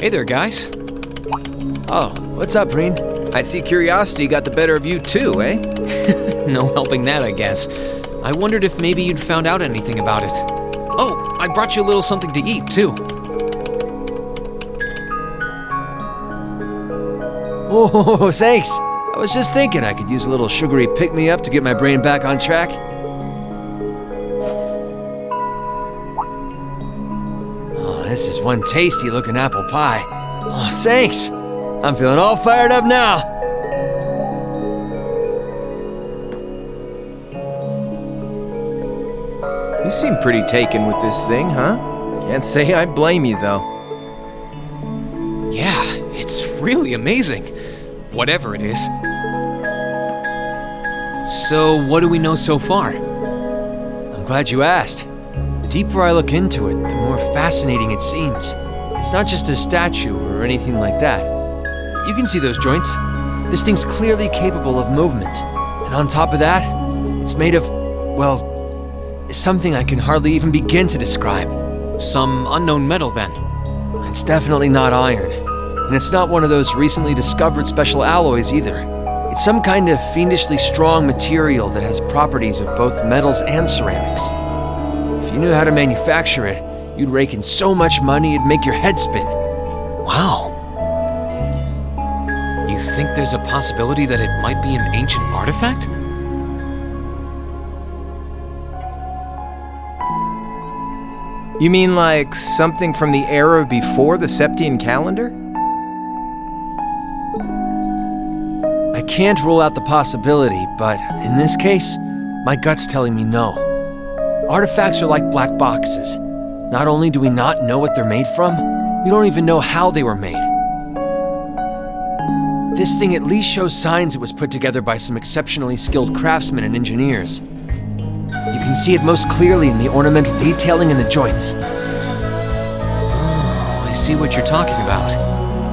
Hey there, guys. Oh, what's up, Breen? I see curiosity got the better of you too, eh? No helping that, I guess. I wondered if maybe you'd found out anything about it. Oh, I brought you a little something to eat, too. Oh, thanks. I was just thinking I could use a little sugary pick-me-up to get my brain back on track. Oh, this is one tasty-looking apple pie. Oh, thanks. I'm feeling all fired up now. You seem pretty taken with this thing, huh? Can't say I blame you, though. Yeah, it's really amazing. Whatever it is. So, what do we know so far? I'm glad you asked. The deeper I look into it, the more fascinating it seems. It's not just a statue or anything like that. You can see those joints. This thing's clearly capable of movement. And on top of that, it's made of, well, something I can hardly even begin to describe. Some unknown metal, then. It's definitely not iron. And it's not one of those recently discovered special alloys either. It's some kind of fiendishly strong material that has properties of both metals and ceramics. If you knew how to manufacture it, you'd rake in so much money it'd make your head spin. Wow. You think there's a possibility that it might be an ancient artifact? You mean like something from the era before the Septian calendar? I can't rule out the possibility, but in this case, my gut's telling me no. Artifacts are like black boxes. Not only do we not know what they're made from, we don't even know how they were made. This thing at least shows signs it was put together by some exceptionally skilled craftsmen and engineers. You can see it most clearly in the ornamental detailing in the joints. Oh, I see what you're talking about.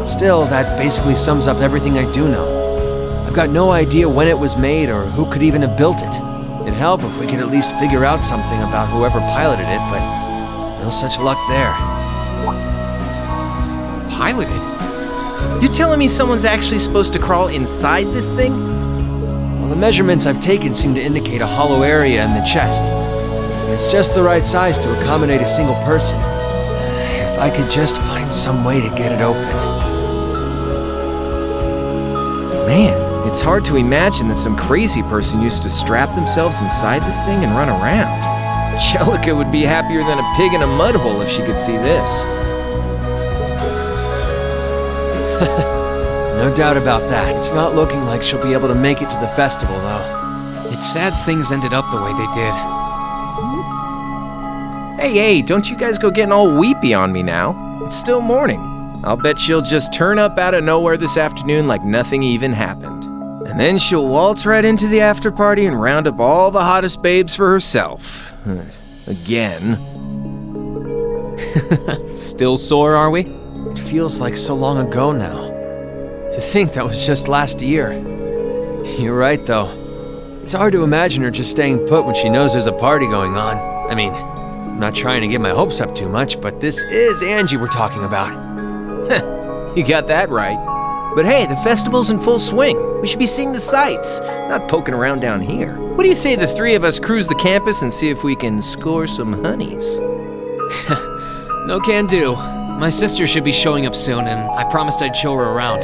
Still, that basically sums up everything I do know. I've got no idea when it was made or who could even have built it. It'd help if we could at least figure out something about whoever piloted it, but no such luck there. Piloted? You telling me someone's actually supposed to crawl inside this thing? Well, the measurements I've taken seem to indicate a hollow area in the chest. And it's just the right size to accommodate a single person. If I could just find some way to get it open. Man, it's hard to imagine that some crazy person used to strap themselves inside this thing and run around. Jellica would be happier than a pig in a mud hole if she could see this. No doubt about that. It's not looking like she'll be able to make it to the festival, though. It's sad things ended up the way they did. Hey, don't you guys go getting all weepy on me now. It's still morning. I'll bet she'll just turn up out of nowhere this afternoon like nothing even happened. And then she'll waltz right into the after party and round up all the hottest babes for herself. Again. Still sore, are we? It feels like so long ago now. To think that was just last year. You're right, though. It's hard to imagine her just staying put when she knows there's a party going on. I mean, I'm not trying to get my hopes up too much, but this is Angie we're talking about. You got that right. But hey, the festival's in full swing. We should be seeing the sights, not poking around down here. What do you say the three of us cruise the campus and see if we can score some honeys? No can do. My sister should be showing up soon, and I promised I'd show her around.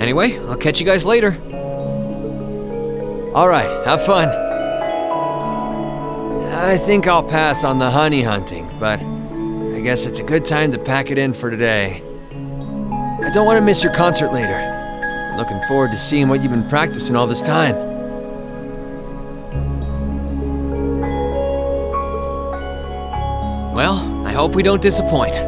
Anyway, I'll catch you guys later. All right, have fun. I think I'll pass on the honey hunting, but I guess it's a good time to pack it in for today. I don't want to miss your concert later. I'm looking forward to seeing what you've been practicing all this time. Well, I hope we don't disappoint.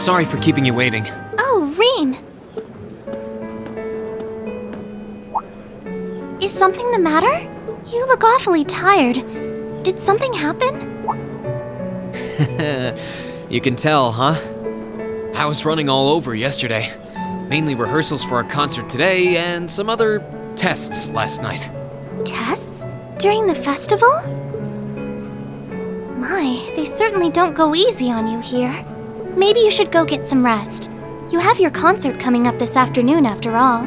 Sorry for keeping you waiting. Oh, Rean! Is something the matter? You look awfully tired. Did something happen? You can tell, huh? I was running all over yesterday. Mainly rehearsals for our concert today and some other tests last night. Tests? During the festival? My, they certainly don't go easy on you here. Maybe you should go get some rest. You have your concert coming up this afternoon after all.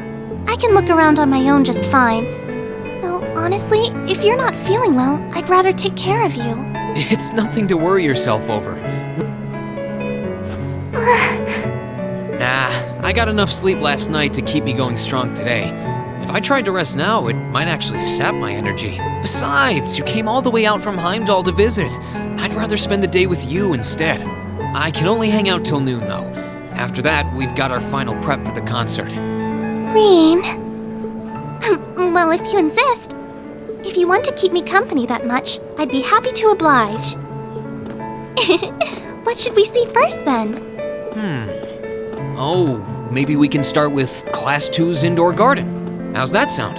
I can look around on my own just fine. Though, honestly, if you're not feeling well, I'd rather take care of you. It's nothing to worry yourself over. Nah, I got enough sleep last night to keep me going strong today. If I tried to rest now, it might actually sap my energy. Besides, you came all the way out from Heimdall to visit. I'd rather spend the day with you instead. I can only hang out till noon, though. After that, we've got our final prep for the concert. Rean. Well, if you insist. If you want to keep me company that much, I'd be happy to oblige. What should we see first, then? Oh, maybe we can start with Class 2's indoor garden. How's that sound?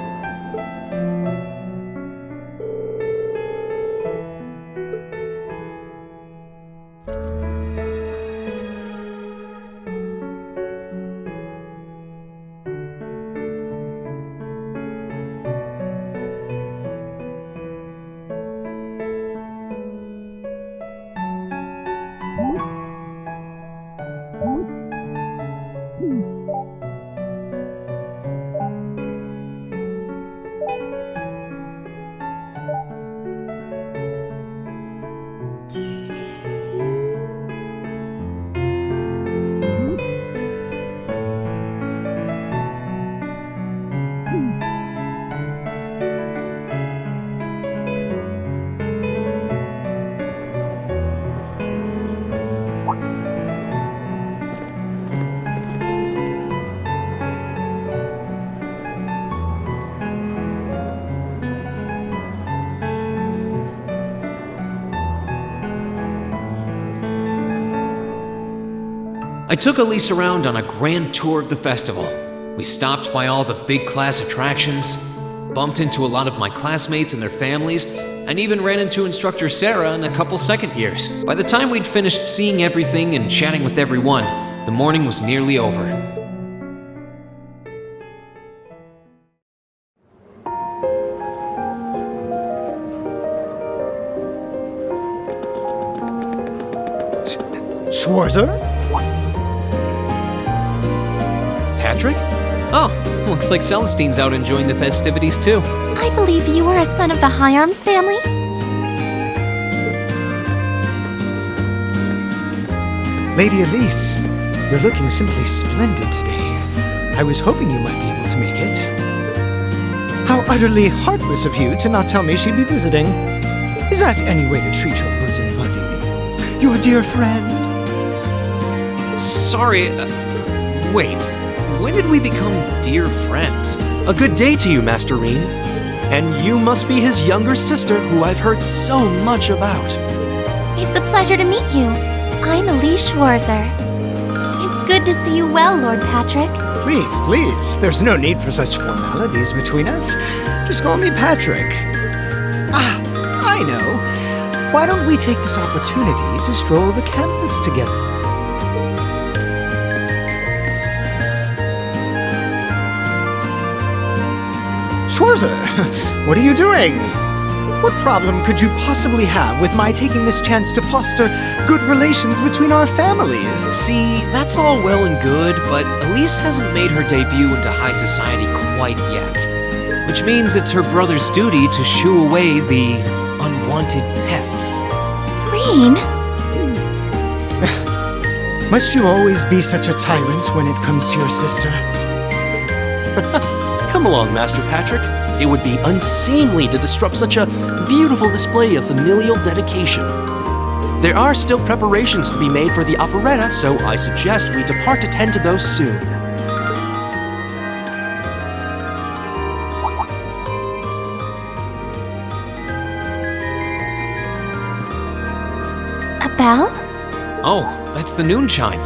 I took Elise around on a grand tour of the festival. We stopped by all the big class attractions, bumped into a lot of my classmates and their families, and even ran into instructor Sarah and a couple second years. By the time we'd finished seeing everything and chatting with everyone, the morning was nearly over. Schwarzer? Patrick? Oh, looks like Celestine's out enjoying the festivities too. I believe you are a son of the High Arms family? Lady Elise, you're looking simply splendid today. I was hoping you might be able to make it. How utterly heartless of you to not tell me she'd be visiting. Is that any way to treat your bosom buddy? Your dear friend? Sorry, wait. When did we become dear friends? A good day to you, Master Rean. And you must be his younger sister, who I've heard so much about. It's a pleasure to meet you. I'm Elise Schwarzer. It's good to see you well, Lord Patrick. Please, please, there's no need for such formalities between us. Just call me Patrick. Ah, I know. Why don't we take this opportunity to stroll the campus together? Schwarzer, what are you doing? What problem could you possibly have with my taking this chance to foster good relations between our families? See, that's all well and good, but Elise hasn't made her debut into high society quite yet. Which means it's her brother's duty to shoo away the unwanted pests. Rean? Must you always be such a tyrant when it comes to your sister? Come along, Master Patrick. It would be unseemly to disrupt such a beautiful display of familial dedication. There are still preparations to be made for the operetta, so I suggest we depart to tend to those soon. A bell? Oh, that's the noon chime.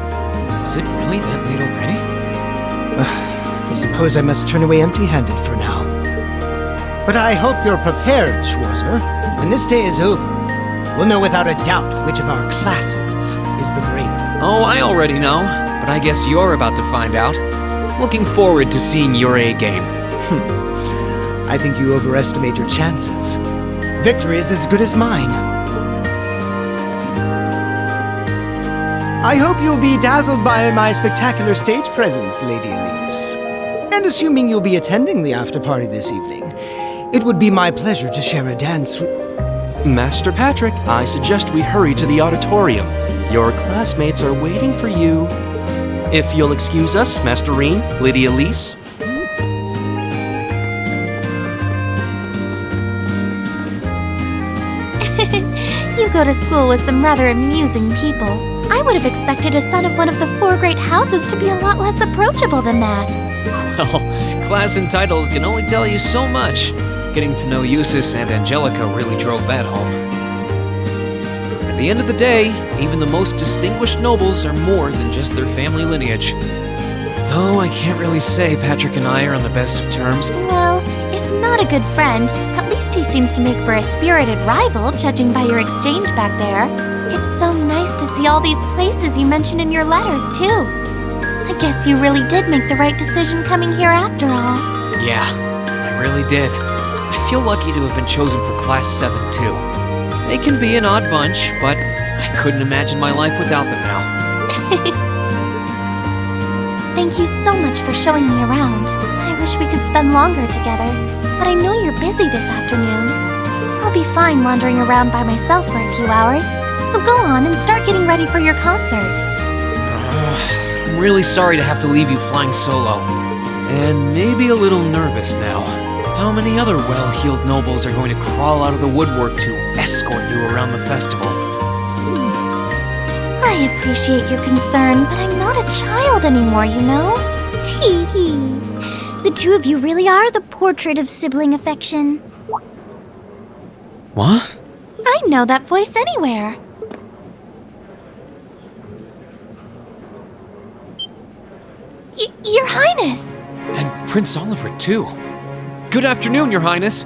Was it really that late already? I suppose I must turn away empty-handed for now. But I hope you're prepared, Schwarzer. When this day is over, we'll know without a doubt which of our classes is the greater. Oh, I already know, but I guess you're about to find out. Looking forward to seeing your A game. I think you overestimate your chances. Victory is as good as mine. I hope you'll be dazzled by my spectacular stage presence, Lady Elise. And assuming you'll be attending the after-party this evening, it would be my pleasure to share a dance with... Master Patrick, I suggest we hurry to the auditorium. Your classmates are waiting for you. If you'll excuse us, Master Reen, Lady Elise. You go to school with some rather amusing people. I would have expected a son of one of the 4 great houses to be a lot less approachable than that. Well, class and titles can only tell you so much. Getting to know Eustace and Angelica really drove that home. At the end of the day, even the most distinguished nobles are more than just their family lineage. Though I can't really say Patrick and I are on the best of terms. Well, if not a good friend, at least he seems to make for a spirited rival, judging by your exchange back there. It's so nice to see all these places you mentioned in your letters, too. I guess you really did make the right decision coming here after all. Yeah, I really did. I feel lucky to have been chosen for Class 7, too. They can be an odd bunch, but I couldn't imagine my life without them now. Thank you so much for showing me around. I wish we could spend longer together, but I know you're busy this afternoon. I'll be fine wandering around by myself for a few hours, so go on and start getting ready for your concert. I'm really sorry to have to leave you flying solo. And maybe a little nervous now. How many other well-heeled nobles are going to crawl out of the woodwork to escort you around the festival? I appreciate your concern, but I'm not a child anymore, you know? Tee-hee. The two of you really are the portrait of sibling affection. What? I know that voice anywhere. Your Highness! And Prince Oliver, too. Good afternoon, Your Highness.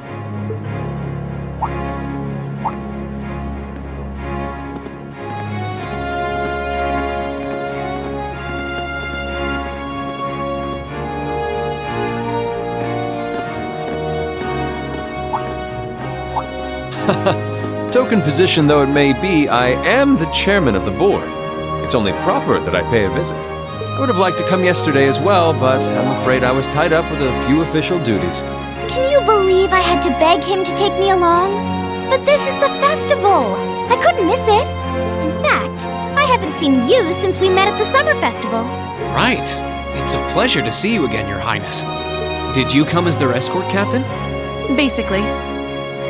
Token position though it may be, I am the chairman of the board. It's only proper that I pay a visit. I would have liked to come yesterday as well, but I'm afraid I was tied up with a few official duties. Can you believe I had to beg him to take me along? But this is the festival! I couldn't miss it! In fact, I haven't seen you since we met at the summer festival. Right. It's a pleasure to see you again, Your Highness. Did you come as their escort captain? Basically.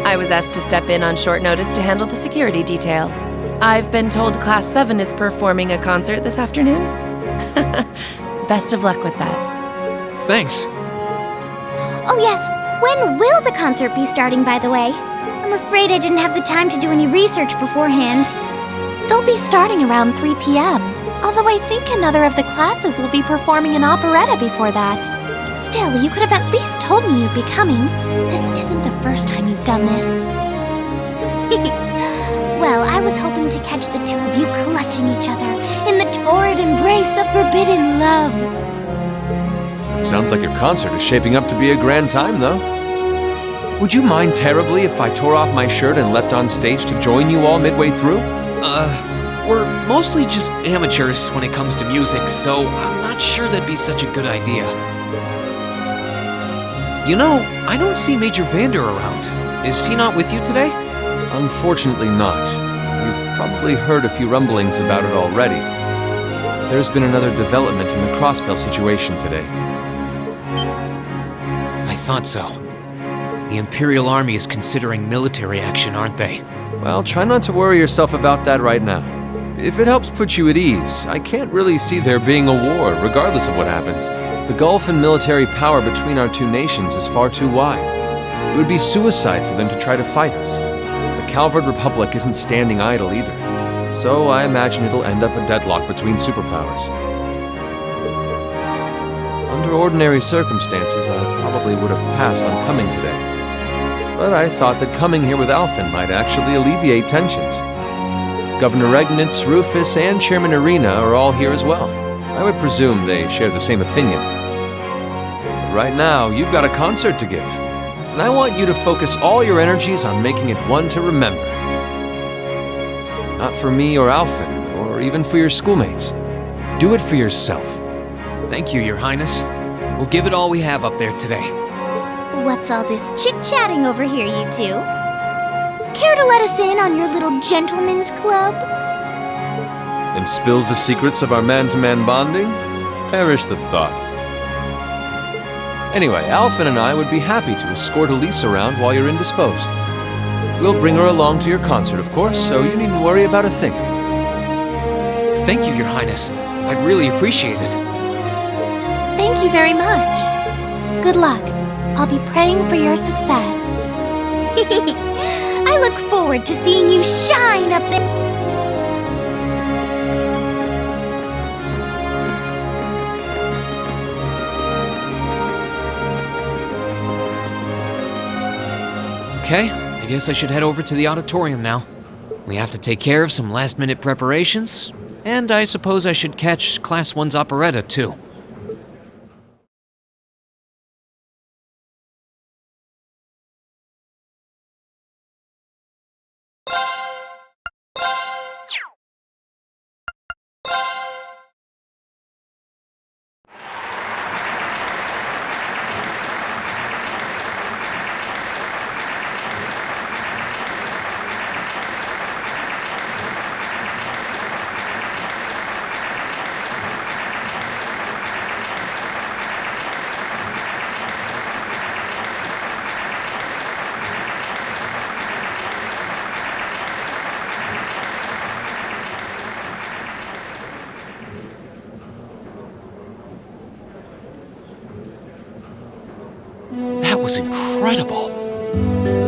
I was asked to step in on short notice to handle the security detail. I've been told Class 7 is performing a concert this afternoon. Best of luck with that. Thanks. Oh yes, when will the concert be starting, by the way? I'm afraid I didn't have the time to do any research beforehand. They'll be starting around 3 p.m., although I think another of the classes will be performing an operetta before that. Still, you could have at least told me you'd be coming. This isn't the first time you've done this. Well, I was hoping to catch the two of you clutching each other in the torrid embrace of forbidden love. Sounds like your concert is shaping up to be a grand time, though. Would you mind terribly if I tore off my shirt and leapt on stage to join you all midway through? We're mostly just amateurs when it comes to music, so I'm not sure that'd be such a good idea. You know, I don't see Major Vander around. Is he not with you today? Unfortunately not. You've probably heard a few rumblings about it already. There's been another development in the Crossbell situation today. I thought so. The Imperial Army is considering military action, aren't they? Well, try not to worry yourself about that right now. If it helps put you at ease, I can't really see there being a war, regardless of what happens. The gulf in military power between our two nations is far too wide. It would be suicide for them to try to fight us. The Calvard Republic isn't standing idle either. So I imagine it'll end up a deadlock between superpowers. Under ordinary circumstances, I probably would have passed on coming today. But I thought that coming here with Alphen might actually alleviate tensions. Governor Regnitz, Rufus, and Chairman Arena are all here as well. I would presume they share the same opinion. But right now, you've got a concert to give, and I want you to focus all your energies on making it one to remember. Not for me or Alphen, or even for your schoolmates. Do it for yourself. Thank you, Your Highness. We'll give it all we have up there today. What's all this chit-chatting over here, you two? Care to let us in on your little gentleman's club? And spill the secrets of our man-to-man bonding? Perish the thought. Anyway, Alphen and I would be happy to escort Elise around while you're indisposed. We'll bring her along to your concert, of course, so you needn't worry about a thing. Thank you, Your Highness. I'd really appreciate it. Thank you very much. Good luck. I'll be praying for your success. I look forward to seeing you shine up there. Okay, I guess I should head over to the auditorium now. We have to take care of some last-minute preparations, and I suppose I should catch Class 1's operetta, too. That was incredible.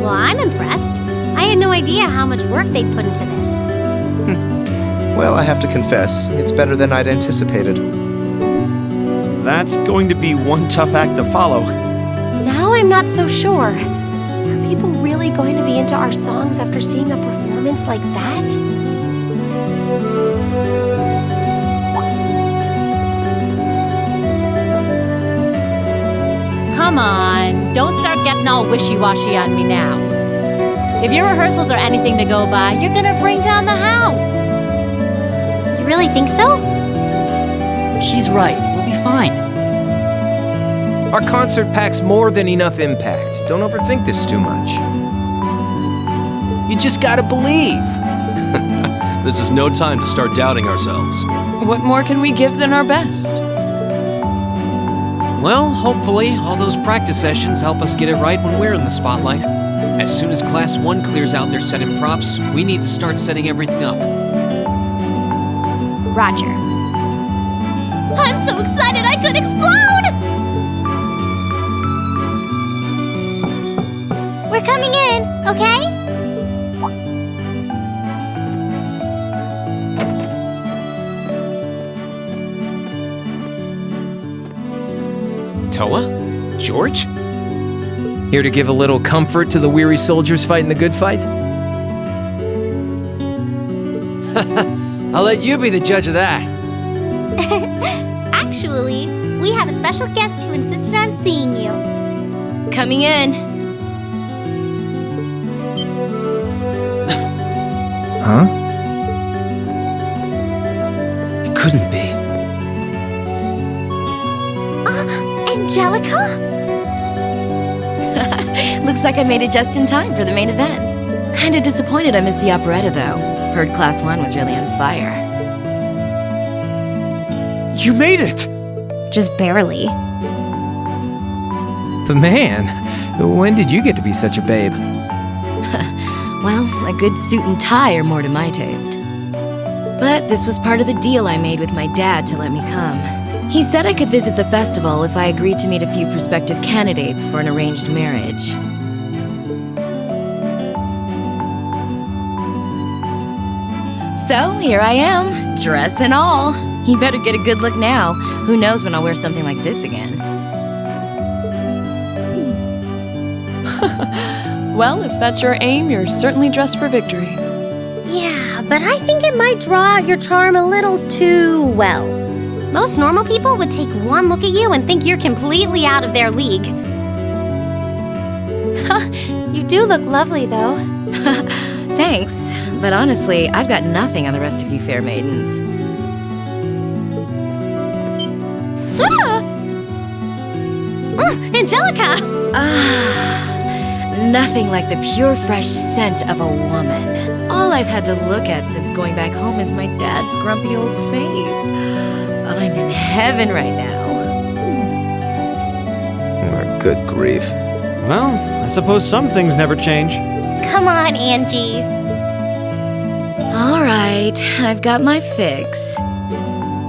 Well, I'm impressed. I had no idea how much work they'd put into this. Well, I have to confess, it's better than I'd anticipated. That's going to be one tough act to follow. Now I'm not so sure. Are people really going to be into our songs after seeing a performance like that? Come on, don't start getting all wishy-washy on me now. If your rehearsals are anything to go by, you're gonna bring down the house. You really think so? She's right. We'll be fine. Our concert packs more than enough impact. Don't overthink this too much. You just gotta believe. This is no time to start doubting ourselves. What more can we give than our best? Well, hopefully, all those practice sessions help us get it right when we're in the spotlight. As soon as Class 1 clears out their set and props, we need to start setting everything up. Roger. I'm so excited I could explode! We're coming in, okay? Toa? George? Here to give a little comfort to the weary soldiers fighting the good fight? I'll let you be the judge of that. Actually, we have a special guest who insisted on seeing you. Coming in. Huh? It couldn't be. Angelica? Looks like I made it just in time for the main event. Kinda disappointed I missed the operetta, though. Heard Class 1 was really on fire. You made it! Just barely. But man, when did you get to be such a babe? Well, a good suit and tie are more to my taste. But this was part of the deal I made with my dad to let me come. He said I could visit the festival if I agreed to meet a few prospective candidates for an arranged marriage. So here I am, dress and all. You better get a good look now. Who knows when I'll wear something like this again. Well, if that's your aim, you're certainly dressed for victory. Yeah, but I think it might draw out your charm a little too well. Most normal people would take one look at you and think you're completely out of their league. You do look lovely, though. Thanks, but honestly, I've got nothing on the rest of you fair maidens. Angelica! Nothing like the pure, fresh scent of a woman. All I've had to look at since going back home is my dad's grumpy old face. I'm in heaven right now. Good grief. Well, I suppose some things never change. Come on, Angie. All right, I've got my fix.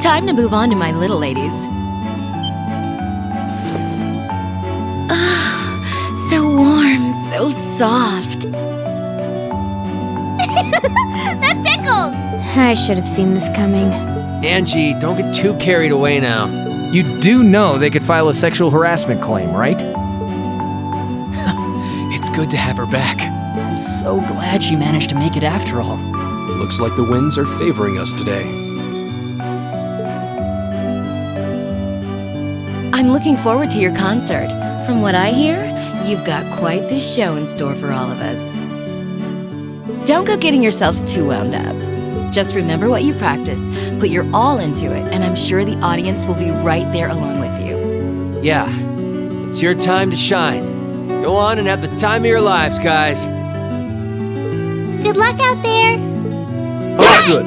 Time to move on to my little ladies. So warm, so soft. That tickles! I should have seen this coming. Angie, don't get too carried away now. You do know they could file a sexual harassment claim, right? It's good to have her back. I'm so glad she managed to make it after all. Looks like the winds are favoring us today. I'm looking forward to your concert. From what I hear, you've got quite the show in store for all of us. Don't go getting yourselves too wound up. Just remember what you practice, put your all into it, and I'm sure the audience will be right there along with you. Yeah, it's your time to shine. Go on and have the time of your lives, guys. Good luck out there. Oh, good.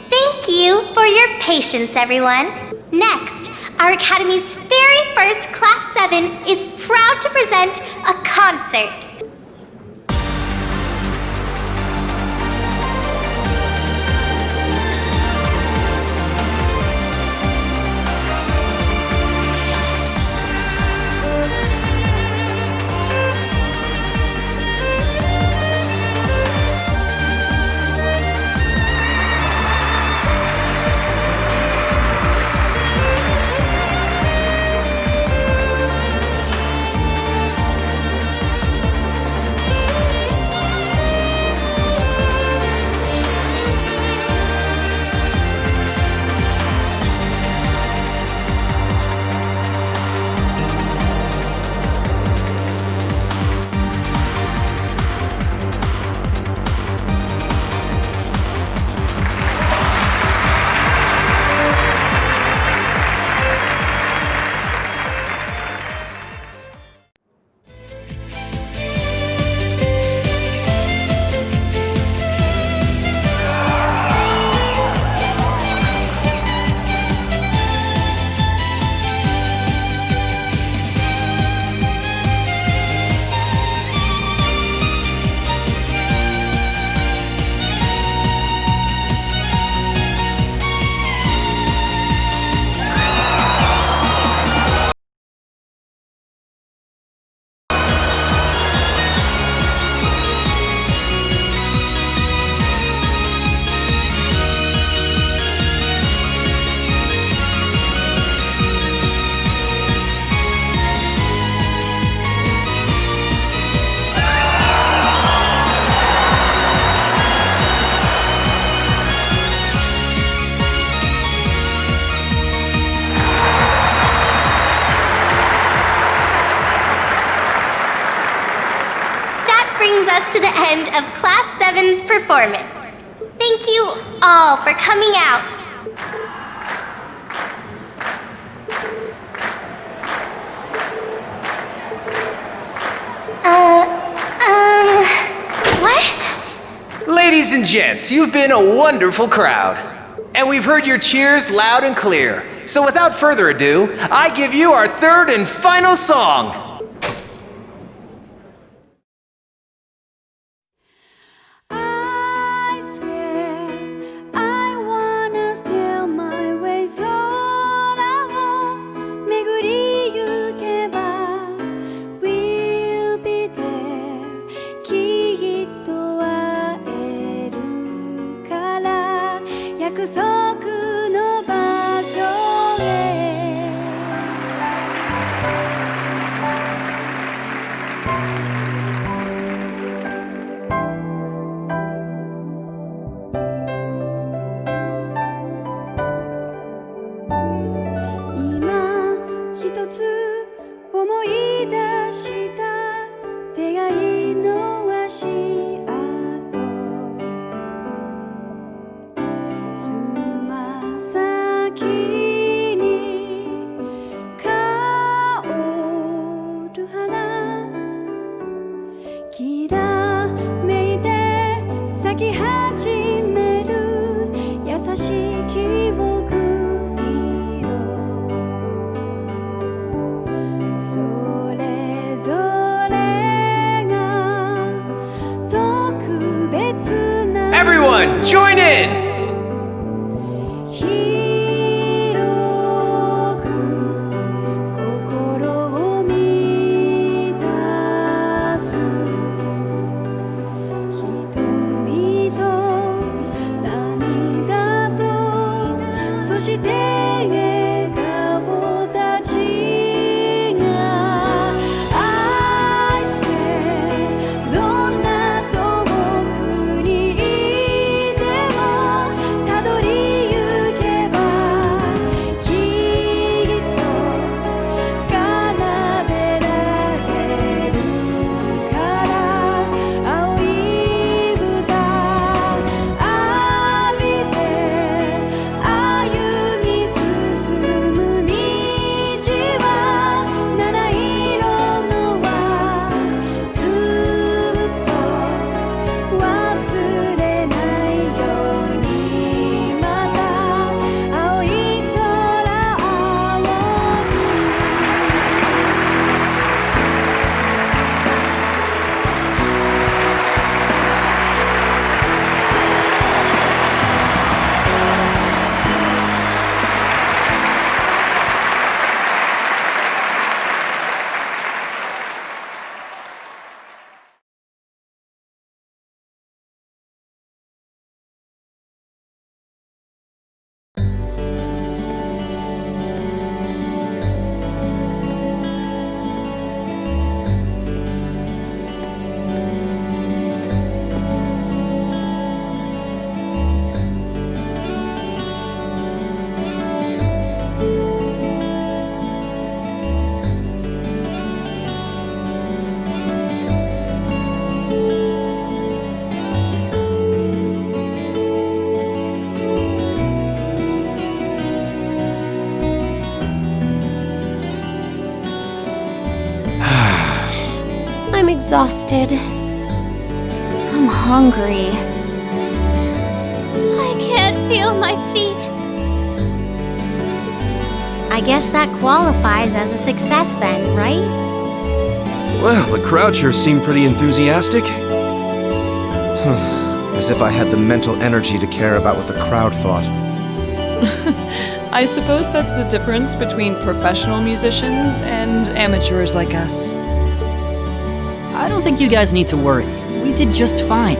Thank you for your patience, everyone. Next, our Academy's very first Class 7 is proud to present a concert. To the end of Class 7's performance. Thank you all for coming out. What? Ladies and gents, you've been a wonderful crowd. And we've heard your cheers loud and clear. So without further ado, I give you our third and final song. I'm exhausted. I'm hungry. I can't feel my feet. I guess that qualifies as a success then, right? Well, the crowd sure seemed pretty enthusiastic. As if I had the mental energy to care about what the crowd thought. I suppose that's the difference between professional musicians and amateurs like us. I don't think you guys need to worry. We did just fine.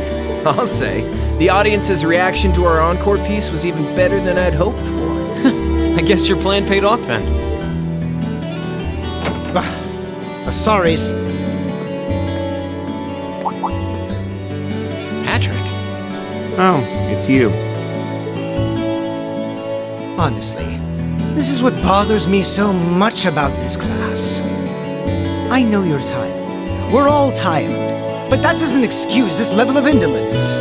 I'll say, the audience's reaction to our encore piece was even better than I'd hoped for. I guess your plan paid off then. Sorry. Patrick. Oh, it's you. Honestly, this is what bothers me so much about this class. I know you're tired. We're all tired. But that doesn't excuse this level of indolence.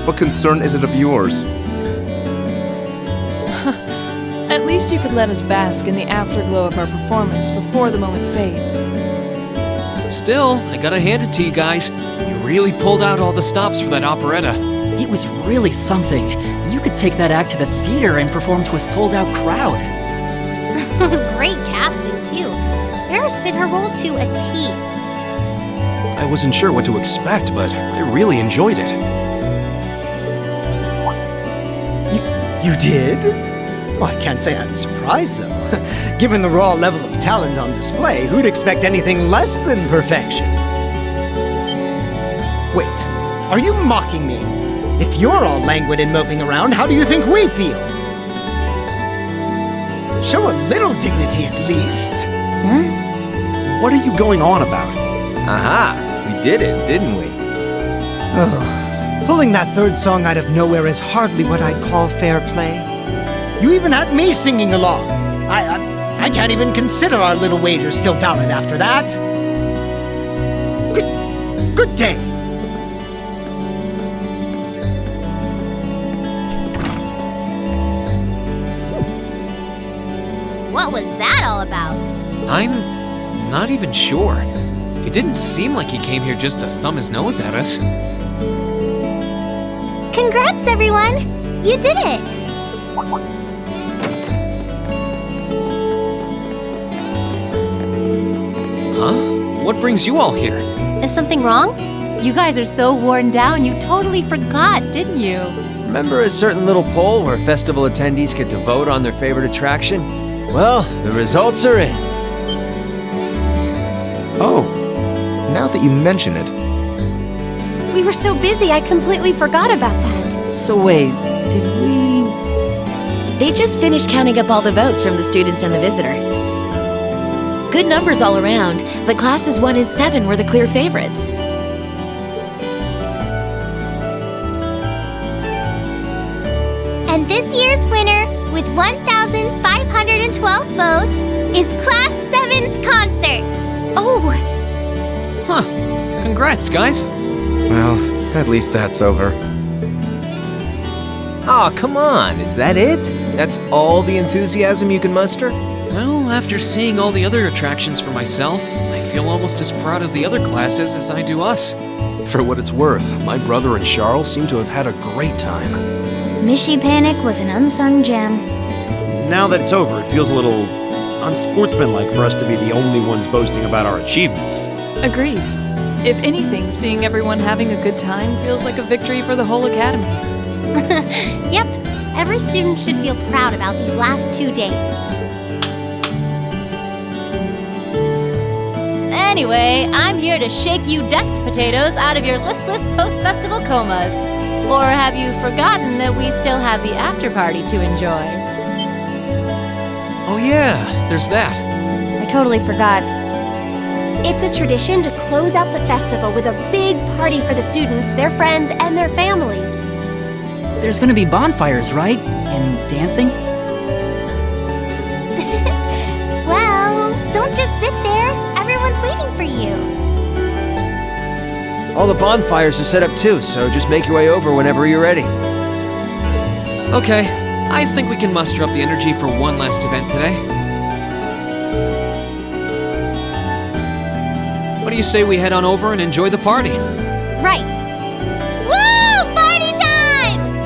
What concern is it of yours? At least you could let us bask in the afterglow of our performance before the moment fades. Still, I gotta hand it to you guys. You really pulled out all the stops for that operetta. It was really something. You could take that act to the theater and perform to a sold-out crowd. Great casting, too. Eris fit her role to a T. I wasn't sure what to expect, but I really enjoyed it. You did? Well, I can't say I'm surprised, though. Given the raw level of talent on display, who'd expect anything less than perfection? Wait, are you mocking me? If you're all languid and moping around, how do you think we feel? Show a little dignity at least. What are you going on about? Aha, we did it, didn't we? Oh, pulling that third song out of nowhere is hardly what I'd call fair play. You even had me singing along. I can't even consider our little wager still valid after that. Good day. What was that all about? I'm not even sure. It didn't seem like he came here just to thumb his nose at us. Congrats, everyone! You did it! Huh? What brings you all here? Is something wrong? You guys are so worn down, you totally forgot, didn't you? Remember a certain little poll where festival attendees get to vote on their favorite attraction? Well, the results are in. Oh, now that you mention it. We were so busy, I completely forgot about that. So wait, did we... They just finished counting up all the votes from the students and the visitors. Good numbers all around, but classes 1 and 7 were the clear favorites. And this year's winner, with 1,512 votes, is Class 7's concert. Oh! Huh. Congrats, guys. Well, at least that's over. Aw, come on, is that it? That's all the enthusiasm you can muster? Well, after seeing all the other attractions for myself, I feel almost as proud of the other classes as I do us. For what it's worth, my brother and Charles seem to have had a great time. Mishy Panic was an unsung gem. Now that it's over, it feels a little unsportsmanlike for us to be the only ones boasting about our achievements. Agreed. If anything, seeing everyone having a good time feels like a victory for the whole academy. Yep, every student should feel proud about these last 2 days. Anyway, I'm here to shake you desk potatoes out of your listless post-festival comas. Or have you forgotten that we still have the after-party to enjoy? Oh yeah, there's that. I totally forgot. It's a tradition to close out the festival with a big party for the students, their friends, and their families. There's gonna be bonfires, right? And dancing? Well, don't just sit there. Everyone's waiting for you. All the bonfires are set up too, so just make your way over whenever you're ready. Okay, I think we can muster up the energy for one last event today. you say we head on over and enjoy the party? Right. Woo! Party time!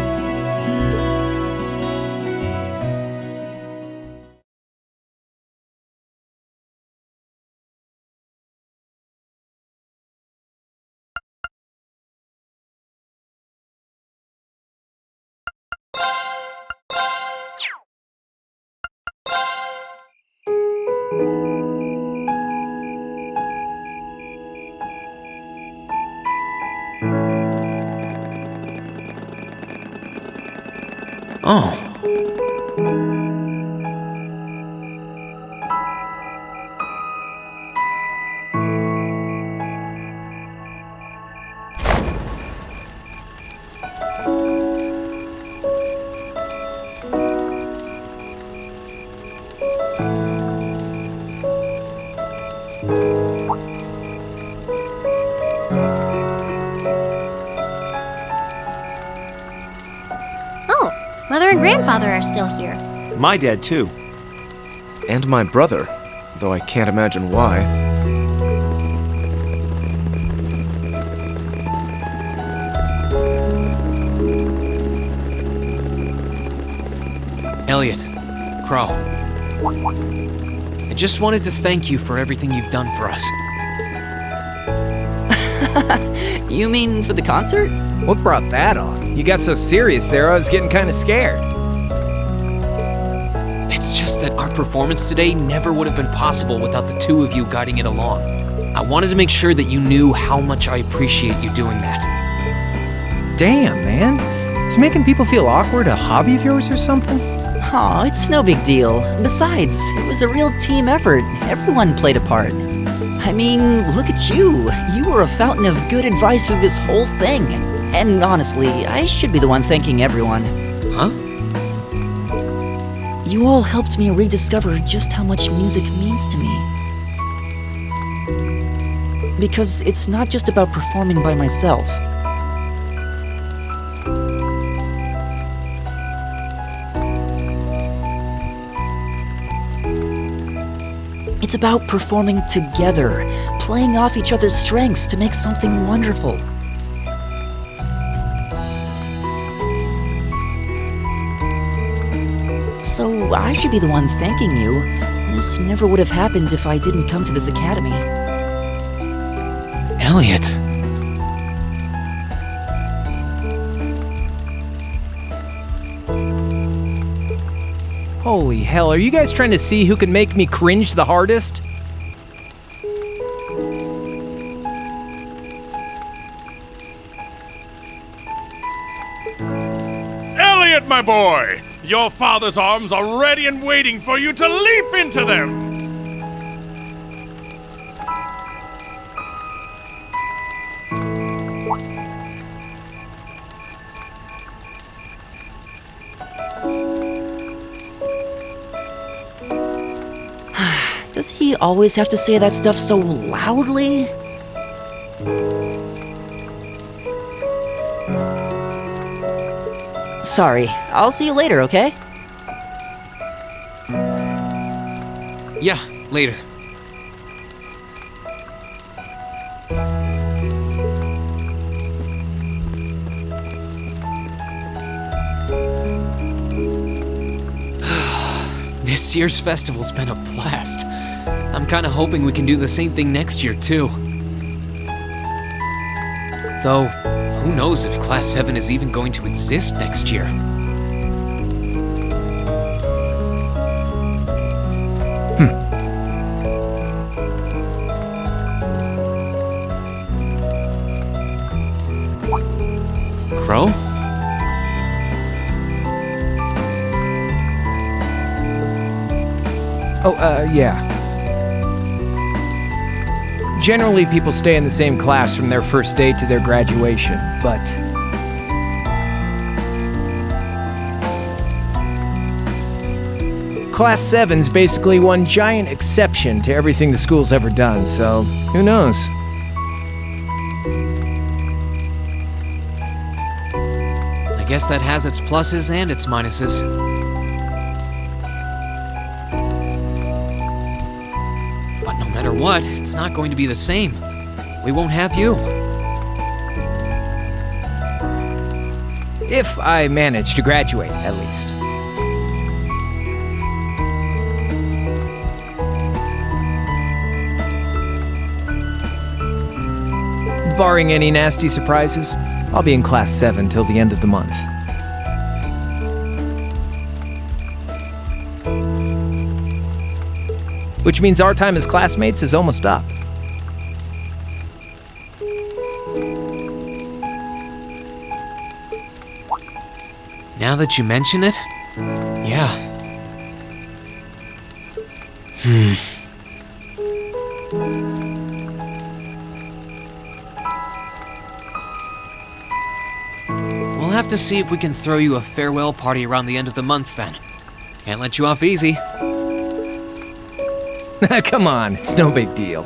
Oh. Oh, Mother and Grandfather are still here. My dad, too. And my brother, though I can't imagine why. Elliot, Crow. I just wanted to thank you for everything you've done for us. You mean for the concert? What brought that on? You got so serious there, I was getting kind of scared. It's just that our performance today never would have been possible without the two of you guiding it along. I wanted to make sure that you knew how much I appreciate you doing that. Damn, man. Is making people feel awkward a hobby of yours or something? Aw, it's no big deal. Besides, it was a real team effort. Everyone played a part. I mean, look at you. You were a fountain of good advice through this whole thing. And honestly, I should be the one thanking everyone. Huh? You all helped me rediscover just how much music means to me. Because it's not just about performing by myself. It's about performing together, playing off each other's strengths to make something wonderful. So I should be the one thanking you. This never would have happened if I didn't come to this academy. Elliot. Holy hell, are you guys trying to see who can make me cringe the hardest? Elliot, my boy! Your father's arms are ready and waiting for you to leap into them! Does he always have to say that stuff so loudly? Sorry, I'll see you later, okay? Yeah, later. This year's festival's been a blast. I'm kinda hoping we can do the same thing next year, too. Though, who knows if Class 7 is even going to exist next year? Crow? Yeah. Generally, people stay in the same class from their first day to their graduation, but... Class 7's basically one giant exception to everything the school's ever done, so who knows? I guess that has its pluses and its minuses. But no matter what, it's not going to be the same. we won't have you. If I manage to graduate, at least. Barring any nasty surprises, I'll be in Class 7 till the end of the month. Which means our time as classmates is almost up. Now that you mention it, yeah. We'll have to see if we can throw you a farewell party around the end of the month then. Can't let you off easy. Come on, it's no big deal.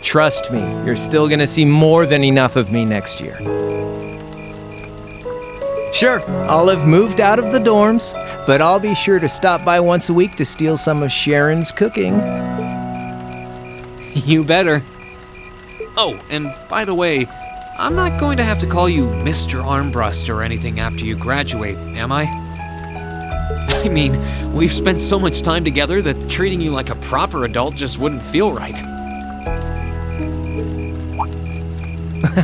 Trust me, you're still gonna see more than enough of me next year. Sure, I'll have moved out of the dorms, but I'll be sure to stop by once a week to steal some of Sharon's cooking. You better. Oh, and by the way, I'm not going to have to call you Mr. Armbrust or anything after you graduate, am I? I mean, we've spent so much time together that treating you like a proper adult just wouldn't feel right.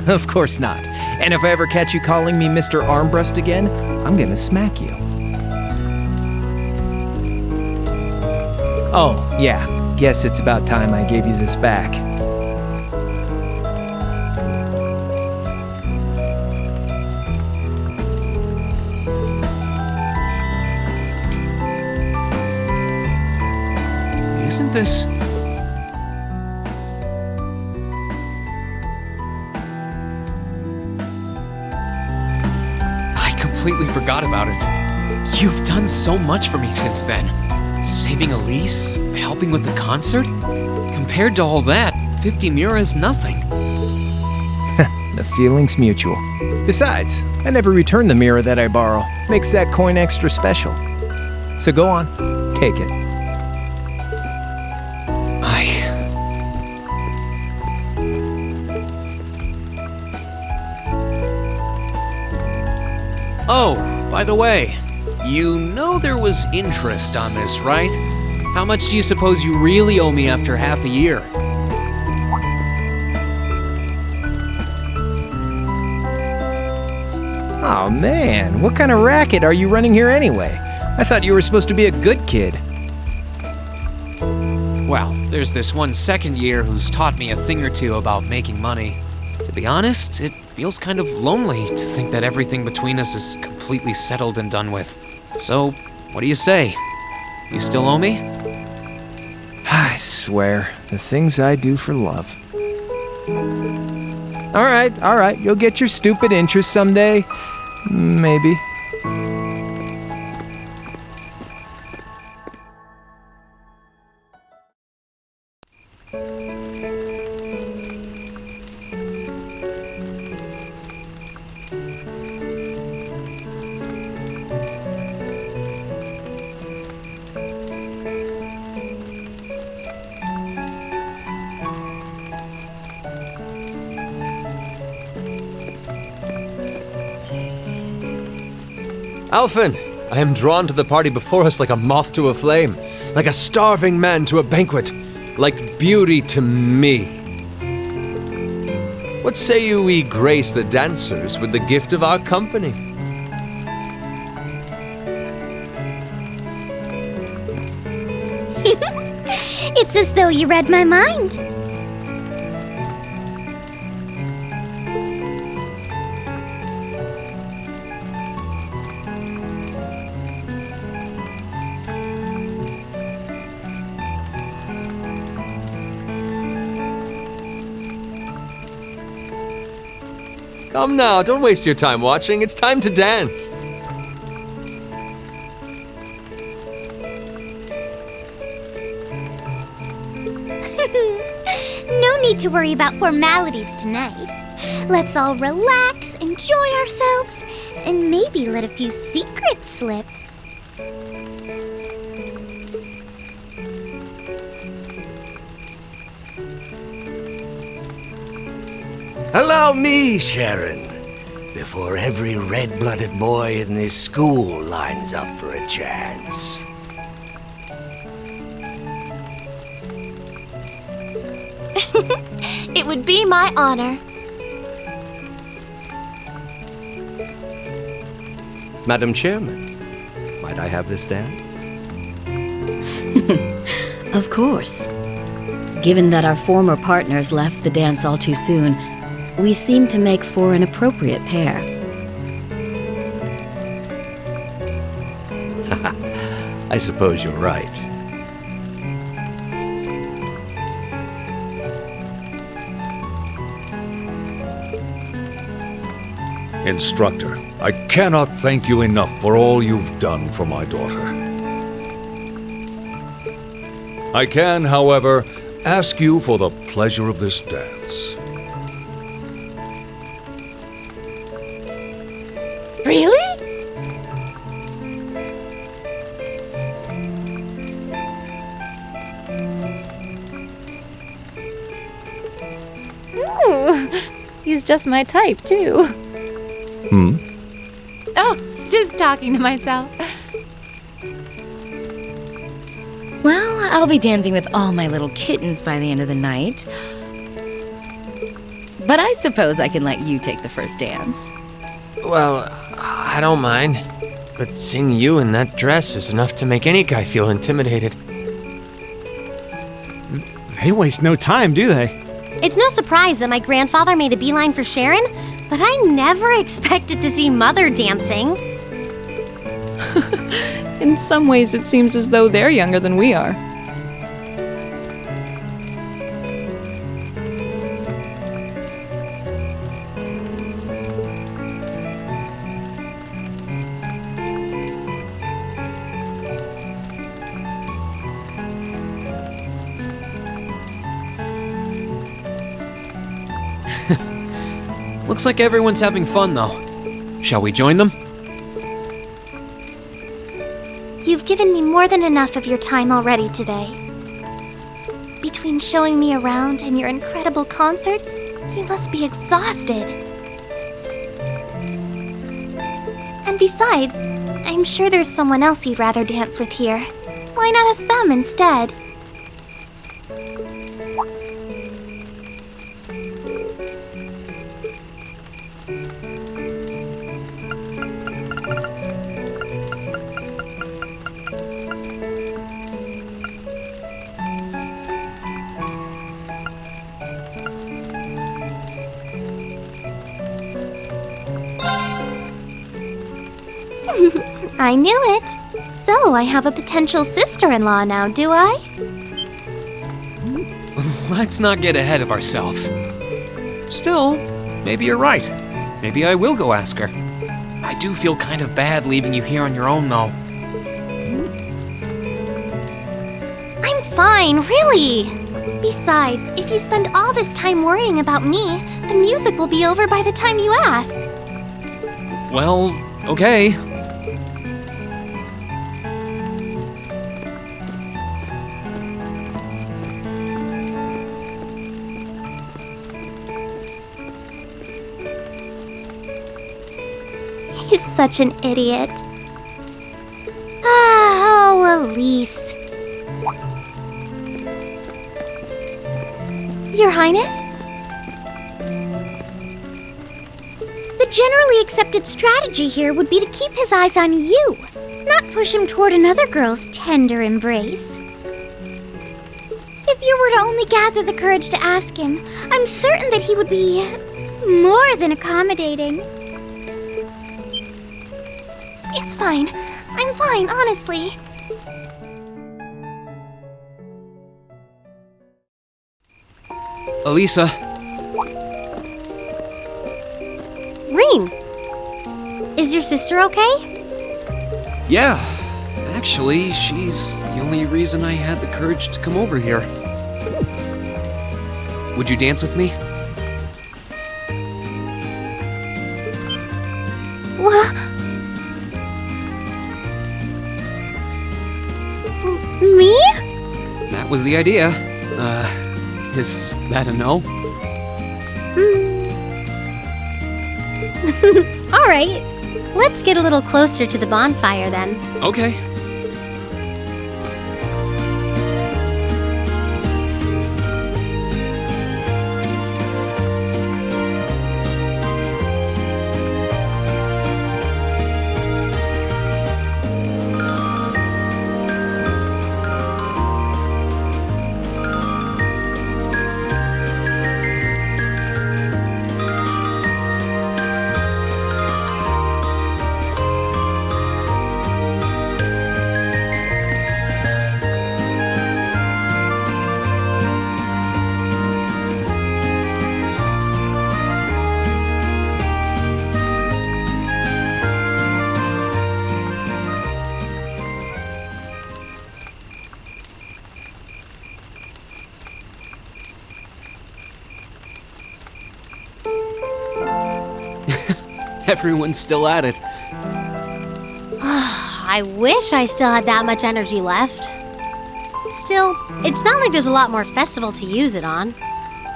Of course not. And if I ever catch you calling me Mr. Armbrust again, I'm gonna smack you. Oh, yeah. Guess it's about time I gave you this back. Isn't this... I completely forgot about it. You've done so much for me since then. Saving Elise, helping with the concert. Compared to all that, 50 Mira is nothing. The feeling's mutual. Besides, I never return the mirror that I borrow. Makes that coin extra special. So go on, take it. Oh, by the way, you know there was interest on this, right? How much do you suppose you really owe me after half a year? Oh man, what kind of racket are you running here anyway? I thought you were supposed to be a good kid. Well, there's this one second year who's taught me a thing or two about making money. To be honest, it feels kind of lonely to think that everything between us is completely settled and done with. So, what do you say? You still owe me? I swear, the things I do for love. All right, you'll get your stupid interest someday. Maybe. Alphen, I am drawn to the party before us like a moth to a flame, like a starving man to a banquet, like beauty to me. What say you we grace the dancers with the gift of our company? It's as though you read my mind. Come now, don't waste your time watching. It's time to dance. No need to worry about formalities tonight. Let's all relax, enjoy ourselves, and maybe let a few secrets slip. Allow me, Sharon, before every red-blooded boy in this school lines up for a chance. It would be my honor. Madam Chairman, might I have this dance? Of course. Given that our former partners left the dance all too soon, we seem to make for an appropriate pair. I suppose you're right. Instructor, I cannot thank you enough for all you've done for my daughter. I can, however, ask you for the pleasure of this dance. Really? Ooh, he's just my type, too. Oh, just talking to myself. Well, I'll be dancing with all my little kittens by the end of the night. But I suppose I can let you take the first dance. Well, I don't mind. But seeing you in that dress is enough to make any guy feel intimidated. They waste no time, do they? It's no surprise that my grandfather made a beeline for Sharon, but I never expected to see Mother dancing. In some ways, it seems as though they're younger than we are. Looks like everyone's having fun, though. Shall we join them? You've given me more than enough of your time already today. Between showing me around and your incredible concert, you must be exhausted. And besides, I'm sure there's someone else you'd rather dance with here. Why not ask them instead? I knew it. So I have a potential sister-in-law now, do I? Let's not get ahead of ourselves. Still, maybe you're right. Maybe I will go ask her. I do feel kind of bad leaving you here on your own, though. I'm fine, really. Besides, if you spend all this time worrying about me, the music will be over by the time you ask. Well, okay. He's such an idiot. Oh, Elise. Your Highness? The generally accepted strategy here would be to keep his eyes on you, not push him toward another girl's tender embrace. If you were to only gather the courage to ask him, I'm certain that he would be more than accommodating. It's fine. I'm fine, honestly. Elisa. Reem, is your sister okay? Yeah. Actually, she's the only reason I had the courage to come over here. Would you dance with me? What? Me? That was the idea. Is that a no? All right. Let's get a little closer to the bonfire then. Okay. Everyone's still at it. I wish I still had that much energy left. Still, it's not like there's a lot more festival to use it on.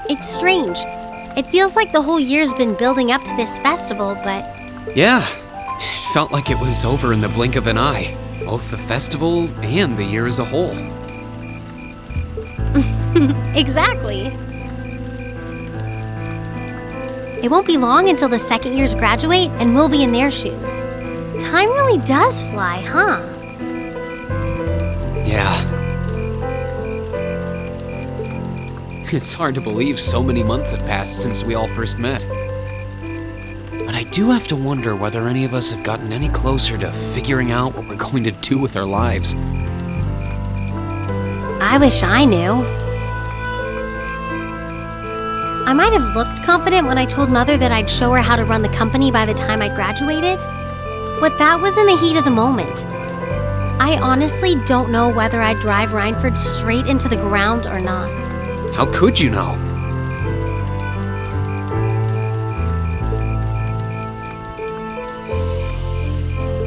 It's strange. It feels like the whole year's been building up to this festival, but... Yeah, it felt like it was over in the blink of an eye. Both the festival and the year as a whole. Exactly. It won't be long until the second years graduate and we'll be in their shoes. Time really does fly, huh? Yeah. It's hard to believe so many months have passed since we all first met. But I do have to wonder whether any of us have gotten any closer to figuring out what we're going to do with our lives. I wish I knew. I might have looked confident when I told Mother that I'd show her how to run the company by the time I graduated, but that was in the heat of the moment. I honestly don't know whether I'd drive Rhineford straight into the ground or not. How could you know?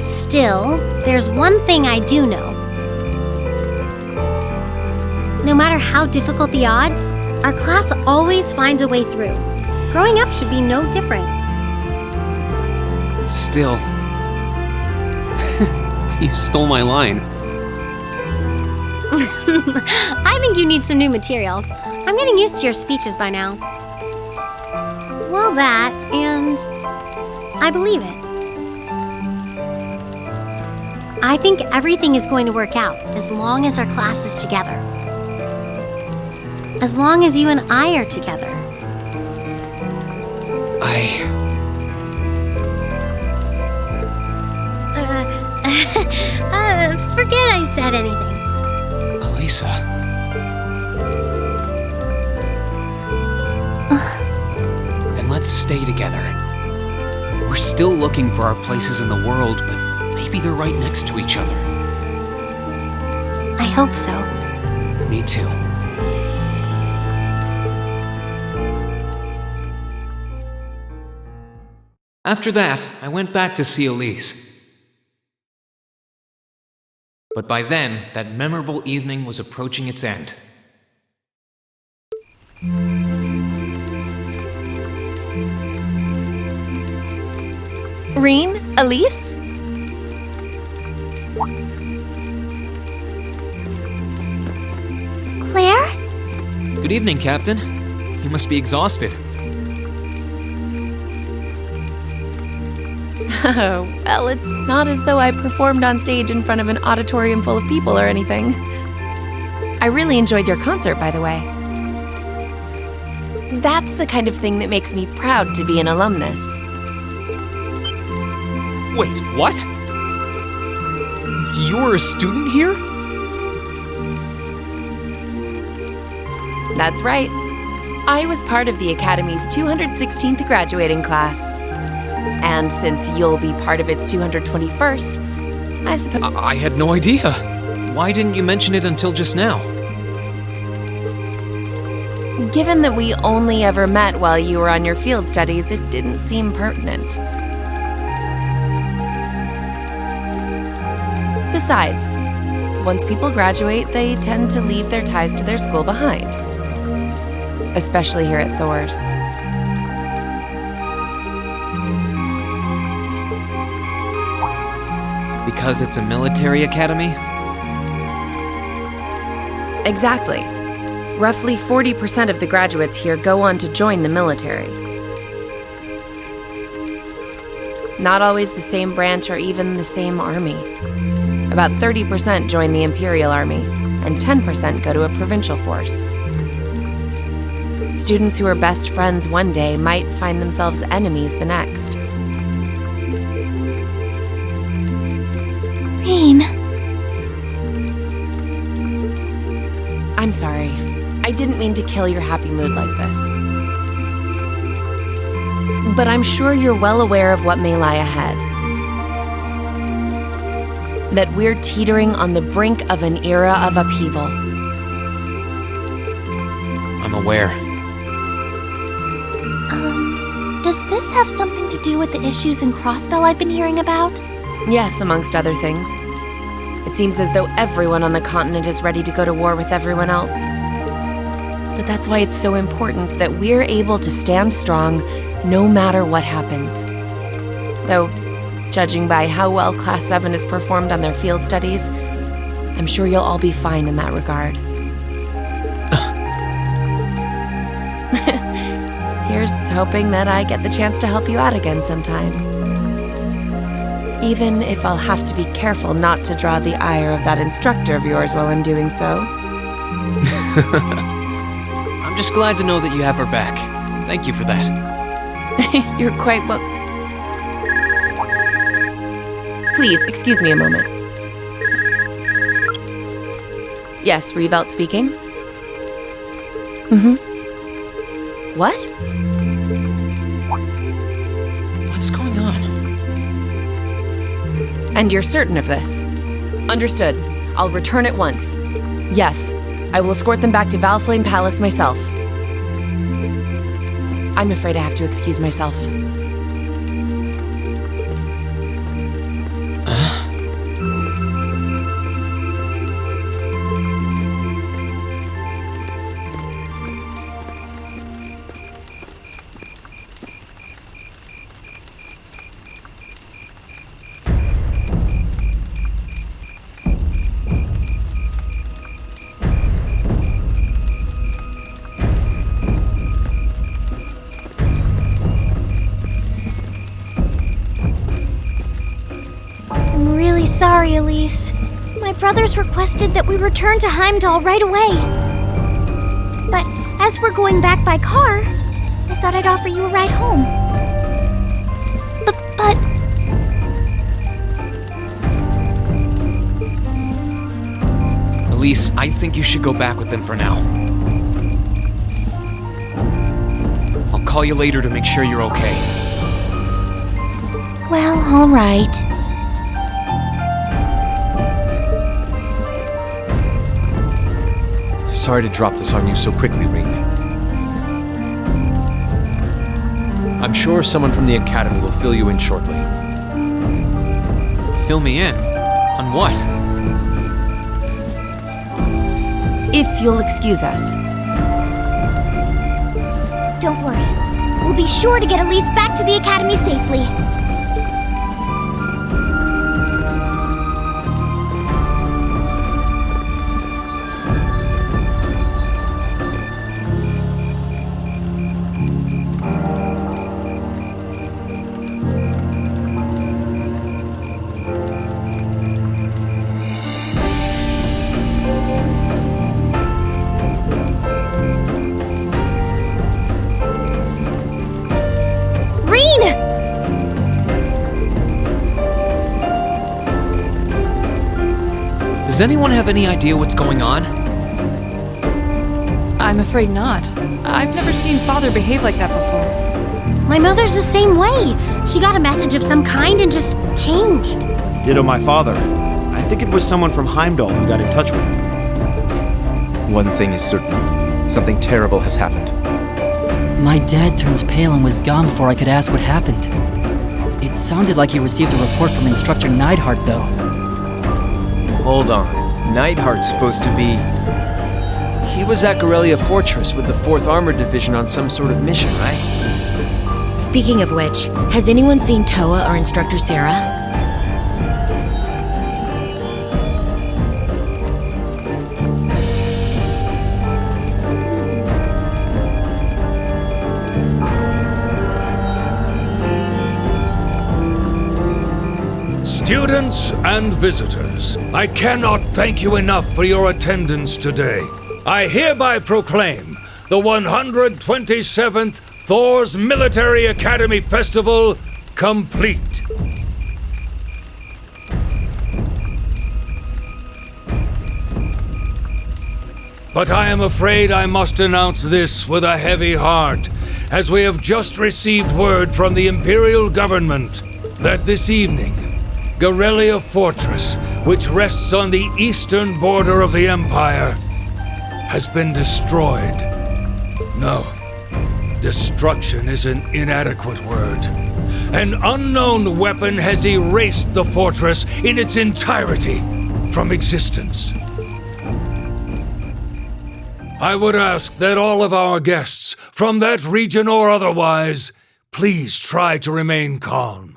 Still, there's one thing I do know. No matter how difficult the odds, our class always finds a way through. Growing up should be no different. Still. You stole my line. I think you need some new material. I'm getting used to your speeches by now. Well, that, and I believe it. I think everything is going to work out as long as our class is together. As long as you and I are together. Forget I said anything. Elisa. Then let's stay together. We're still looking for our places in the world, but maybe they're right next to each other. I hope so. Me too. After that, I went back to see Elise. But by then, that memorable evening was approaching its end. Reen? Elise? Claire? Good evening, Captain. You must be exhausted. Oh, well, it's not as though I performed on stage in front of an auditorium full of people or anything. I really enjoyed your concert, by the way. That's the kind of thing that makes me proud to be an alumnus. Wait, what? You're a student here? That's right. I was part of the Academy's 216th graduating class. And since you'll be part of its 221st, I suppose... I had no idea. Why didn't you mention it until just now? Given that we only ever met while you were on your field studies, it didn't seem pertinent. Besides, once people graduate, they tend to leave their ties to their school behind. Especially here at Thor's. Because it's a military academy? Exactly. Roughly 40% of the graduates here go on to join the military. Not always the same branch or even the same army. About 30% join the Imperial Army, and 10% go to a provincial force. Students who are best friends one day might find themselves enemies the next. Rain. I'm sorry. I didn't mean to kill your happy mood like this. But I'm sure you're well aware of what may lie ahead. That we're teetering on the brink of an era of upheaval. I'm aware. Does this have something to do with the issues in Crossbell I've been hearing about? Yes, amongst other things. It seems as though everyone on the continent is ready to go to war with everyone else. But that's why it's so important that we're able to stand strong no matter what happens. Though, judging by how well Class 7 has performed on their field studies, I'm sure you'll all be fine in that regard. Here's hoping that I get the chance to help you out again sometime. Even if I'll have to be careful not to draw the ire of that instructor of yours while I'm doing so. I'm just glad to know that you have her back. Thank you for that. You're quite well. Please, excuse me a moment. Yes, Revelt speaking. What? What's going on? And you're certain of this? Understood. I'll return at once. Yes, I will escort them back to Valflame Palace myself. I'm afraid I have to excuse myself. Sorry, Elise. My brothers requested that we return to Heimdall right away. But as we're going back by car, I thought I'd offer you a ride home. But... Elise, I think you should go back with them for now. I'll call you later to make sure you're okay. Well, all right. Sorry to drop this on you so quickly, Ring. I'm sure someone from the Academy will fill you in shortly. Fill me in? On what? If you'll excuse us. Don't worry. We'll be sure to get Elise back to the Academy safely. Does anyone have any idea what's going on? I'm afraid not. I've never seen Father behave like that before. My mother's the same way. She got a message of some kind and just changed. Ditto my father. I think it was someone from Heimdall who got in touch with him. One thing is certain. Something terrible has happened. My dad turned pale and was gone before I could ask what happened. It sounded like he received a report from Instructor Neidhart, though. Hold on. Neidhart's supposed to be... He was at Gorelia Fortress with the 4th Armored Division on some sort of mission, right? Speaking of which, has anyone seen Toa or Instructor Sarah? Students and visitors, I cannot thank you enough for your attendance today. I hereby proclaim the 127th Thor's Military Academy Festival complete. But I am afraid I must announce this with a heavy heart, as we have just received word from the Imperial government that this evening, Guerrilla Fortress, which rests on the eastern border of the Empire, has been destroyed. No, destruction is an inadequate word. An unknown weapon has erased the fortress in its entirety from existence. I would ask that all of our guests, from that region or otherwise, please try to remain calm.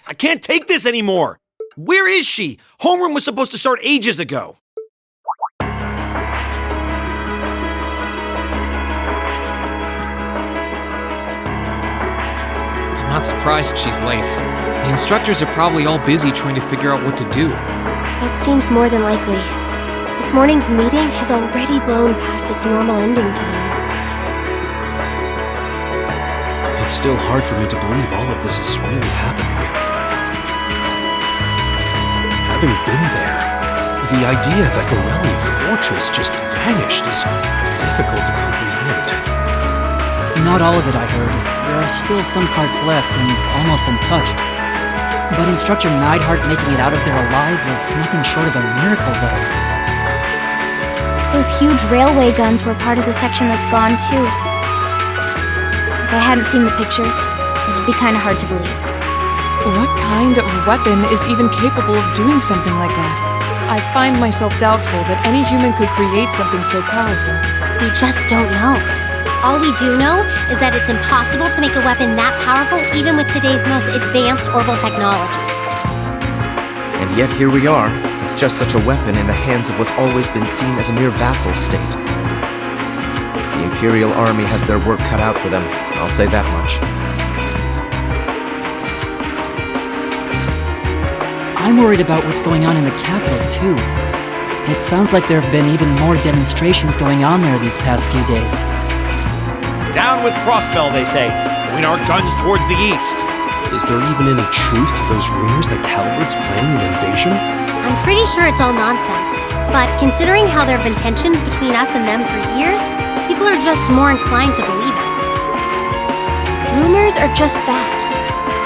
I can't take this anymore! Where is she? Homeroom was supposed to start ages ago. I'm not surprised she's late. The instructors are probably all busy trying to figure out what to do. That seems more than likely. This morning's meeting has already blown past its normal ending time. It's still hard for me to believe all of this is really happening. Having been there, the idea that Guerrilla Fortress just vanished is difficult to comprehend. Not all of it, I heard. There are still some parts left and almost untouched. But Instructor Neidhart making it out of there alive was nothing short of a miracle, though. Those huge railway guns were part of the section that's gone, too. If I hadn't seen the pictures, it'd be kind of hard to believe. What kind of weapon is even capable of doing something like that? I find myself doubtful that any human could create something so powerful. We just don't know. All we do know is that it's impossible to make a weapon that powerful even with today's most advanced orbital technology. And yet here we are, with just such a weapon in the hands of what's always been seen as a mere vassal state. The Imperial Army has their work cut out for them, I'll say that much. I'm worried about what's going on in the capital, too. It sounds like there have been even more demonstrations going on there these past few days. Down with Crossbell, they say. Point our guns towards the east. Is there even any truth to those rumors that Calvert's planning an invasion? I'm pretty sure it's all nonsense. But considering how there have been tensions between us and them for years, people are just more inclined to believe it. Rumors are just that.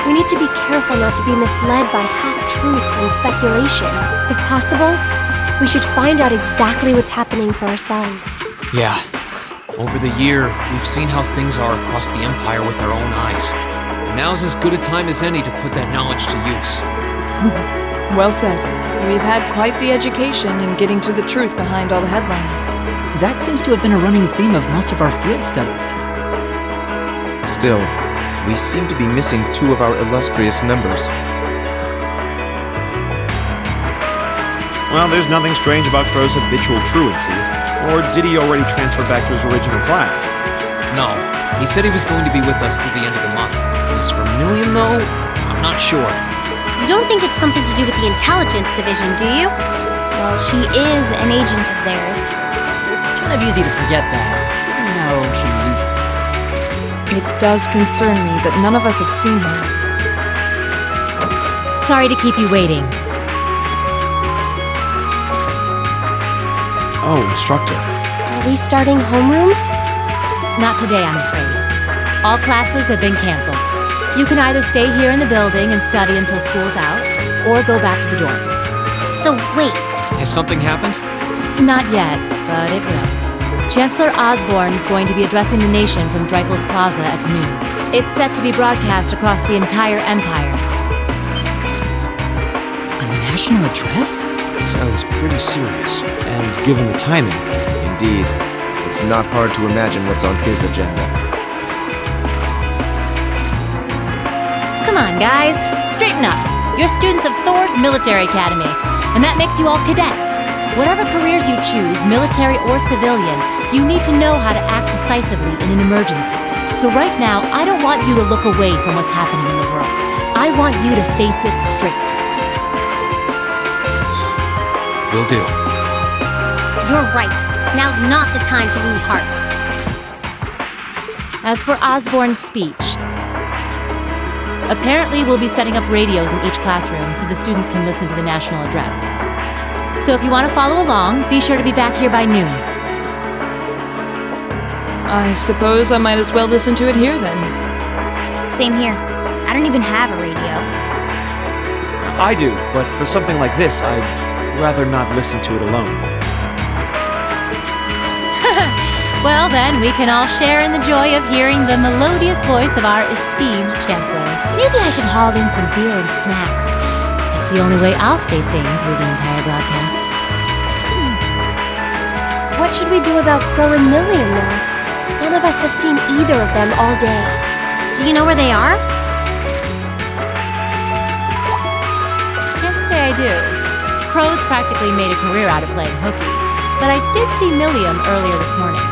We need to be careful not to be misled by half-truths and speculation. If possible, we should find out exactly what's happening for ourselves. Yeah. Over the year, we've seen how things are across the Empire with our own eyes. Now's as good a time as any to put that knowledge to use. Well said. We've had quite the education in getting to the truth behind all the headlines. That seems to have been a running theme of most of our field studies. Still, we seem to be missing two of our illustrious members. Well, there's nothing strange about Crow's habitual truancy. Or did he already transfer back to his original class? No, he said he was going to be with us through the end of the month. As for Million, though, I'm not sure. You don't think it's something to do with the intelligence division, do you? Well, she is an agent of theirs. It's kind of easy to forget that. How she usually is. It does concern me that none of us have seen her. Sorry to keep you waiting. Oh, instructor. Are we starting homeroom? Not today, I'm afraid. All classes have been canceled. You can either stay here in the building and study until school's out, or go back to the dorm. So, wait. Has something happened? Not yet, but it will. Chancellor Osborne's going to be addressing the nation from Dreikel's Plaza at noon. It's set to be broadcast across the entire Empire. A national address? Sounds pretty serious. And given the timing. Indeed. It's not hard to imagine what's on his agenda. Come on, guys. Straighten up. You're students of Thor's Military Academy, and that makes you all cadets. Whatever careers you choose, military or civilian, you need to know how to act decisively in an emergency. So right now, I don't want you to look away from what's happening in the world. I want you to face it straight. Will do. You're right. Now's not the time to lose heart. As for Osborne's speech, apparently we'll be setting up radios in each classroom so the students can listen to the national address. So if you want to follow along, be sure to be back here by noon. I suppose I might as well listen to it here then. Same here. I don't even have a radio. I do, but for something like this, I'd rather not listen to it alone. Well then, we can all share in the joy of hearing the melodious voice of our esteemed Chancellor. Maybe I should haul in some beer and snacks. That's the only way I'll stay sane through the entire broadcast. What should we do about Crow and Million now? None of us have seen either of them all day. Do you know where they are? Can't say I do. Crow's practically made a career out of playing hooky, but I did see Milliam earlier this morning.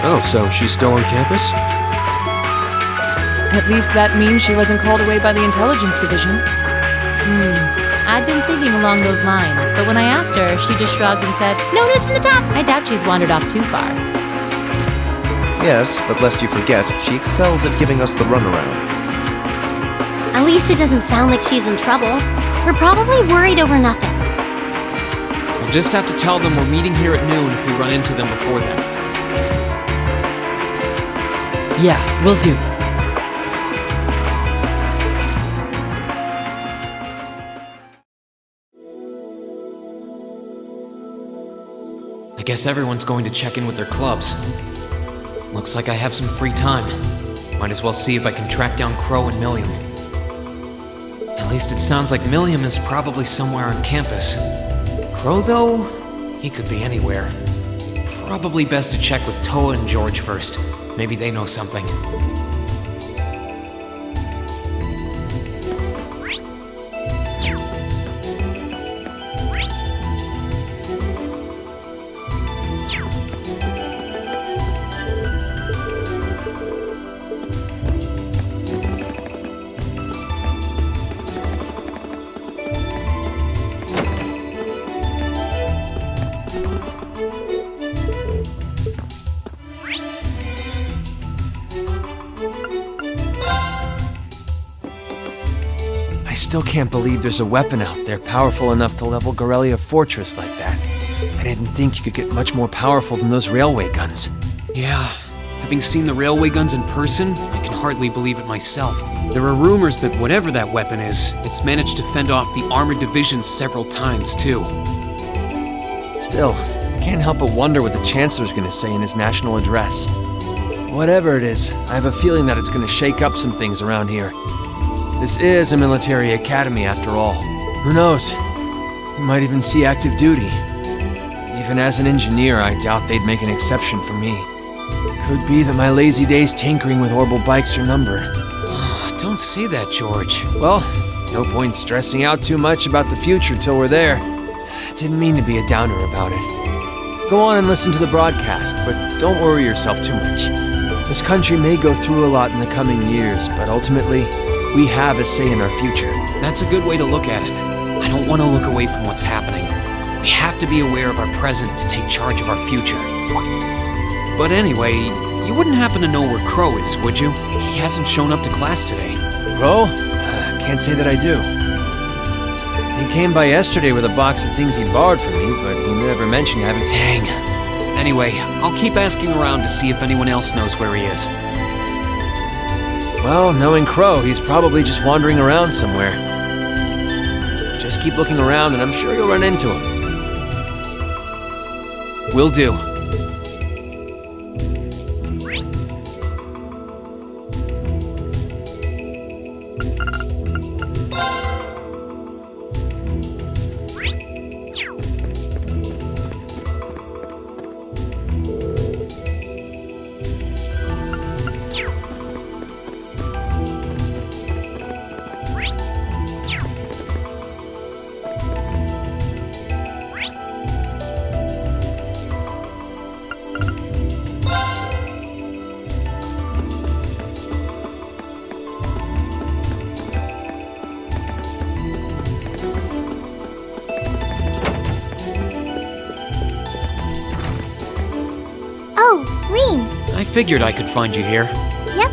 Oh, so she's still on campus? At least that means she wasn't called away by the intelligence division. I'd been thinking along those lines, but when I asked her, she just shrugged and said, "No news from the top." I doubt she's wandered off too far. Yes, but lest you forget, she excels at giving us the runaround. At least it doesn't sound like she's in trouble. We're probably worried over nothing. We'll just have to tell them we're meeting here at noon if we run into them before then. Yeah, will do. I guess everyone's going to check in with their clubs. Looks like I have some free time. Might as well see if I can track down Crow and Milliam. At least it sounds like Milliam is probably somewhere on campus. Crow, though, he could be anywhere. Probably best to check with Toa and George first. Maybe they know something. I still can't believe there's a weapon out there powerful enough to level Gorelia Fortress like that. I didn't think you could get much more powerful than those railway guns. Yeah, having seen the railway guns in person, I can hardly believe it myself. There are rumors that whatever that weapon is, it's managed to fend off the armored divisions several times, too. Still, I can't help but wonder what the Chancellor's gonna say in his national address. Whatever it is, I have a feeling that it's gonna shake up some things around here. This is a military academy after all. Who knows? We might even see active duty. Even as an engineer, I doubt they'd make an exception for me. Could be that my lazy days tinkering with orbital bikes are numbered. Don't say that, George. Well, no point stressing out too much about the future till we're there. Didn't mean to be a downer about it. Go on and listen to the broadcast, but don't worry yourself too much. This country may go through a lot in the coming years, but ultimately, we have a say in our future. That's a good way to look at it. I don't want to look away from what's happening. We have to be aware of our present to take charge of our future. But anyway, you wouldn't happen to know where Crow is, would you? He hasn't shown up to class today. Crow? Can't say that I do. He came by yesterday with a box of things he'd borrowed from me, but he never mentioned having... Dang. Anyway, I'll keep asking around to see if anyone else knows where he is. Well, knowing Crow, he's probably just wandering around somewhere. Just keep looking around and I'm sure you'll run into him. Will do. I figured I could find you here. Yep.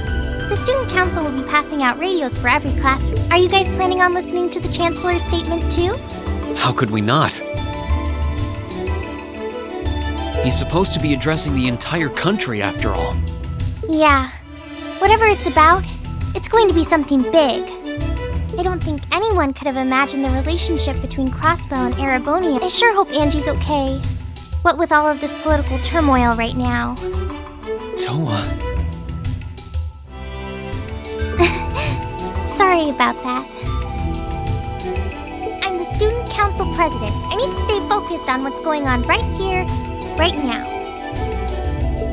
The student council will be passing out radios for every classroom. Are you guys planning on listening to the chancellor's statement too? How could we not? He's supposed to be addressing the entire country after all. Yeah. Whatever it's about, it's going to be something big. I don't think anyone could have imagined the relationship between Crossbell and Arabonia. I sure hope Angie's okay. What with all of this political turmoil right now. Toa. Sorry about that. I'm the student council president. I need to stay focused on what's going on right here, right now.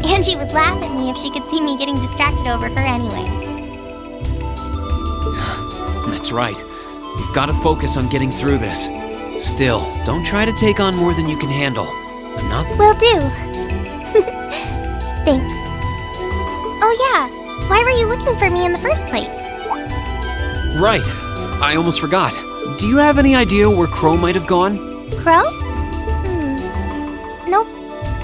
Angie would laugh at me if she could see me getting distracted over her anyway. That's right. We've got to focus on getting through this. Still, don't try to take on more than you can handle. I'm not... Will do. Thanks. Oh yeah, why were you looking for me in the first place? Right. I almost forgot. Do you have any idea where Crow might have gone? Crow? Nope.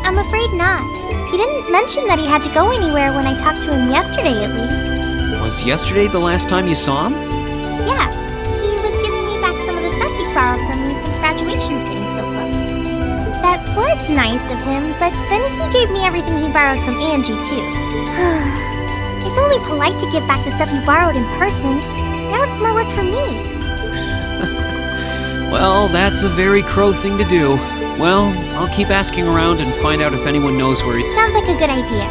I'm afraid not. He didn't mention that he had to go anywhere when I talked to him yesterday, at least. Was yesterday the last time you saw him? Yeah. He was giving me back some of the stuff he borrowed from me since graduation's getting so close. That was nice of him, but then he gave me everything he borrowed from Angie, too. It's only polite to give back the stuff you borrowed in person. Now it's more work for me. Well, that's a very Crow thing to do. Well, I'll keep asking around and find out if anyone knows where he... Sounds like a good idea.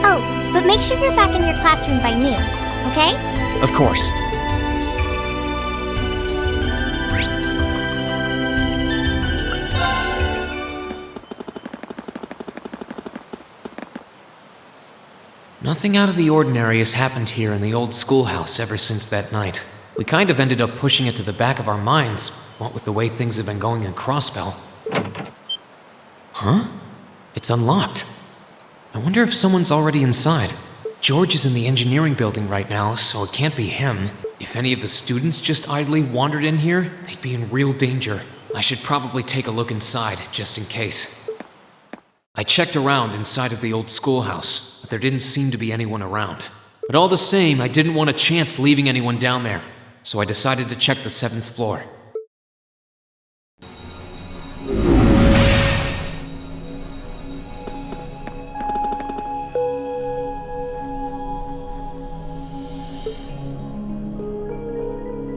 Oh, but make sure you're back in your classroom by noon, okay? Of course. Nothing out of the ordinary has happened here in the old schoolhouse ever since that night. We kind of ended up pushing it to the back of our minds, what with the way things have been going in Crossbell. Huh? It's unlocked. I wonder if someone's already inside. George is in the engineering building right now, so it can't be him. If any of the students just idly wandered in here, they'd be in real danger. I should probably take a look inside, just in case. I checked around inside of the old schoolhouse, but there didn't seem to be anyone around. But all the same, I didn't want a chance leaving anyone down there, so I decided to check the 7th floor.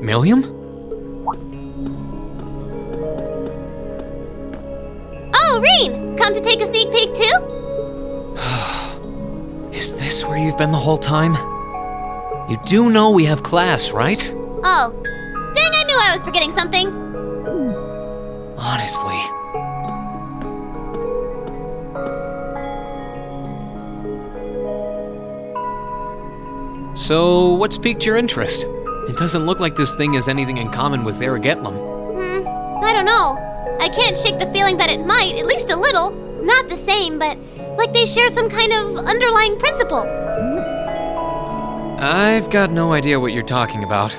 Milliam? Oh, Rean! Come to take a sneak peek too? Is this where you've been the whole time? You do know we have class, right? Oh. Dang, I knew I was forgetting something. So, what's piqued your interest? It doesn't look like this thing has anything in common with Aragetlum. I don't know. I can't shake the feeling that it might, at least a little. Not the same, but like they share some kind of underlying principle. I've got no idea what you're talking about.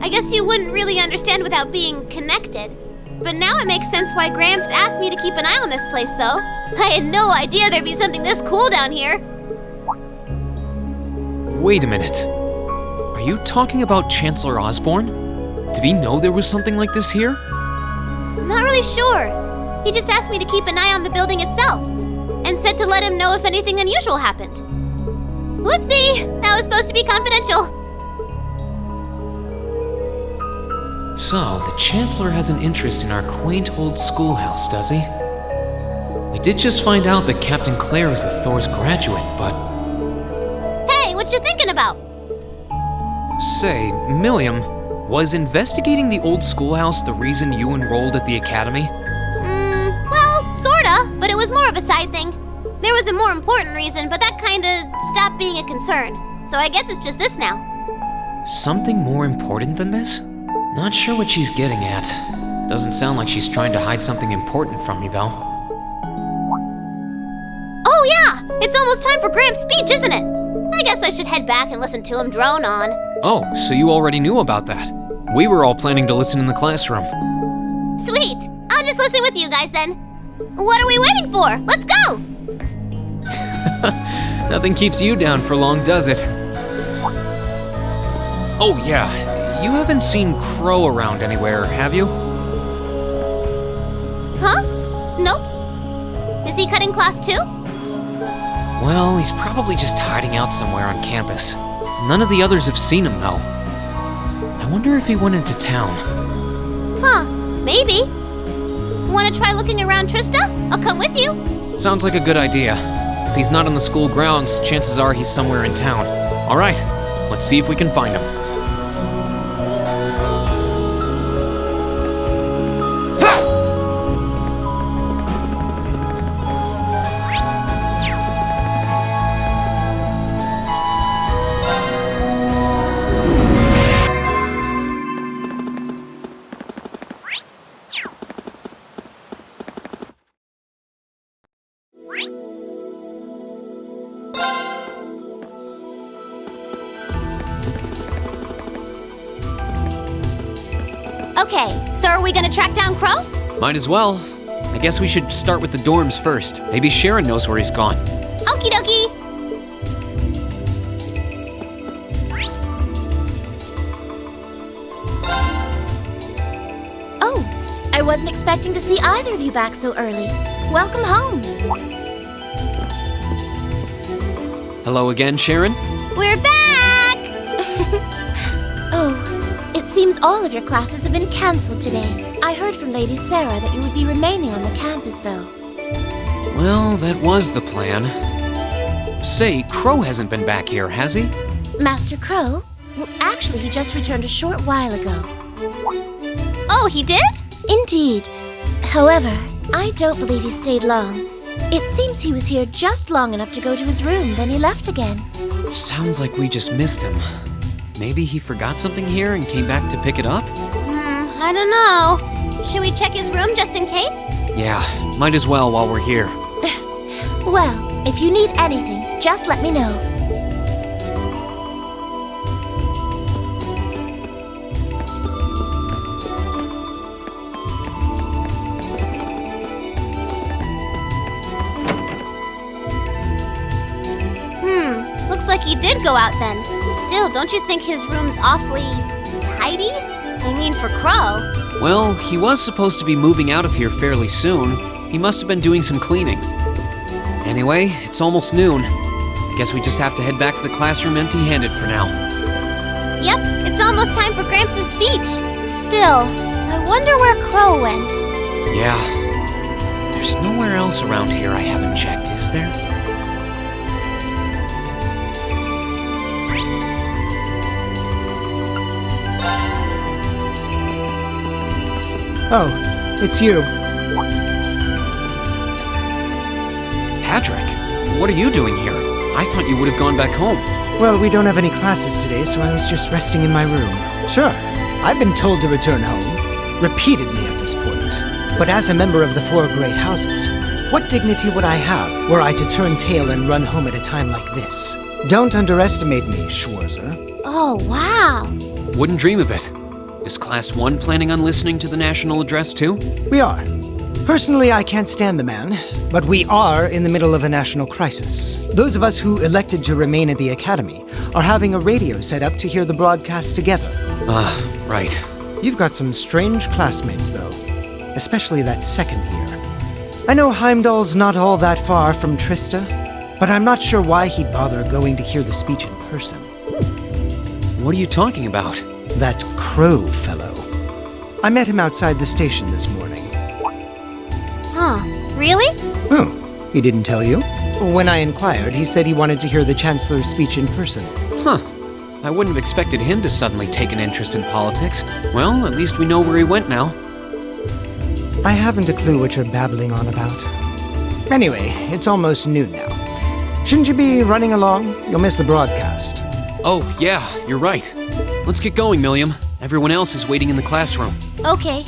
I guess you wouldn't really understand without being connected. But now it makes sense why Gramps asked me to keep an eye on this place, though. I had no idea there'd be something this cool down here. Wait a minute. Are you talking about Chancellor Osborne? Did he know there was something like this here? Not really sure. He just asked me to keep an eye on the building itself, and said to let him know if anything unusual happened. Whoopsie! That was supposed to be confidential. So, the Chancellor has an interest in our quaint old schoolhouse, does he? We did just find out that Captain Claire is a Thor's graduate, but... Hey, what you thinking about? Say, Milliam, was investigating the old schoolhouse the reason you enrolled at the academy? Well, sorta, but it was more of a side thing. There was a more important reason, but that kinda stopped being a concern. So I guess it's just this now. Something more important than this? Not sure what she's getting at. Doesn't sound like she's trying to hide something important from me, though. Oh yeah! It's almost time for Gramps' speech, isn't it? I guess I should head back and listen to him drone on. Oh, so you already knew about that. We were all planning to listen in the classroom. Sweet! I'll just listen with you guys then. What are we waiting for? Let's go! Nothing keeps you down for long, does it? Oh yeah, you haven't seen Crow around anywhere, have you? Huh? Nope. Is he cutting class too? Well, he's probably just hiding out somewhere on campus. None of the others have seen him, though. I wonder if he went into town. Huh, maybe. Wanna try looking around, Trista? I'll come with you. Sounds like a good idea. If he's not on the school grounds, chances are he's somewhere in town. All right, let's see if we can find him. Okay, so are we gonna track down Crow? Might as well. I guess we should start with the dorms first. Maybe Sharon knows where he's gone. Okie dokie! Oh, I wasn't expecting to see either of you back so early. Welcome home. Hello again, Sharon? We're back! Oh, it seems all of your classes have been cancelled today. I heard from Lady Sarah that you would be remaining on the campus, though. Well, that was the plan. Say, Crow hasn't been back here, has he? Master Crow? Well, actually, he just returned a short while ago. Oh, he did? Indeed. However, I don't believe he stayed long. It seems he was here just long enough to go to his room, then he left again. Sounds like we just missed him. Maybe he forgot something here and came back to pick it up? I don't know. Should we check his room just in case? Yeah, might as well while we're here. Well, if you need anything, just let me know. Looks like he did go out then. Still, don't you think his room's awfully tidy? I mean, for Crow. Well, he was supposed to be moving out of here fairly soon. He must have been doing some cleaning. Anyway, it's almost noon. I guess we just have to head back to the classroom empty-handed for now. Yep, it's almost time for Gramps' speech. Still, I wonder where Crow went. Yeah. There's nowhere else around here I haven't checked, is there? Oh, it's you. Patrick, what are you doing here? I thought you would have gone back home. Well, we don't have any classes today, so I was just resting in my room. Sure, I've been told to return home, repeatedly at this point. But as a member of the four great houses, what dignity would I have were I to turn tail and run home at a time like this? Don't underestimate me, Schwarzer. Oh, wow. Wouldn't dream of it. Is Class 1 planning on listening to the national address too? We are. Personally, I can't stand the man, but we are in the middle of a national crisis. Those of us who elected to remain at the Academy are having a radio set up to hear the broadcast together. Right. You've got some strange classmates, though. Especially that second year. I know Heimdall's not all that far from Trista, but I'm not sure why he'd bother going to hear the speech in person. What are you talking about? That Crow fellow. I met him outside the station this morning. Huh, really? Oh, he didn't tell you? When I inquired, he said he wanted to hear the Chancellor's speech in person. Huh. I wouldn't have expected him to suddenly take an interest in politics. Well, at least we know where he went now. I haven't a clue what you're babbling on about. Anyway, it's almost noon now. Shouldn't you be running along? You'll miss the broadcast. Oh, yeah, you're right. Let's get going, Milliam. Everyone else is waiting in the classroom. Okay.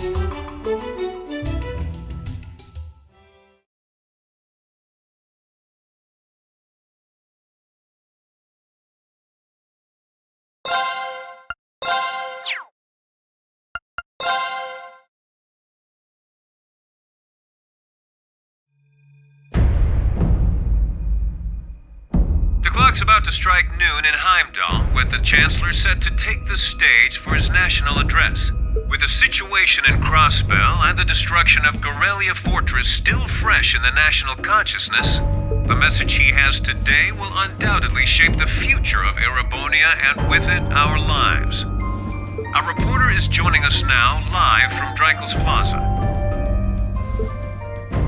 The clock's about to strike noon in Heimdall, with the Chancellor set to take the stage for his national address. With the situation in Crossbell and the destruction of Gorelia Fortress still fresh in the national consciousness, the message he has today will undoubtedly shape the future of Erebonia and with it, our lives. Our reporter is joining us now live from Dreikel's Plaza.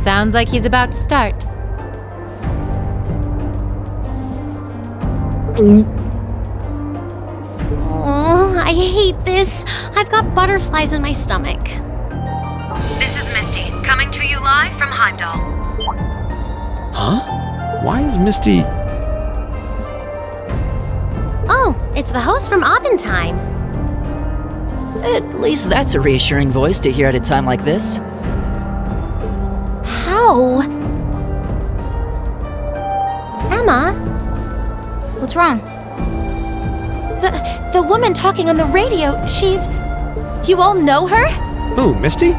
Sounds like he's about to start. Oh, I hate this. I've got butterflies in my stomach. This is Misty, coming to you live from Heimdall. Huh? Why is Misty... Oh, it's the host from Abendheim. At least that's a reassuring voice to hear at a time like this. How? Emma? What's wrong? The woman talking on the radio, she's... You all know her? Who, Misty?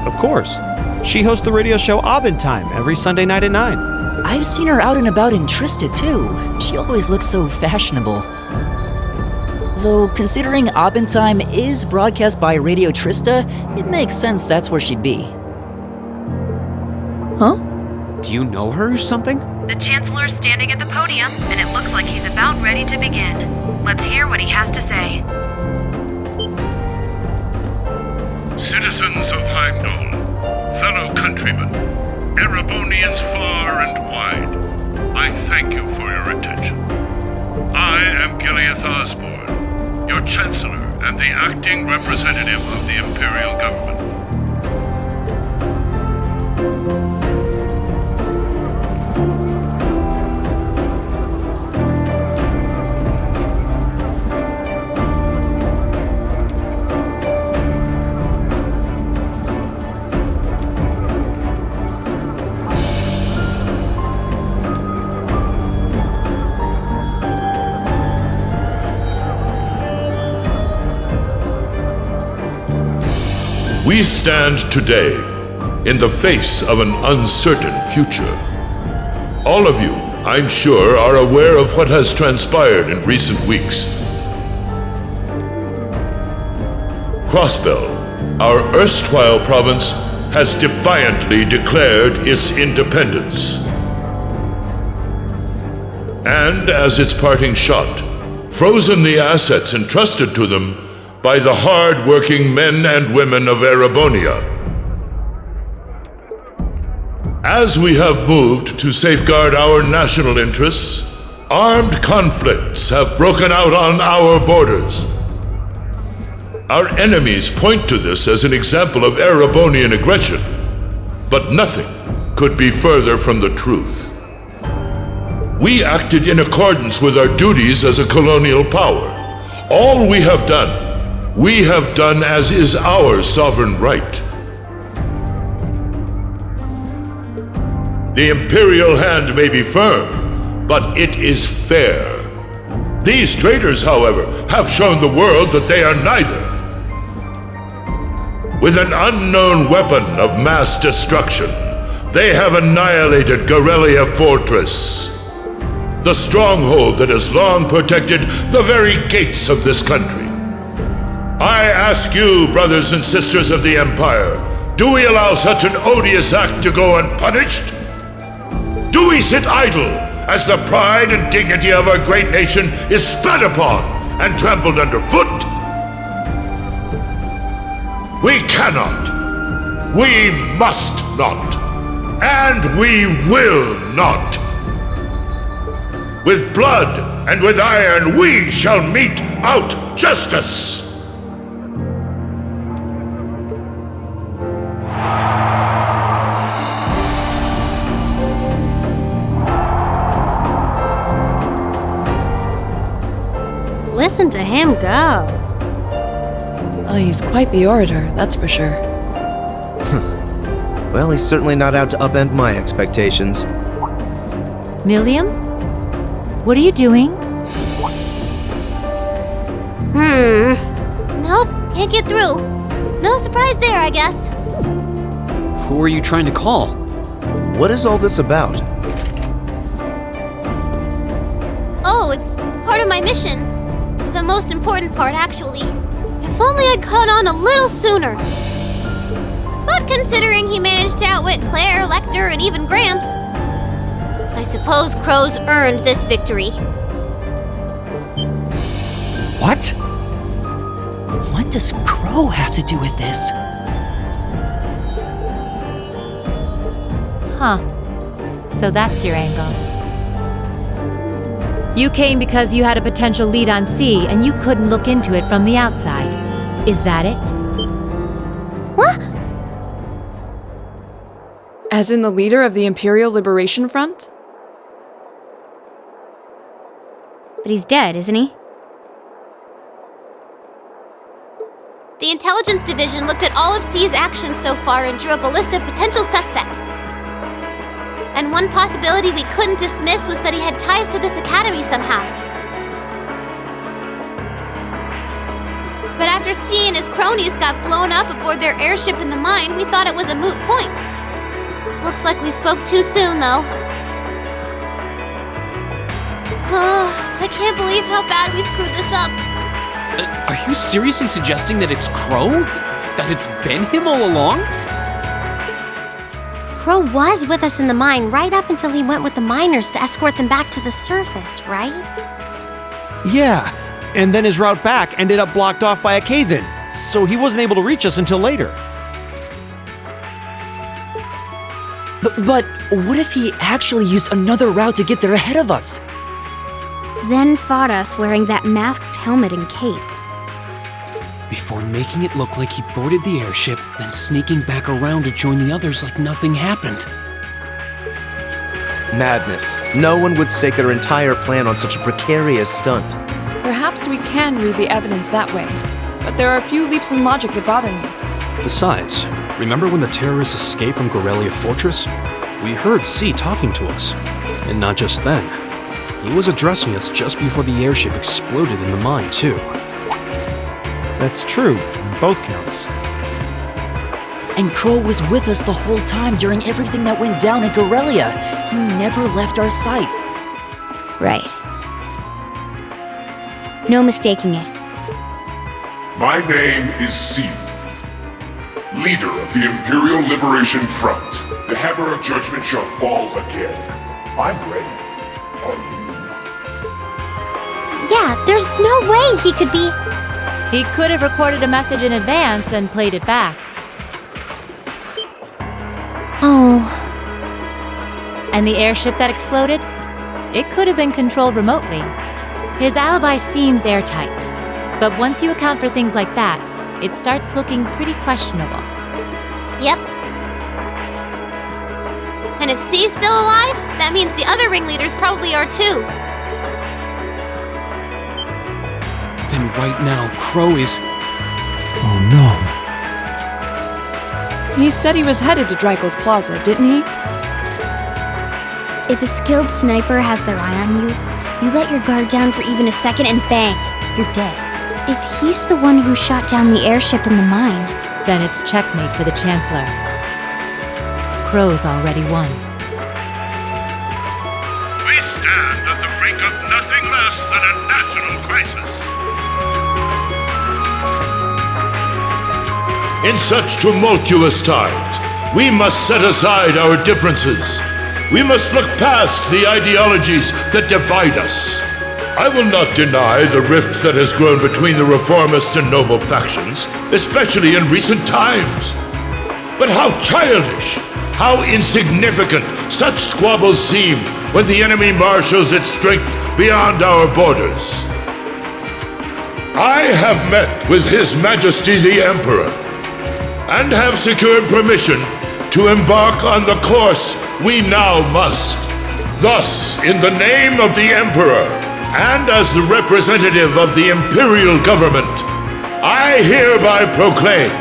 Of course. She hosts the radio show Abendheim every Sunday night at 9. I've seen her out and about in Trista, too. She always looks so fashionable. Though, considering Abendheim is broadcast by Radio Trista, it makes sense that's where she'd be. Huh? Do you know her or something? The Chancellor's standing at the podium, and it looks like he's about ready to begin. Let's hear what he has to say. Citizens of Heimdall, fellow countrymen, Erebonians far and wide, I thank you for your attention. I am Gileath Osborne, your Chancellor and the acting representative of the Imperial Government. We stand today in the face of an uncertain future. All of you, I'm sure, are aware of what has transpired in recent weeks. Crossbell, our erstwhile province, has defiantly declared its independence. And as its parting shot, frozen the assets entrusted to them by the hard-working men and women of Erebonia. As we have moved to safeguard our national interests, armed conflicts have broken out on our borders. Our enemies point to this as an example of Erebonian aggression, but nothing could be further from the truth. We acted in accordance with our duties as a colonial power. All we have done as is our sovereign right. The Imperial hand may be firm, but it is fair. These traitors, however, have shown the world that they are neither. With an unknown weapon of mass destruction, they have annihilated Garrelia Fortress, the stronghold that has long protected the very gates of this country. I ask you, brothers and sisters of the Empire, do we allow such an odious act to go unpunished? Do we sit idle as the pride and dignity of our great nation is spat upon and trampled underfoot? We cannot, we must not, and we will not. With blood and with iron we shall mete out justice. Listen to him go. Oh, he's quite the orator, that's for sure. Well, he's certainly not out to upend my expectations. Milliam? What are you doing? Nope, can't get through. No surprise there, I guess. Who are you trying to call? What is all this about? Oh, it's part of my mission. The most important part, actually. If only I'd caught on a little sooner. But considering he managed to outwit Claire, Lecter, and even Gramps, I suppose Crow's earned this victory. What? What does Crow have to do with this? Huh. So that's your angle. You came because you had a potential lead on C and you couldn't look into it from the outside. Is that it? What? As in the leader of the Imperial Liberation Front? But he's dead, isn't he? The Intelligence Division looked at all of C's actions so far and drew up a list of potential suspects. And one possibility we couldn't dismiss was that he had ties to this academy somehow. But after C and his cronies got blown up aboard their airship in the mine, we thought it was a moot point. Looks like we spoke too soon, though. Oh, I can't believe how bad we screwed this up. Are you seriously suggesting that it's Crow? That it's been him all along? Crow was with us in the mine right up until he went with the miners to escort them back to the surface, right? Yeah, and then his route back ended up blocked off by a cave-in, so he wasn't able to reach us until later. But what if he actually used another route to get there ahead of us? Then fought us wearing that masked helmet and cape. Before making it look like he boarded the airship, then sneaking back around to join the others like nothing happened. Madness. No one would stake their entire plan on such a precarious stunt. Perhaps we can read the evidence that way, but there are a few leaps in logic that bother me. Besides, remember when the terrorists escaped from Garrelia Fortress? We heard C talking to us. And not just then. He was addressing us just before the airship exploded in the mine, too. That's true, on both counts. And Crow was with us the whole time during everything that went down in Garrelia. He never left our sight. Right. No mistaking it. My name is C, leader of the Imperial Liberation Front. The hammer of judgment shall fall again. I'm ready. Are you? Yeah, there's no way he could be... He could have recorded a message in advance and played it back. Oh. And the airship that exploded? It could have been controlled remotely. His alibi seems airtight. But once you account for things like that, it starts looking pretty questionable. Yep. And if C's still alive, that means the other ringleaders probably are too. Then right now, Crow is... Oh no. He said he was headed to Dreikel's Plaza, didn't he? If a skilled sniper has their eye on you, you let your guard down for even a second and bang, you're dead. If he's the one who shot down the airship in the mine, Then it's checkmate for the Chancellor. Crow's already won. We stand at the brink of nothing less than a national crisis. In such tumultuous times, we must set aside our differences. We must look past the ideologies that divide us. I will not deny the rift that has grown between the reformist and noble factions, especially in recent times. But how childish, how insignificant such squabbles seem when the enemy marshals its strength beyond our borders. I have met with His Majesty the Emperor, and have secured permission to embark on the course we now must. Thus, in the name of the Emperor, and as the representative of the Imperial Government, I hereby proclaim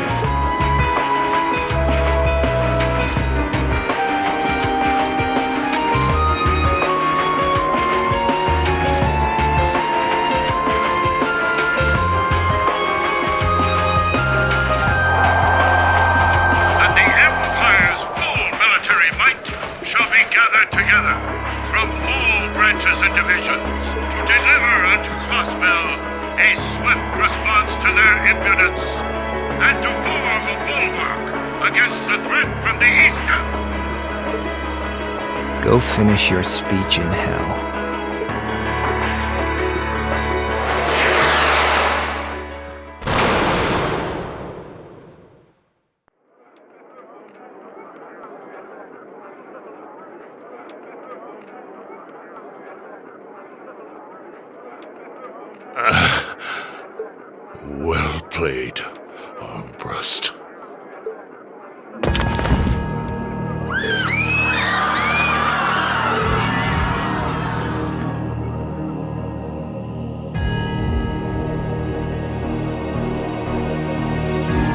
that the Empire's full military might shall be gathered together from all branches and divisions to deliver unto Crossbell a swift response to their impudence and to form a bulwark against the threat from the eastern. Go finish your speech in hell. well played, Armbrust.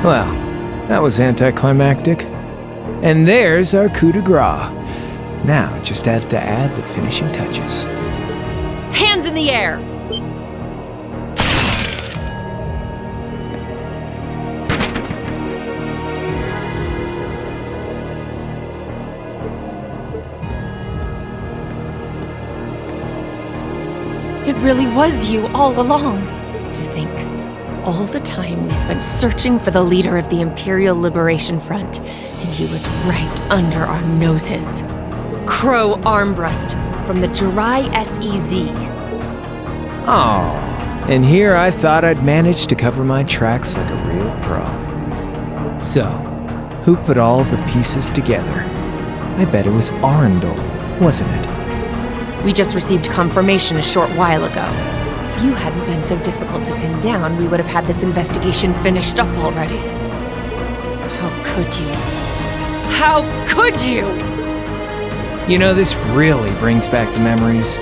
Well, that was anticlimactic. And there's our coup de grace. Now, just have to add the finishing touches. Hands in the air! It really was you all along. To think, all the time we spent searching for the leader of the Imperial Liberation Front, and he was right under our noses. Crow Armbrust from the Jirai SEZ. Oh, and here I thought I'd managed to cover my tracks like a real pro. So, who put all the pieces together? I bet it was Arundel, wasn't it? We just received confirmation a short while ago. If you hadn't been so difficult to pin down, we would have had this investigation finished up already. How could you? How could you? You know, this really brings back the memories.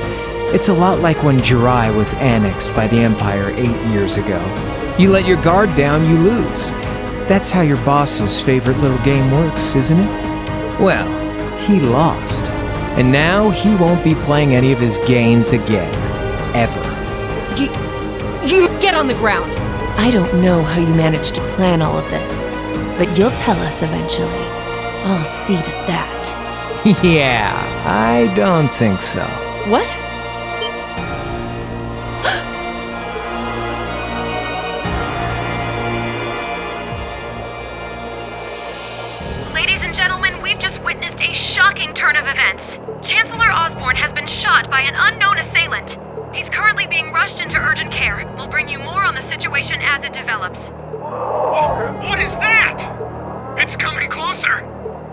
It's a lot like when Jirai was annexed by the Empire 8 years ago. You let your guard down, you lose. That's how your boss's favorite little game works, isn't it? Well, he lost. And now he won't be playing any of his games again. Ever. You get on the ground! I don't know how you managed to plan all of this, but you'll tell us eventually. I'll see to that. Yeah, I don't think so. What? Ladies and gentlemen, we've just witnessed a shocking turn of events. Chancellor Osborne has been shot by an unknown assailant. He's currently being rushed into urgent care. We'll bring you more on the situation as it develops. What is that? It's coming closer.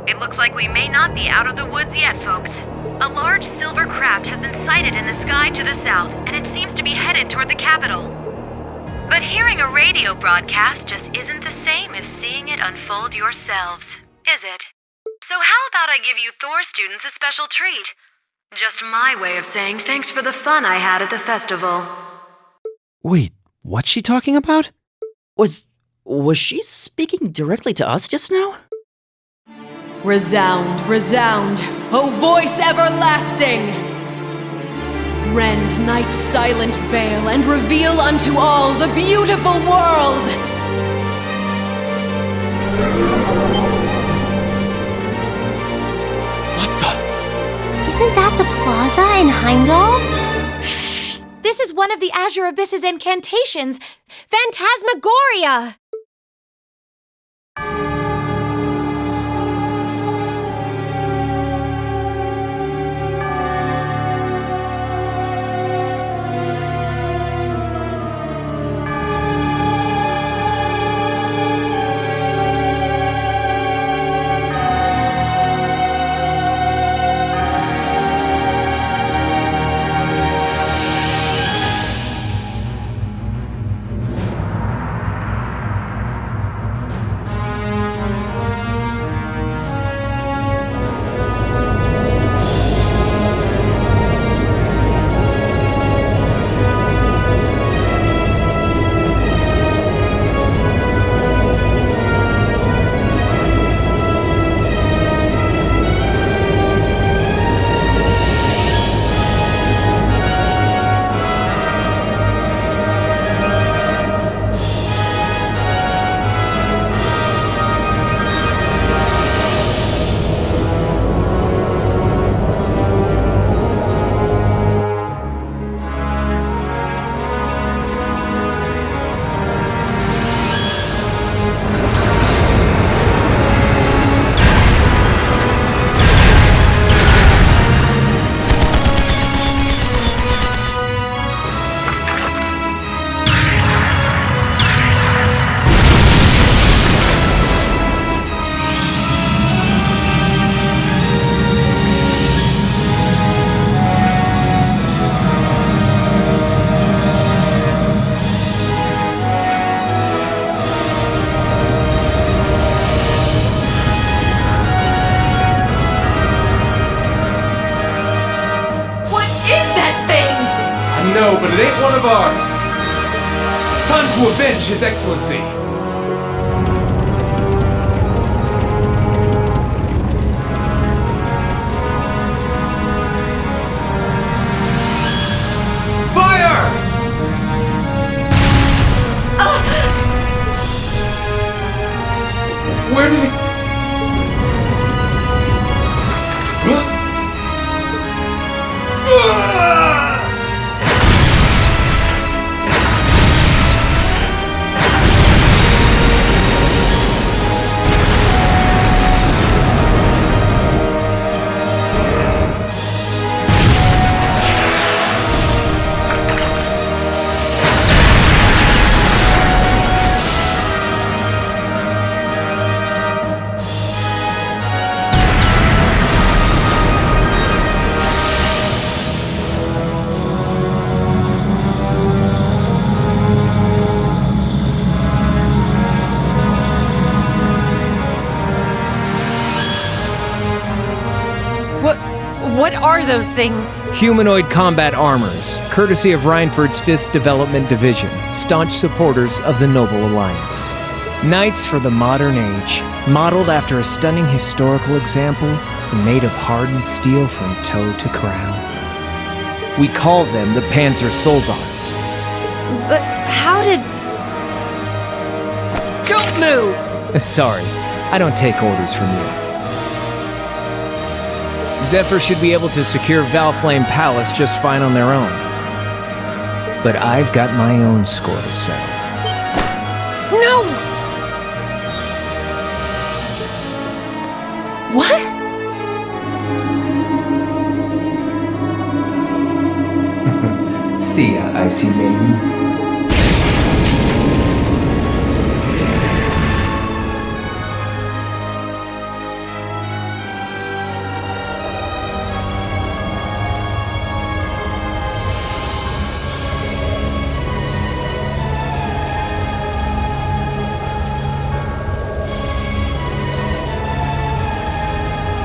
It looks like we may not be out of the woods yet, folks. A large silver craft has been sighted in the sky to the south, and it seems to be headed toward the capital. But hearing a radio broadcast just isn't the same as seeing it unfold yourselves, is it? So how about I give you Thor students a special treat? Just my way of saying thanks for the fun I had at the festival. Wait, what's she talking about? Was she speaking directly to us just now? Resound, resound, O voice everlasting! Rend night's silent veil and reveal unto all the beautiful world! Isn't that the plaza in Heimdall? This is one of the Azure Abyss's incantations, Phantasmagoria! No, but it ain't one of ours. It's time to avenge His Excellency. Fire! Where did it... What are those things? Humanoid combat armors, courtesy of Reinford's 5th Development Division, staunch supporters of the Noble Alliance. Knights for the modern age, modeled after a stunning historical example and made of hardened steel from toe to crown. We call them the Panzer Soldats. But how did... Don't move! Sorry, I don't take orders from you. Zephyr should be able to secure Valflame Palace just fine on their own. But I've got my own score to settle. No! What? See ya, Icy Maiden.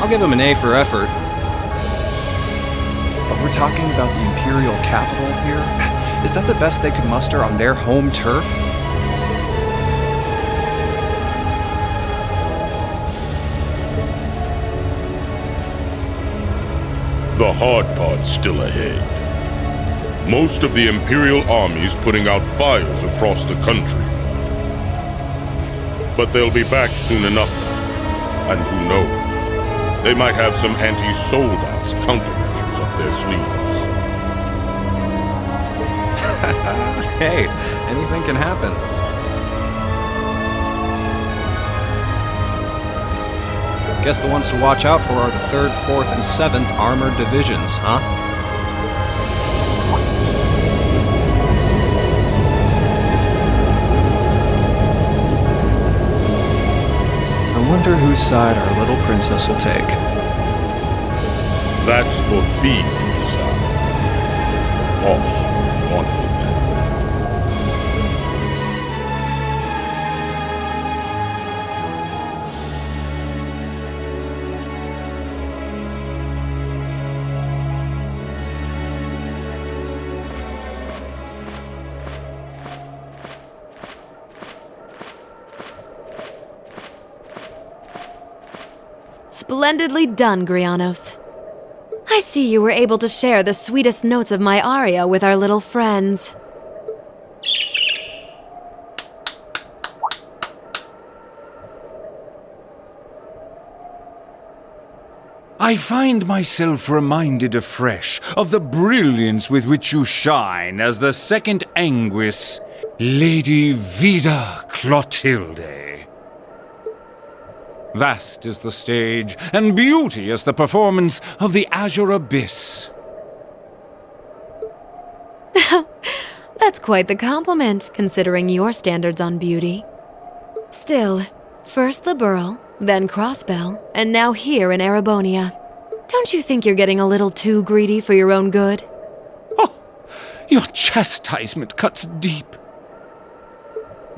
I'll give him an A for effort. But we're talking about the Imperial capital here? Is that the best they could muster on their home turf? The hard part's still ahead. Most of the Imperial army's putting out fires across the country. But they'll be back soon enough. And who knows? They might have some anti-soldiers countermeasures up their sleeves. Hey, anything can happen. Guess the ones to watch out for are the 3rd, 4th, and 7th Armored Divisions, huh? I wonder whose side our little princess will take. That's for Thee to decide. Boss wanted it. Splendidly done, Grianos. I see you were able to share the sweetest notes of my aria with our little friends. I find myself reminded afresh of the brilliance with which you shine as the second Anguis, Lady Vida Clotilde. Vast is the stage, and beauteous the performance of the Azure Abyss. That's quite the compliment, considering your standards on beauty. Still, first the Burl, then Crossbell, and now here in Erebonia. Don't you think you're getting a little too greedy for your own good? Your chastisement cuts deep.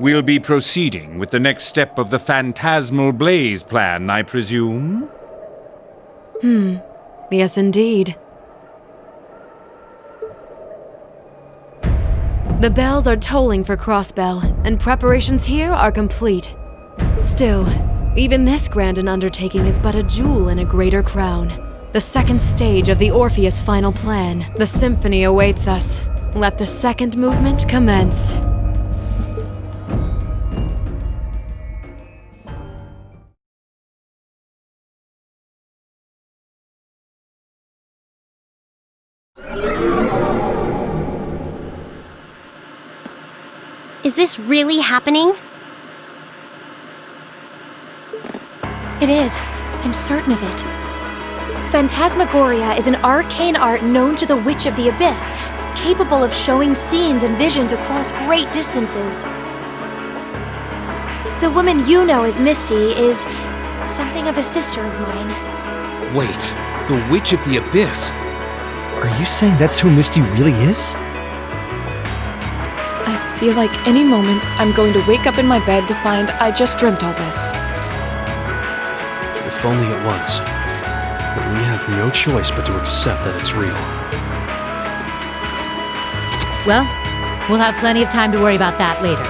We'll be proceeding with the next step of the Phantasmal Blaze plan, I presume? Yes, indeed. The bells are tolling for Crossbell, and preparations here are complete. Still, even this grand an undertaking is but a jewel in a greater crown. The second stage of the Orpheus final plan. The symphony awaits us. Let the second movement commence. Is this really happening? It is. I'm certain of it. Phantasmagoria is an arcane art known to the Witch of the Abyss, capable of showing scenes and visions across great distances. The woman you know as Misty is something of a sister of mine. Wait, the Witch of the Abyss? Are you saying that's who Misty really is? I feel like any moment I'm going to wake up in my bed to find I just dreamt all this. If only it was. But we have no choice but to accept that it's real. Well, we'll have plenty of time to worry about that later.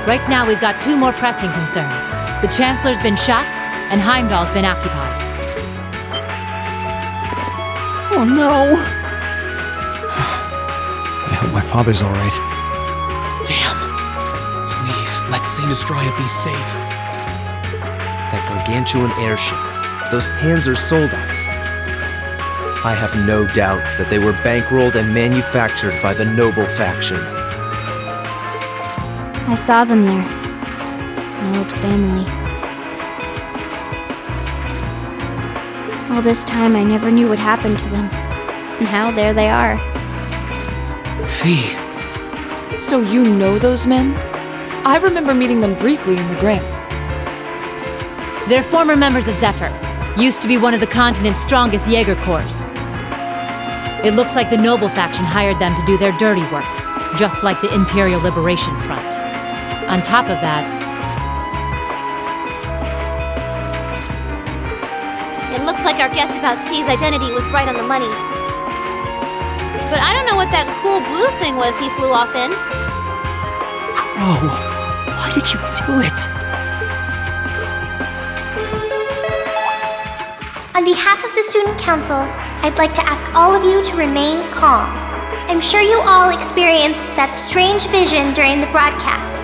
Right now, we've got 2 more pressing concerns. The Chancellor's been shot, and Heimdall's been occupied. Oh no! I hope my father's alright. Damn. Please, let Saint Estrella be safe. That gargantuan airship. Those Panzer soldats. I have no doubts that they were bankrolled and manufactured by the noble faction. I saw them there. My old family. All this time I never knew what happened to them. Now there they are. Fee. So you know those men? I remember meeting them briefly in the Grim. They're former members of Zephyr. Used to be one of the continent's strongest Jaeger Corps. It looks like the Noble faction hired them to do their dirty work, just like the Imperial Liberation Front. On top of that... It looks like our guess about C's identity was right on the money. But I don't know what that cool blue thing was he flew off in. Crow, why did you do it? On behalf of the Student Council, I'd like to ask all of you to remain calm. I'm sure you all experienced that strange vision during the broadcast,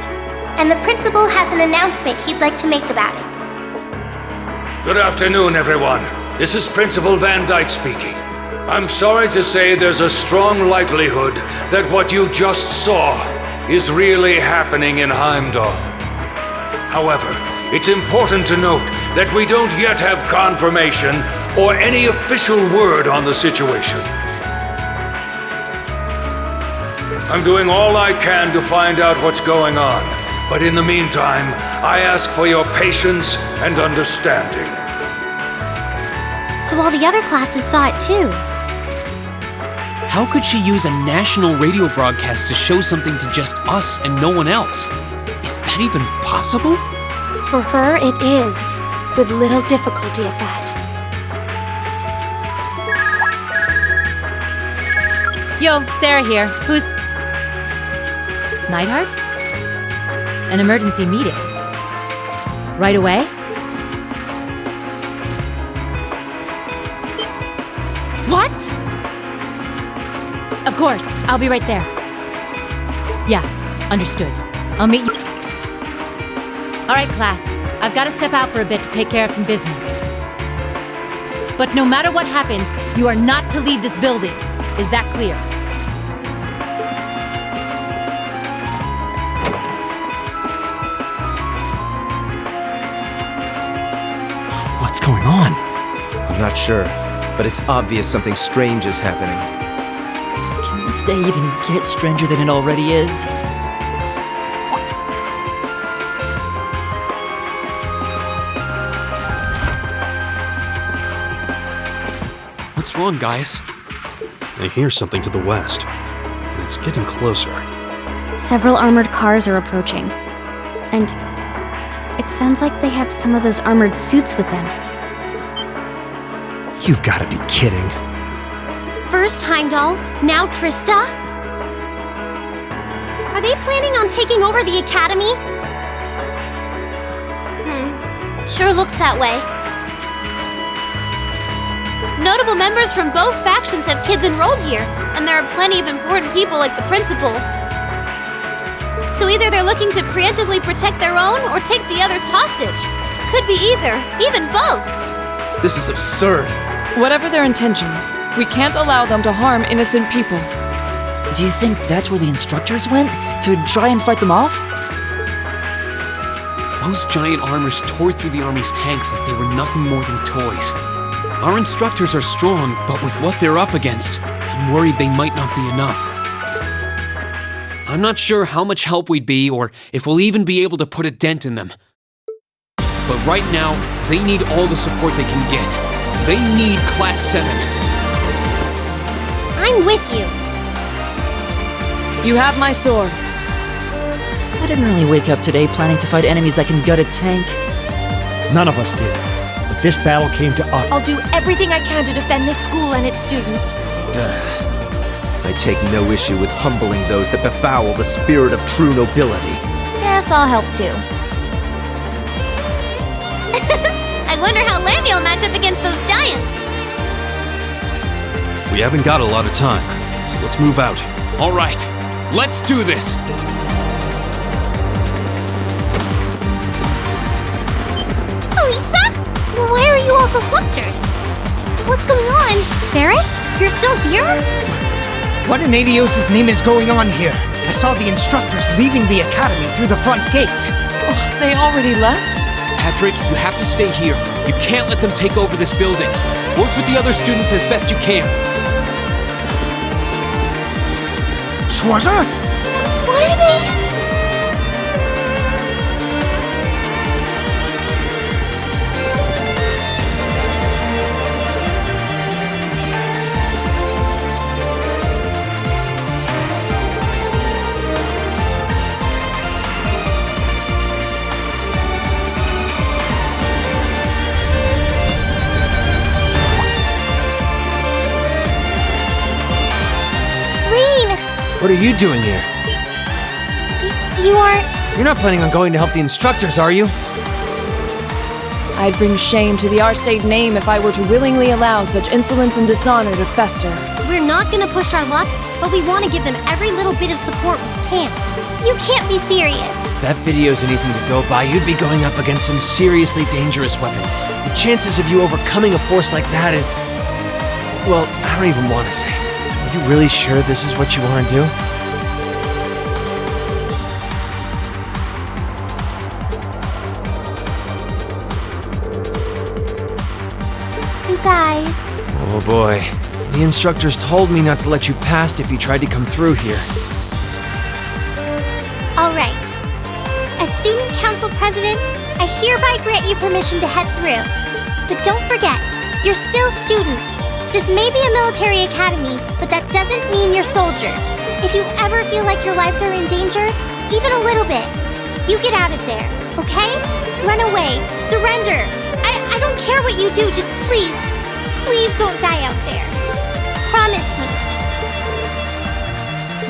and the principal has an announcement he'd like to make about it. Good afternoon, everyone. This is Principal Van Dyke speaking. I'm sorry to say there's a strong likelihood that what you just saw is really happening in Heimdall. However, it's important to note that we don't yet have confirmation or any official word on the situation. I'm doing all I can to find out what's going on, but in the meantime, I ask for your patience and understanding. So all the other classes saw it too. How could she use a national radio broadcast to show something to just us and no one else? Is that even possible? For her, it is, with little difficulty at that. Yo, Sarah here. Who's... Neidhart? An emergency meeting. Right away? What? Of course, I'll be right there. Yeah, understood. I'll meet you. All right, class. I've got to step out for a bit to take care of some business. But no matter what happens, you are not to leave this building. Is that clear? What's going on? I'm not sure, but it's obvious something strange is happening. Can this day even get stranger than it already is? What's wrong, guys? I hear something to the west, and it's getting closer. Several armored cars are approaching. And it sounds like they have some of those armored suits with them. You've got to be kidding. First Heimdall, now Trista? Are they planning on taking over the academy? Sure looks that way. Notable members from both factions have kids enrolled here, and there are plenty of important people like the principal. So either they're looking to preemptively protect their own or take the others hostage. Could be either, even both. This is absurd. Whatever their intentions, we can't allow them to harm innocent people. Do you think that's where the instructors went? To try and fight them off? Those giant armors tore through the army's tanks like they were nothing more than toys. Our instructors are strong, but with what they're up against, I'm worried they might not be enough. I'm not sure how much help we'd be or if we'll even be able to put a dent in them. But right now, they need all the support they can get. They need Class 7. I'm with you. You have my sword. I didn't really wake up today planning to fight enemies that can gut a tank. None of us did. But this battle came to us. I'll do everything I can to defend this school and its students. I take no issue with humbling those that befoul the spirit of true nobility. Guess I'll help too. I wonder how Landy will match up against those giants. We haven't got a lot of time, so let's move out. All right, let's do this. Elisa? Why are you all so flustered? What's going on? Ferris? You're still here? What in Adios' name is going on here? I saw the instructors leaving the academy through the front gate. Oh, they already left? Patrick, you have to stay here. You can't let them take over this building. Work with the other students as best you can. Schwarzer? What are they? What are you doing here? You aren't... You're not planning on going to help the instructors, are you? I'd bring shame to the Arcade name if I were to willingly allow such insolence and dishonor to fester. We're not gonna push our luck, but we want to give them every little bit of support we can. You can't be serious. If that video's anything to go by, you'd be going up against some seriously dangerous weapons. The chances of you overcoming a force like that is... well, I don't even want to say. Are you really sure this is what you want to do? You guys... Oh boy. The instructors told me not to let you past if you tried to come through here. All right. As student council president, I hereby grant you permission to head through. But don't forget, you're still students. This may be a military academy, but that doesn't mean you're soldiers. If you ever feel like your lives are in danger, even a little bit, you get out of there, okay? Run away. Surrender. I don't care what you do, just please don't die out there. Promise me.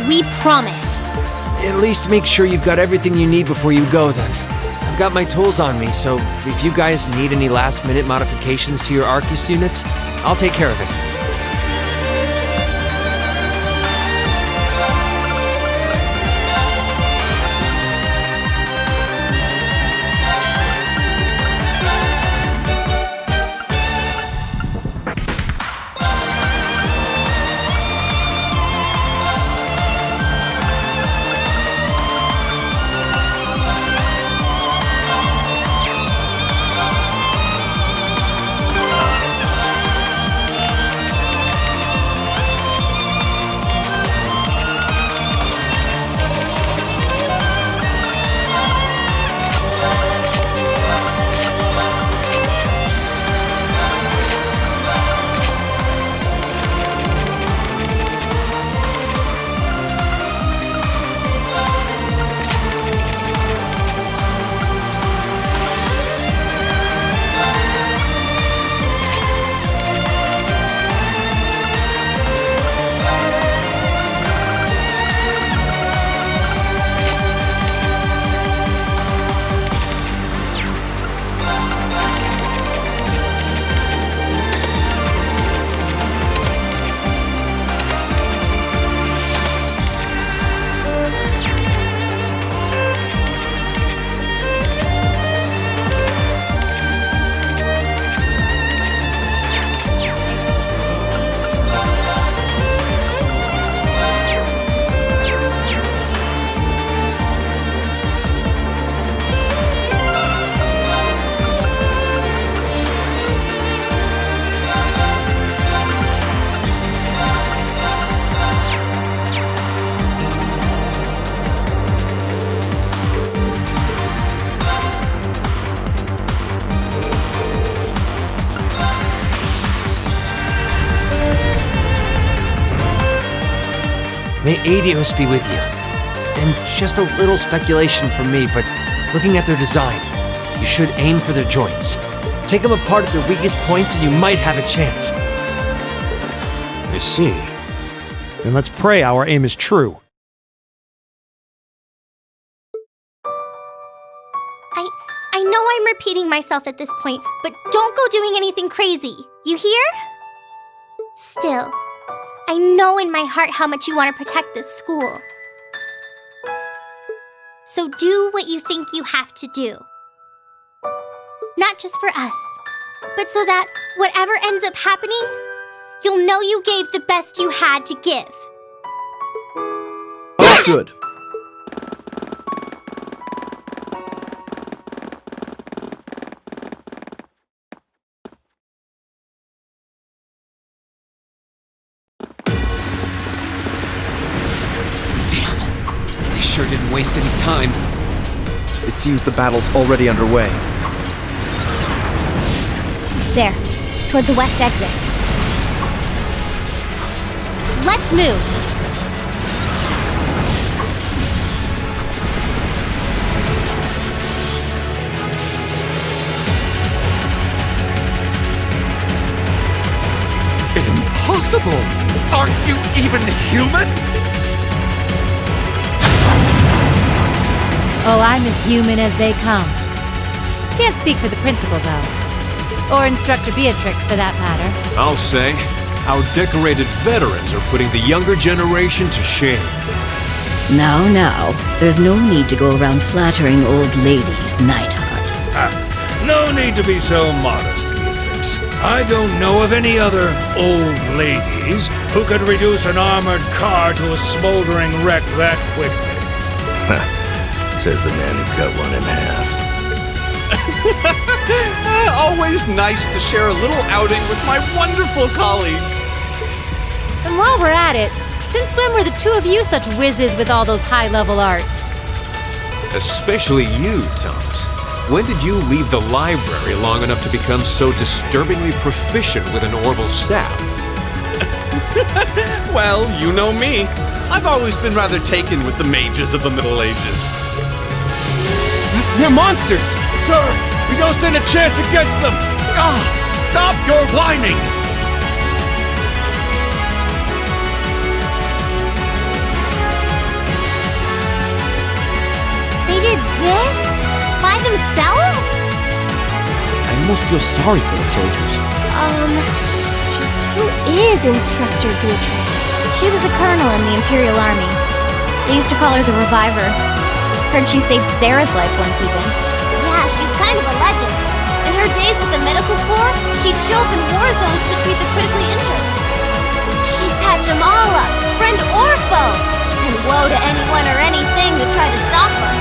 We promise. At least make sure you've got everything you need before you go, then. I've got my tools on me, so if you guys need any last-minute modifications to your Arcus units, I'll take care of it. May Adios be with you. And just a little speculation from me, but looking at their design, you should aim for their joints. Take them apart at their weakest points and you might have a chance. I see. Then let's pray our aim is true. I know I'm repeating myself at this point, but don't go doing anything crazy. You hear? Still, I know in my heart how much you want to protect this school. So do what you think you have to do. Not just for us, but so that whatever ends up happening, you'll know you gave the best you had to give. Understood. They sure didn't waste any time. It seems the battle's already underway. There, toward the west exit. Let's move. Impossible! Are you even human? Oh, I'm as human as they come. Can't speak for the principal, though. Or Instructor Beatrix, for that matter. I'll say, our decorated veterans are putting the younger generation to shame. Now, there's no need to go around flattering old ladies, Nightheart. No need to be so modest, Beatrix. I don't know of any other old ladies who could reduce an armored car to a smoldering wreck that quickly. Says the man who cut one in half. Always nice to share a little outing with my wonderful colleagues. And while we're at it, since when were the two of you such whizzes with all those high-level arts? Especially you, Thomas. When did you leave the library long enough to become so disturbingly proficient with an orbital staff? Well, you know me. I've always been rather taken with the mages of the Middle Ages. They're monsters! Sir, we don't stand a chance against them! Stop your whining! They did this? By themselves? I almost feel sorry for the soldiers. Just who is Instructor Beatrix? She was a colonel in the Imperial Army. They used to call her the Reviver. Heard she saved Sarah's life once even. Yeah, she's kind of a legend. In her days with the medical corps, she'd show up in war zones to treat the critically injured. She'd patch them all up, friend or foe. And woe to anyone or anything that tried to stop her.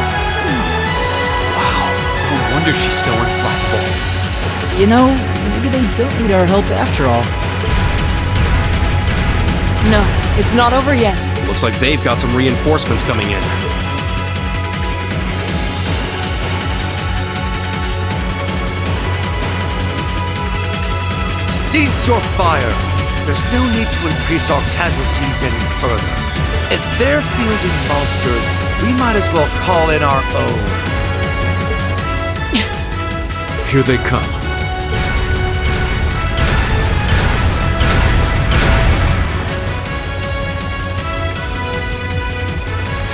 No wonder she's so inflammable. You know, maybe they don't need our help after all. No, it's not over yet. Looks like they've got some reinforcements coming in. Cease your fire! There's no need to increase our casualties any further. If they're fielding monsters, we might as well call in our own. Here they come.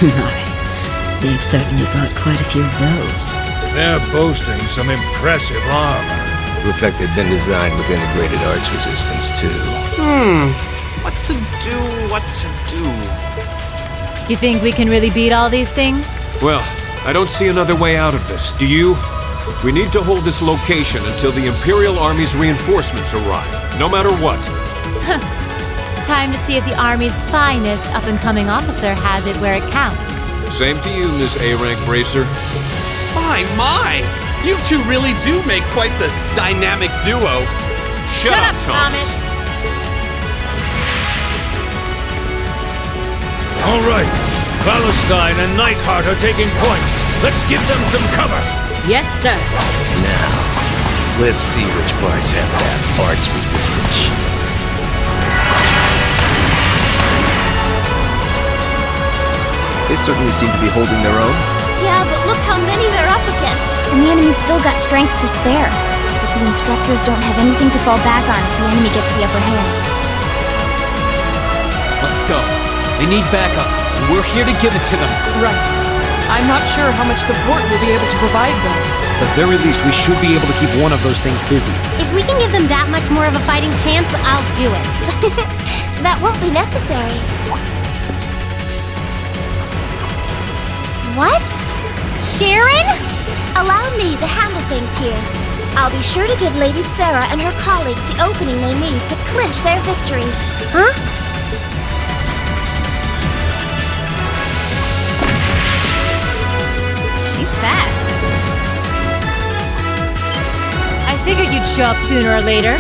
My, they've certainly got quite a few of those. They're boasting some impressive armor. Looks like they've been designed with integrated arts resistance, too. What to do? You think we can really beat all these things? Well, I don't see another way out of this, do you? We need to hold this location until the Imperial Army's reinforcements arrive, no matter what. Time to see if the Army's finest up-and-coming officer has it where it counts. Same to you, Miss A-Rank Bracer. My! You two really do make quite the dynamic duo. Shut up, Thomas. All right, Palestine and Nightheart are taking point. Let's give them some cover. Yes, sir. Now, let's see which parts have that arts resistance. They certainly seem to be holding their own. Yeah, but look how many they're up against. And the enemy's still got strength to spare. But the instructors don't have anything to fall back on if the enemy gets the upper hand. Let's go. They need backup, and we're here to give it to them. Right. I'm not sure how much support we'll be able to provide, though. At the very least, we should be able to keep one of those things busy. If we can give them that much more of a fighting chance, I'll do it. That won't be necessary. What? Sharon? Allow me to handle things here. I'll be sure to give Lady Sarah and her colleagues the opening they need to clinch their victory. Huh? She's fast. I figured you'd show up sooner or later.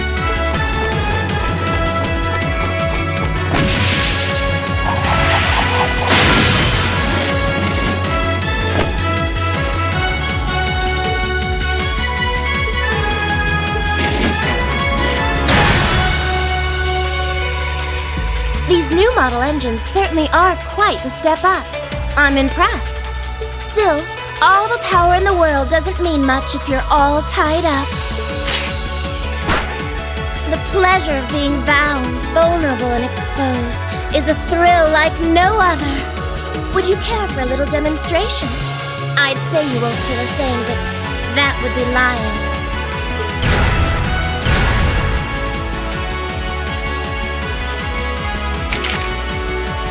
These new model engines certainly are quite the step up. I'm impressed. Still, all the power in the world doesn't mean much if you're all tied up. The pleasure of being bound, vulnerable, and exposed is a thrill like no other. Would you care for a little demonstration? I'd say you won't feel a thing, but that would be lying.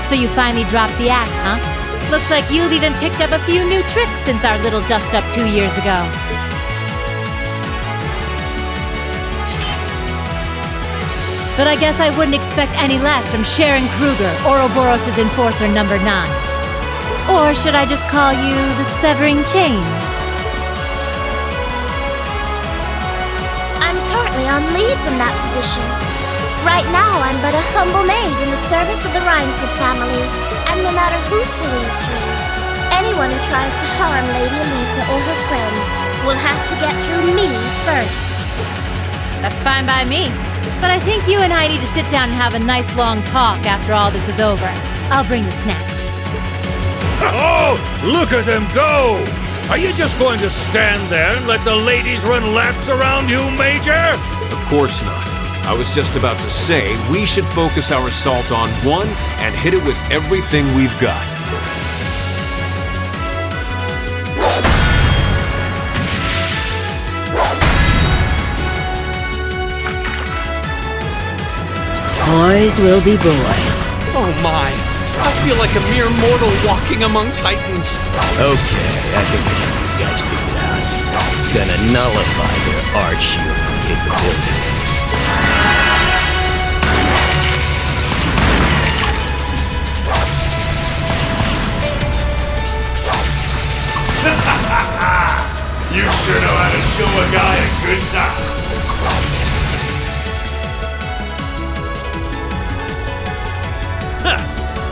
So you finally dropped the act, huh? Looks like you've even picked up a few new tricks since our little dust-up 2 years ago. But I guess I wouldn't expect any less from Sharon Kruger, Ouroboros' Enforcer number 9. Or should I just call you the Severing Chains? I'm currently on leave from that position. Right now, I'm but a humble maid in the service of the Rhineford family, and no matter who's pulling the strings, anyone who tries to harm Lady Elisa or her friends will have to get through me first. That's fine by me. But I think you and I need to sit down and have a nice long talk after all this is over. I'll bring the snacks. Oh, look at them go! Are you just going to stand there and let the ladies run laps around you, Major? Of course not. I was just about to say we should focus our assault on one and hit it with everything we've got. Boys will be boys. Oh my! I feel like a mere mortal walking among titans. Okay, I think we have these guys figured out. Gonna nullify their arch-shield capability. You sure know how to show a guy a good time.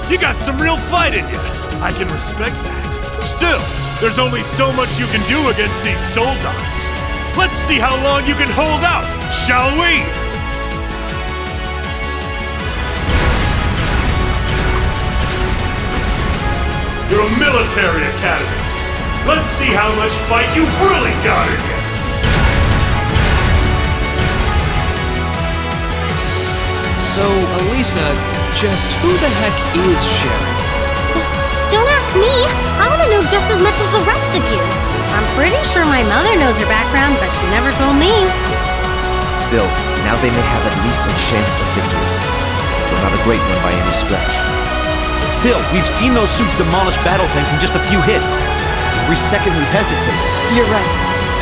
You got some real fight in you. I can respect that. Still, there's only so much you can do against these soul dots. Let's see how long you can hold out, shall we? You're a military academy. Let's see how much fight you've really got in you. So, Elisa, just who the heck is Sharon? Don't ask me. I want to know just as much as the rest of you. I'm pretty sure my mother knows her background, but she never told me. Still, now they may have at least a chance of victory. Though not a great one by any stretch. Still, we've seen those suits demolish battle tanks in just a few hits. Every second we hesitate. You're right.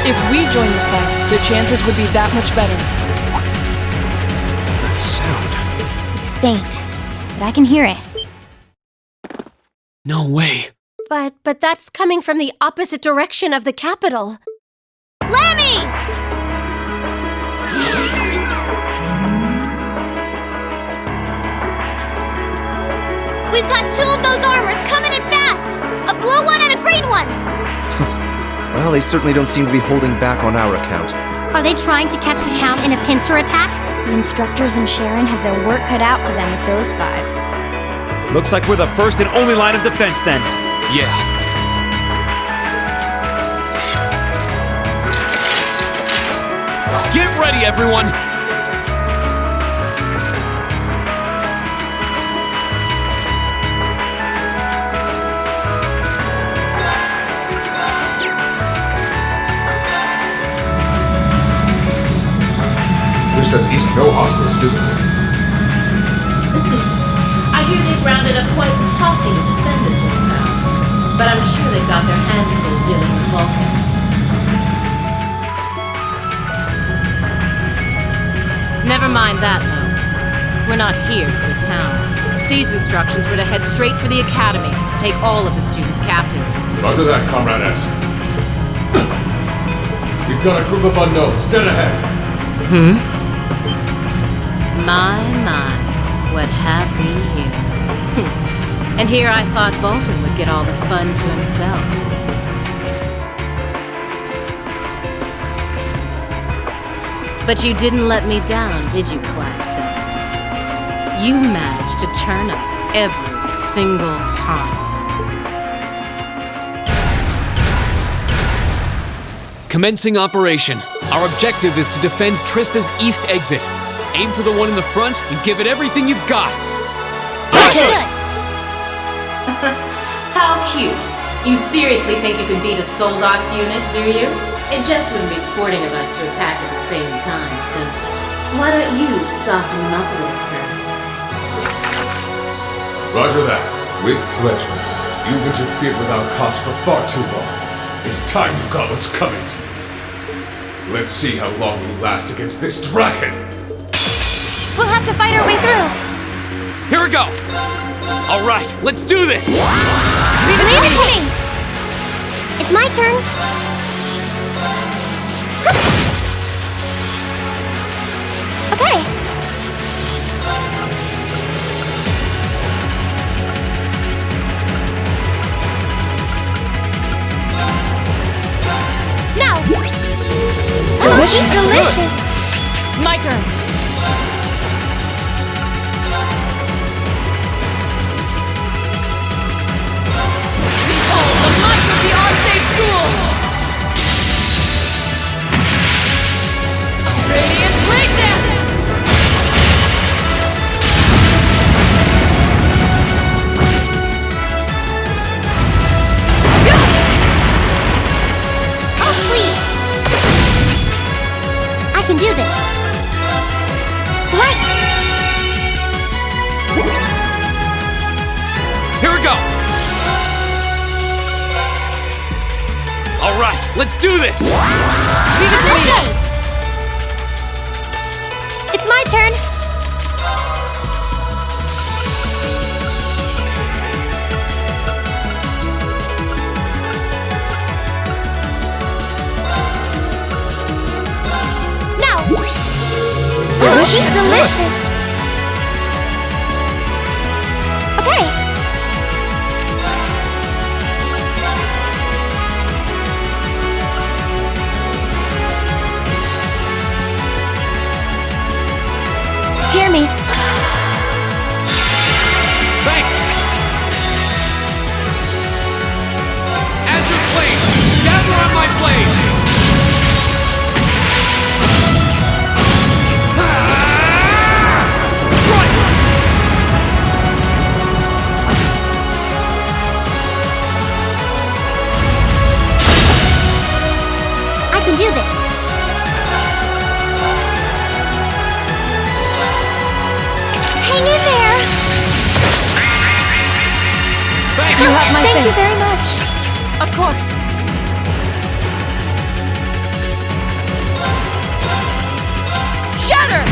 If we join the fight, their chances would be that much better. That sound. It's faint, but I can hear it. No way. But that's coming from the opposite direction of the capital. Lemmy! We've got 2 of those armors coming in fast! A blue one and a green one! Well, they certainly don't seem to be holding back on our account. Are they trying to catch the town in a pincer attack? The instructors and Sharon have their work cut out for them with those 5. Looks like we're the first and only line of defense then. Yeah. Get ready, everyone! Just as east, no hostiles visible. I hear they've rounded up quite the posse to defend this little town. But I'm sure they've got their hands full dealing with Vulcan. Never mind that, though. We're not here for the town. C's instructions were to head straight for the academy, take all of the students captive. Roger that, Comrade S. We've got a group of unknowns dead ahead. My, what have we here? And here I thought Vulcan would get all the fun to himself. But you didn't let me down, did you, Class 7? You managed to turn up every single time. Commencing operation. Our objective is to defend Trista's east exit. Aim for the one in the front and give it everything you've got. How cute. You seriously think you can beat a Soldot's unit, do you? It just wouldn't be sporting of us to attack at the same time, so why don't you soften them up a little first? Roger that. With pleasure. You've interfered without cause for far too long. It's time you got what's coming to you. Let's see how long you last against this dragon. We'll have to fight our way through. Here we go! Alright, let's do this! Leave it to me! It's my turn. Okay. Now! Delicious. My turn. Behold the might of the Arcade School! Radiant Blade Dance! Oh, please. I can do this. Right. Here we go! Alright, let's do this! Leave it to me! Okay. It's my turn. Now. Delicious. Okay. Hear me. Thanks! Azure Flames, gather on my blade! Strike! I can do this. Hang in there. You have my Thank you thanks. very much. Of course. Shatter!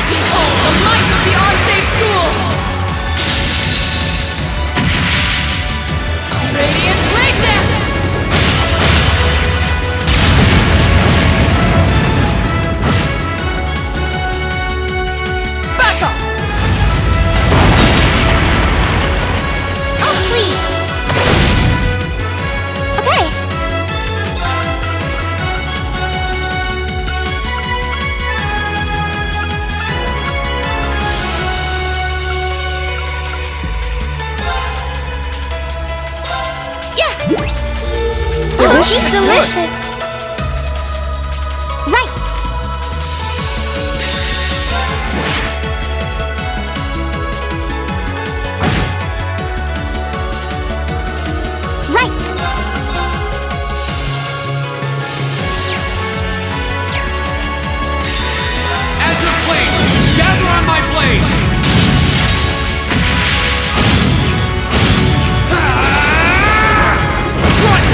Behold the might of the Arcade School! Radiant Blade Dance! Back up! Oh, please. Okay. Yeah. Delicious. Right. Right. Azure Flames, gather on my blade! Strike!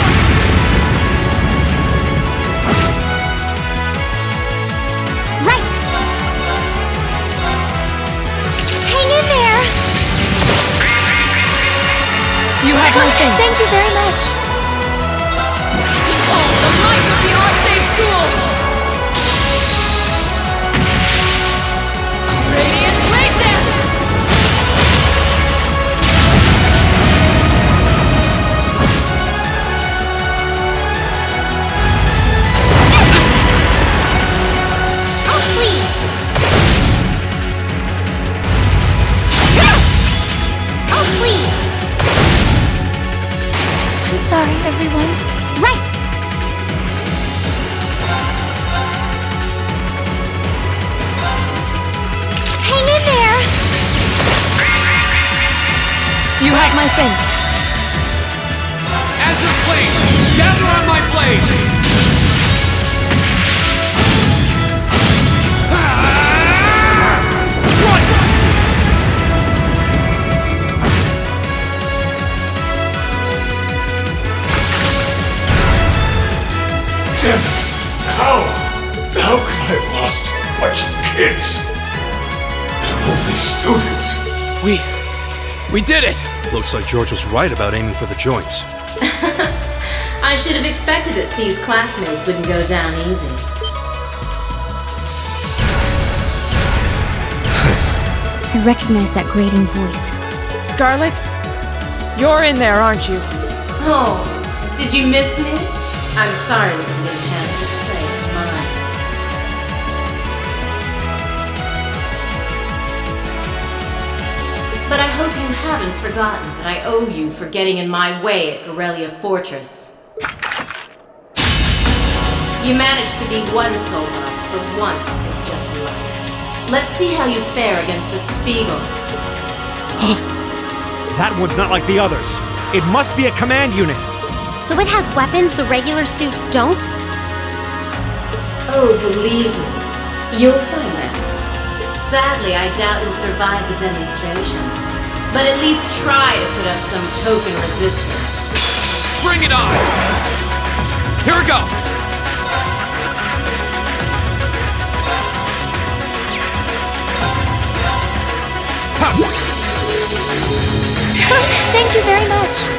Right. Hang in there. You have my thanks. Thank you very much. Behold the might of the Arcade School! Radiant Blade Dance! Oh, please. Oh, please. my things. Azure flames, gather on my blade! Damn it! How could I have lost a bunch of kids? They're only students. We did it! Looks like George was right about aiming for the joints. I should have expected that C's classmates wouldn't go down easy. I recognize that grating voice. Scarlet? You're in there, aren't you? Oh, did you miss me? I'm sorry we didn't get a chance to play mine. But I hope you haven't forgotten that I owe you for getting in my way at Gorelia Fortress. You managed to beat one Soldats, but once is just luck. Let's see how you fare against a Spiegel. That one's not like the others. It must be a command unit. So it has weapons the regular suits don't? Oh, believe me, you'll find out. Sadly, I doubt you'll survive the demonstration. But at least try to put up some token resistance. Bring it on! Here we go! Thank you very much.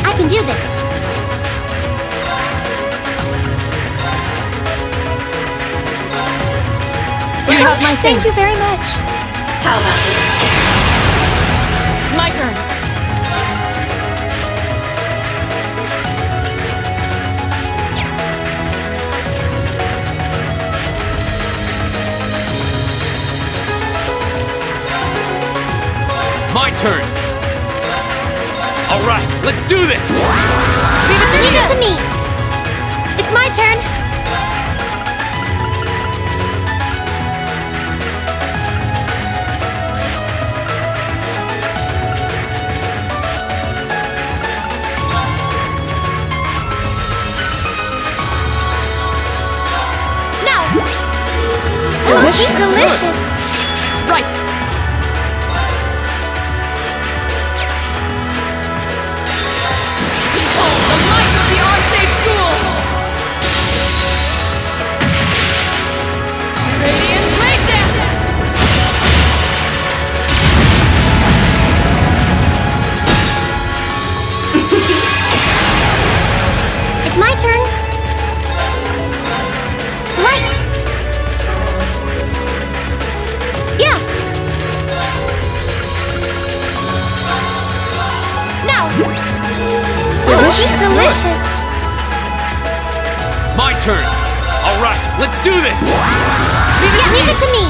I can do this. You have my things. Thank you very much. How about this? My turn. My turn! Alright, let's do this! Leave it to me. It's my turn. Delicious. Right. Behold the might of the Arcade School! Radiant Blade Dance! It's my turn. Light. Yeah. Now. Delicious. My turn! Alright, let's do this! Leave it to me.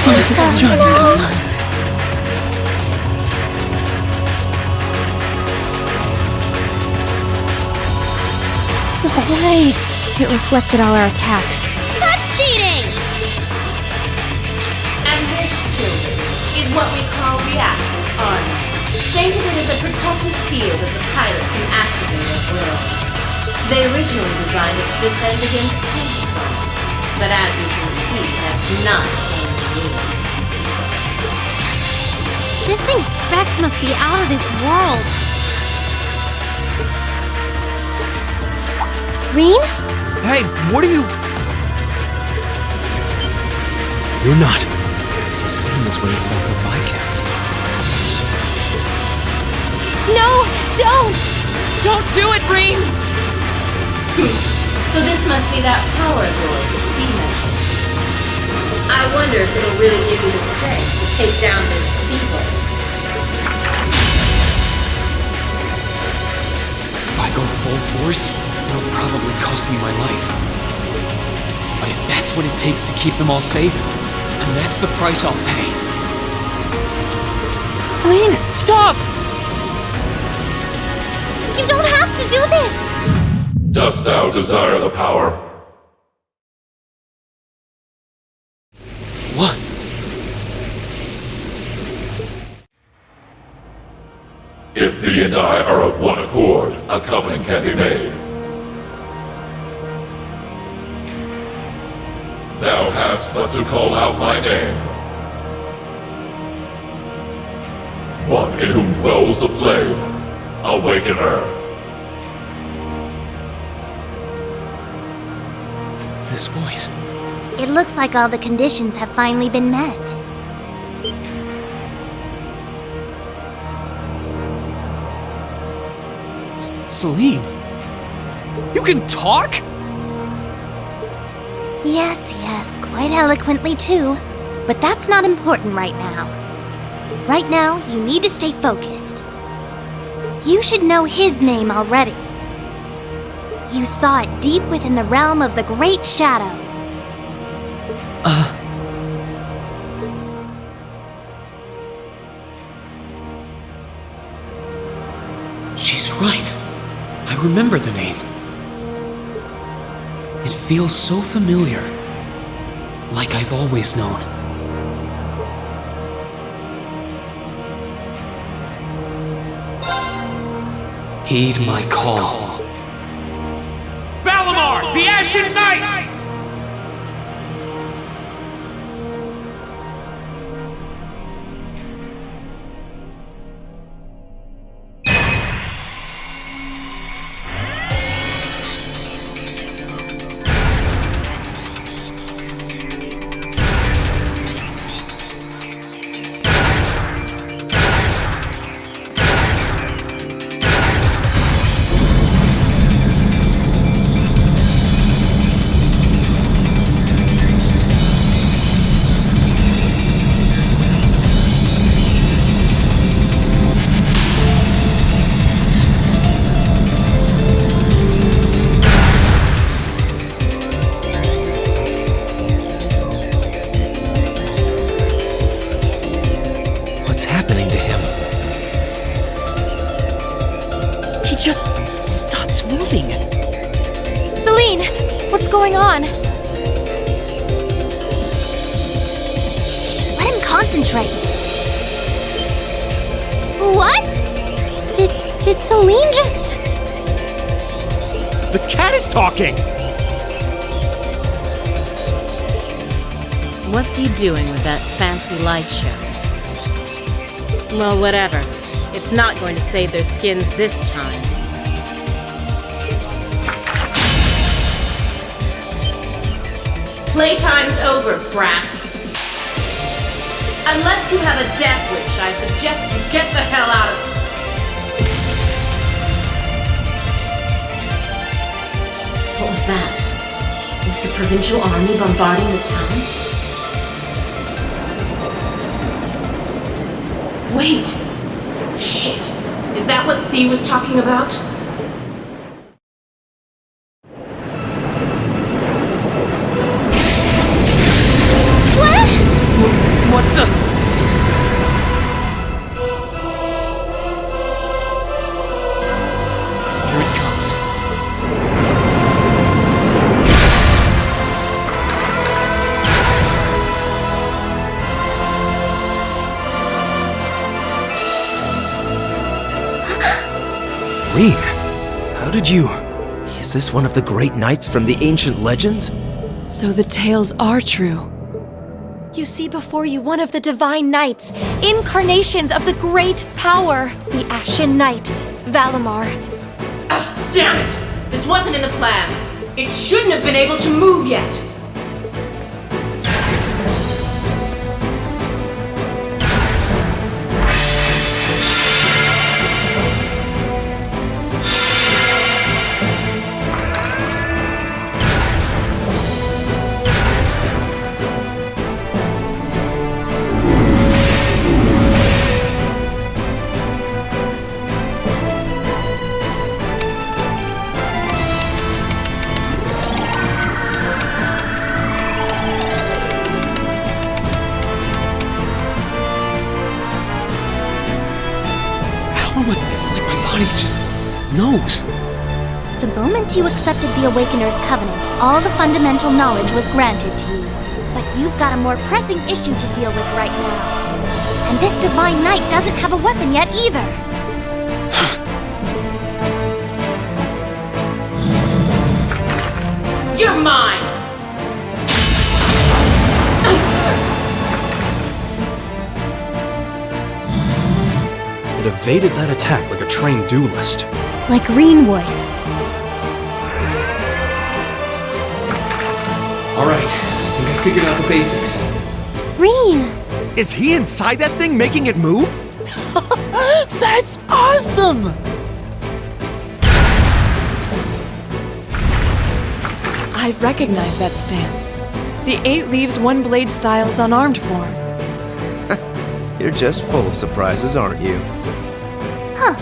I'm so strong now. No way! It reflected all our attacks. That's cheating! And this, children, is what we call reactive armor. Think of it as a protective field that the pilot can activate at will. They originally designed it to defend against tank assault, but as you can see, that's not its only use. This thing's specs must be out of this world. Reen? Hey, what are you... You're not. It's the same as when you fought the Viscount. No! Don't! Don't do it, Reen! So this must be that power of yours that C mentioned. I wonder if it'll really give you the strength to take down this Spiegel. If I go full force, it'll probably cost me my life. But if that's what it takes to keep them all safe, then that's the price I'll pay. Reen, stop! You don't have to do this! Dost thou desire the power? What? and I are of one accord, a covenant can be made. Thou hast but to call out my name. One in whom dwells the flame, Awakener. This voice. It looks like all the conditions have finally been met. Celine? You can talk? Yes, quite eloquently too. But that's not important right now. Right now, you need to stay focused. You should know his name already. You saw it deep within the realm of the Great Shadow. She's right. I remember the name. It feels so familiar. Like I've always known. Heed my call. Valimar, the Ashen Knight! What's happening to him? He just stopped moving. Celine, what's going on? Shh, let him concentrate. What? Did Celine just... The cat is talking! What's he doing with that fancy light show? Well, whatever. It's not going to save their skins this time. Playtime's over, brats. Unless you have a death wish, I suggest you get the hell out of here. What was that? Is the provincial army bombarding the town? Wait! Shit! Is that what C was talking about? What the? Here it comes. Rean, how did you... Is this one of the great knights from the ancient legends? So the tales are true. You see before you one of the divine knights, incarnations of the great power, the Ashen Knight, Valimar. Damn it! This wasn't in the plans. It shouldn't have been able to move yet. It's like my body just knows. The moment you accepted the Awakener's covenant, all the fundamental knowledge was granted to you. But you've got a more pressing issue to deal with right now. And this divine knight doesn't have a weapon yet either. evaded that attack like a trained duelist. Like Reen would. Alright, I think I figured out the basics. Reen! Is he inside that thing making it move? That's awesome! I recognize that stance. The 8 leaves 1 blade style's unarmed form. You're just full of surprises, aren't you? Huh.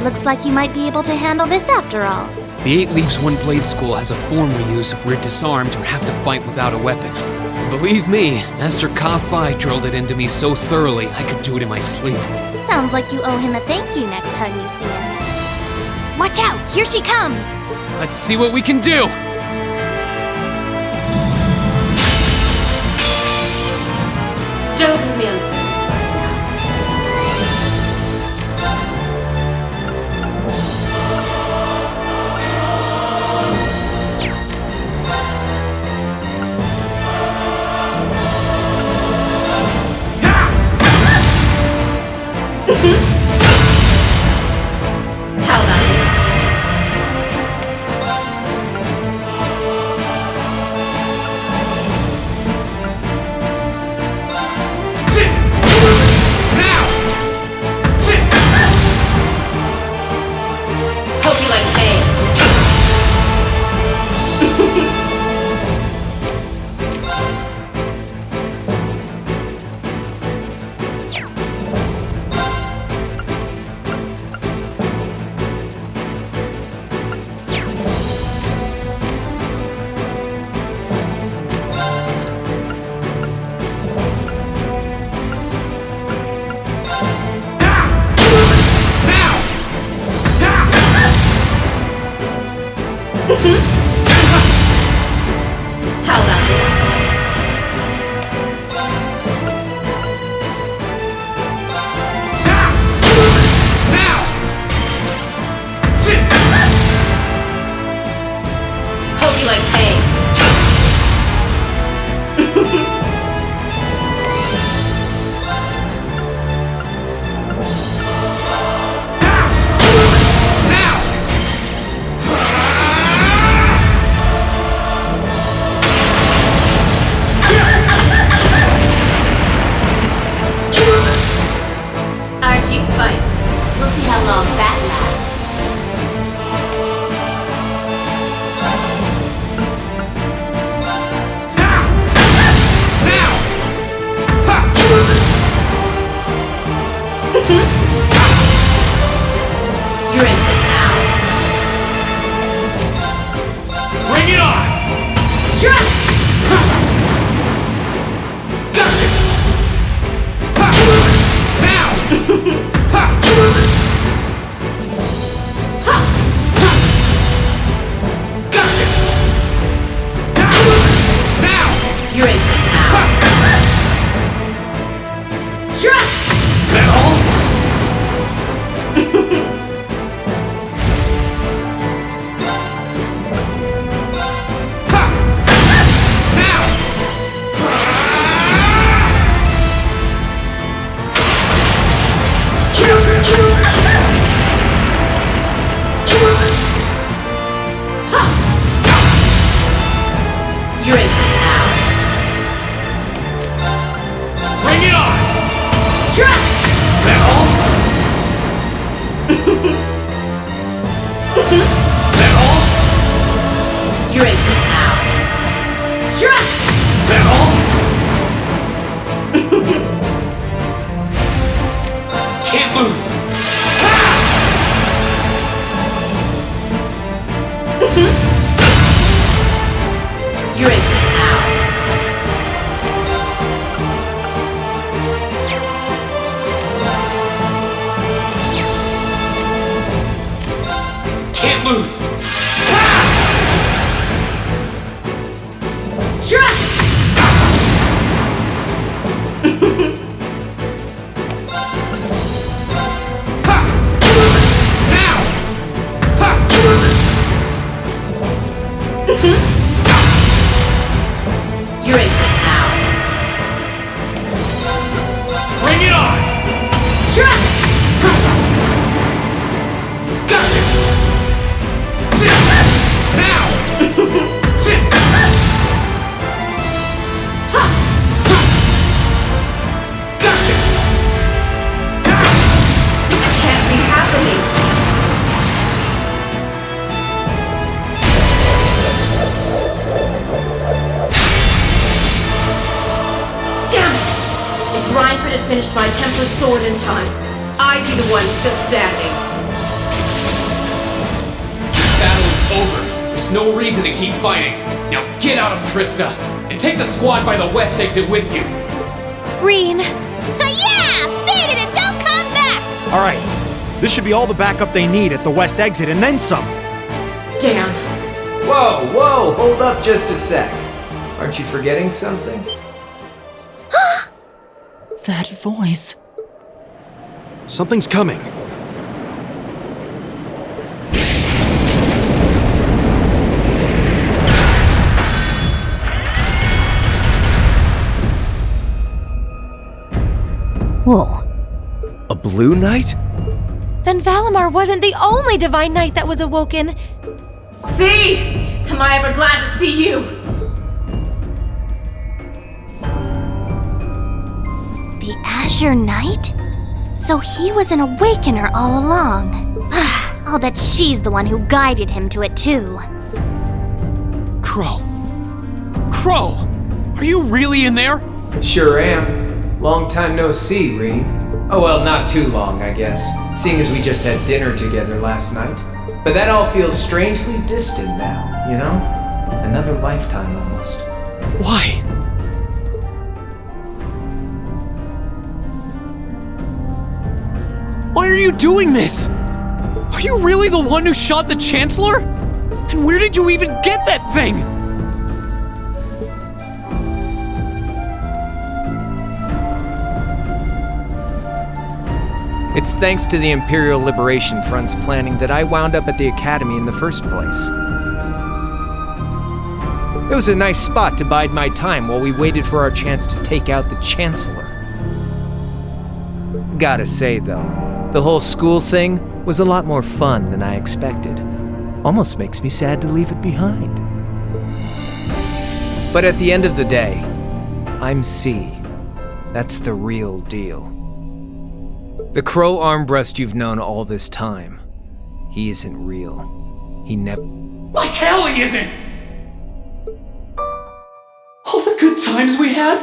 Looks like you might be able to handle this after all. The 8 Leaves 1 Blade School has a form we use if we're disarmed or have to fight without a weapon. And believe me, Master Ka-Fi drilled it into me so thoroughly I could do it in my sleep. Sounds like you owe him a thank you next time you see him. Watch out! Here she comes! Let's see what we can do! Don't leave me unsatisfied now. How about this? Hope you like pain. How about this? Hope you like pain. Aren't you feisty? We'll see how long that lasts. You're in for it now. Bring it on! Yes! Gotcha! Gotcha! You're in for it now. Yes! That all? You're in for it now. Bring it on! Yes! That all? That all? You're in for it now. Yes! That all? Can't lose! You're in for it now. Can't lose! Yes! You're in for it now. Bring it on! Yes! finish my Templar sword in time, I'd be the one still standing. This battle is over. There's no reason to keep fighting. Now get out of Trista, and take the squad by the west exit with you. Reen! Yeah! Beat it and don't come back! Alright, this should be all the backup they need at the west exit and then some. Damn. Whoa, hold up just a sec. Aren't you forgetting something? That voice. Something's coming. Whoa. A blue knight? Then Valimar wasn't the only divine knight that was awoken. See? Am I ever glad to see you? The Azure Knight? So he was an awakener all along. I'll bet she's the one who guided him to it too. Crow, are you really in there? Sure am. Long time no see, Reen. Oh well, not too long, I guess, seeing as we just had dinner together last night. But that all feels strangely distant now, you know? Another lifetime almost. Why? Why are you doing this? Are you really the one who shot the Chancellor? And where did you even get that thing? It's thanks to the Imperial Liberation Front's planning that I wound up at the Academy in the first place. It was a nice spot to bide my time while we waited for our chance to take out the Chancellor. Gotta say, though, the whole school thing was a lot more fun than I expected. Almost makes me sad to leave it behind. But at the end of the day, I'm C. That's the real deal. The Crow Armbrust you've known all this time, he isn't real. He never... Like hell he isn't! All the good times we had?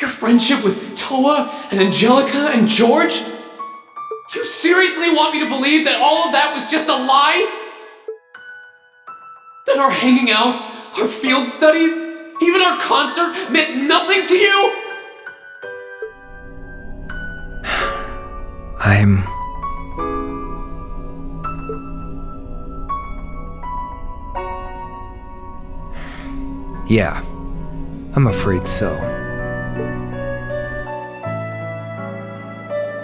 Your friendship with Toa and Angelica and George? You seriously want me to believe that all of that was just a lie? That our hanging out, our field studies, even our concert meant nothing to you? Yeah, I'm afraid so.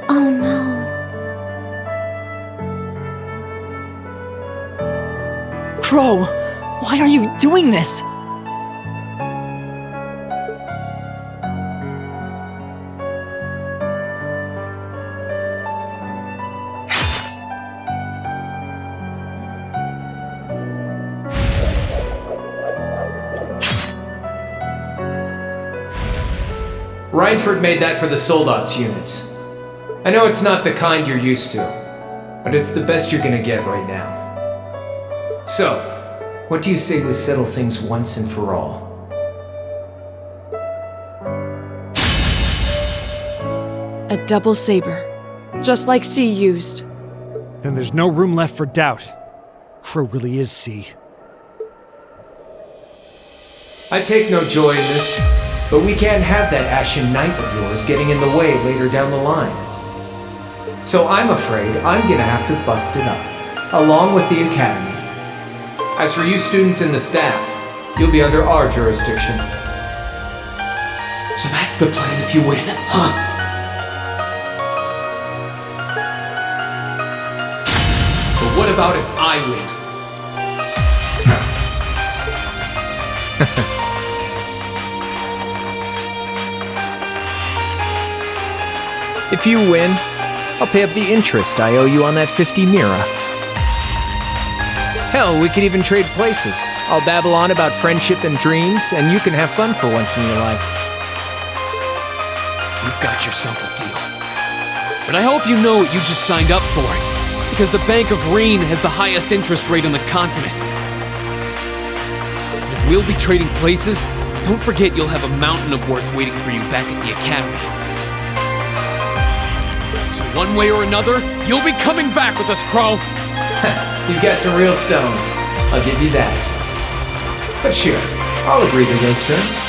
Oh no. Crow, why are you doing this? Reinford made that for the Soldats units. I know it's not the kind you're used to, but it's the best you're gonna get right now. So, what do you say we settle things once and for all? A double saber, just like C used. Then there's no room left for doubt. Crow really is C. I take no joy in this, but we can't have that Ashen Knight of yours getting in the way later down the line. So I'm afraid I'm gonna have to bust it up, along with the Academy. As for you students and the staff, you'll be under our jurisdiction. So that's the plan if you win, huh? But what about if I win? If you win, I'll pay up the interest I owe you on that 50 Mira. Hell, we could even trade places. I'll babble on about friendship and dreams, and you can have fun for once in your life. You've got yourself a deal. But I hope you know what you just signed up for, because the Bank of Reen has the highest interest rate on the continent. If we'll be trading places, Don't forget you'll have a mountain of work waiting for you back at the academy. So one way or another, you'll be coming back with us, Crow. You've got some real stones. I'll give you that. But sure, I'll agree to those terms.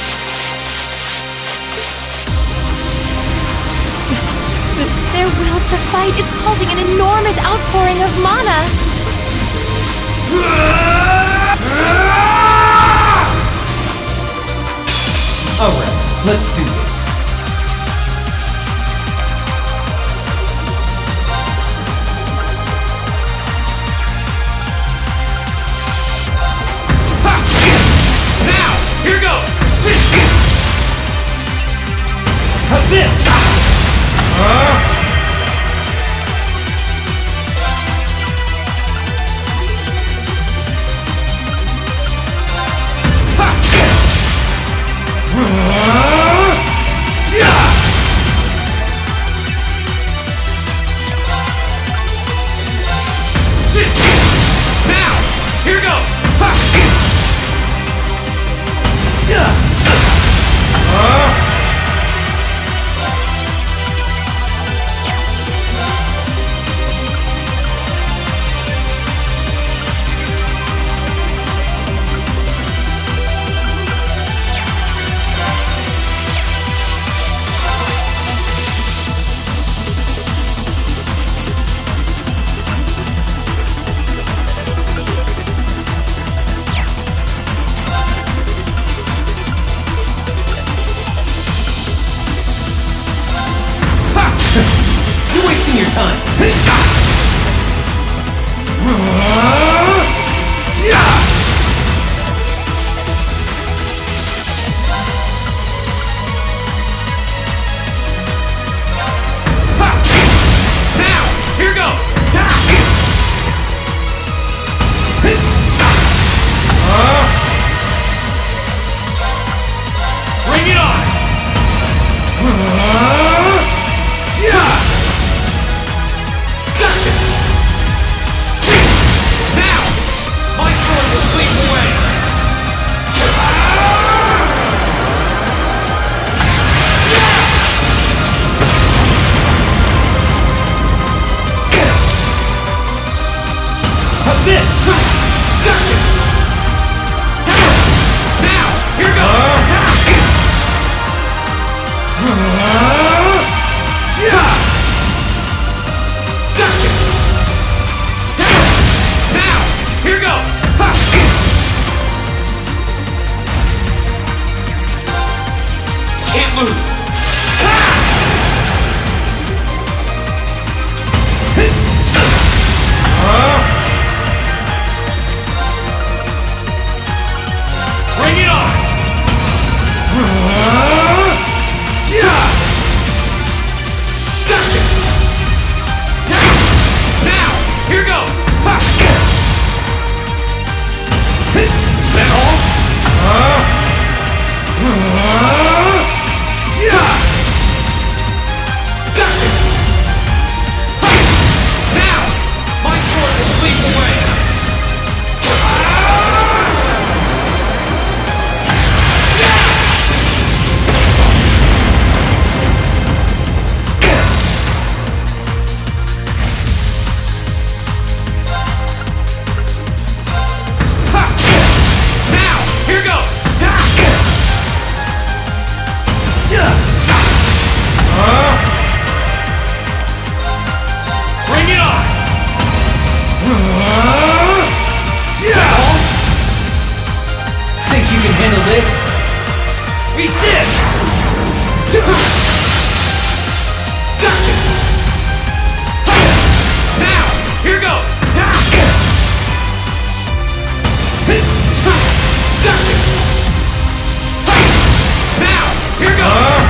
Their will to fight is causing an enormous outpouring of mana. Alright, let's do this. Now, here goes! Assist! Now, here goes! You're wasting your time. Now, here goes! Bring it on! Gotcha! Now, my sword will lead the way! Assist! Gotcha! Now, here goes! Gotcha! Now, here goes! Can't lose! Bring it on! Gotcha! Now, here goes! That all? Gotcha! Now, my sword will lead the way! Now, here goes! Bring it on! Think you can handle this? Eat this! Gotcha! Now, here goes! Gotcha! Now, here goes!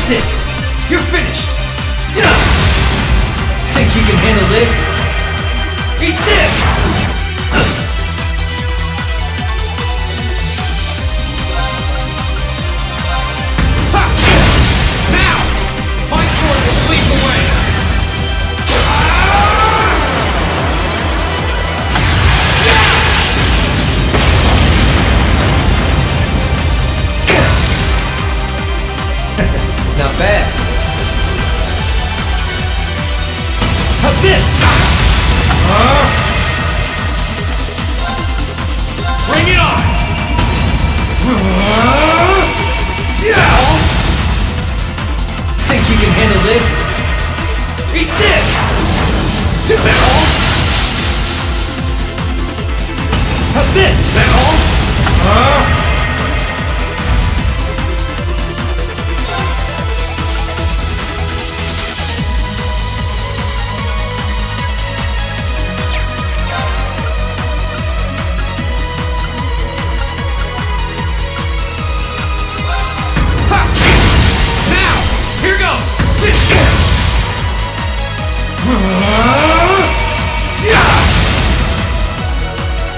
That's it! You're finished! Think you can handle this? Eat this! Not bad. How's this? Bring it on! Think you can handle this? Eat this! That all? How's this? That all?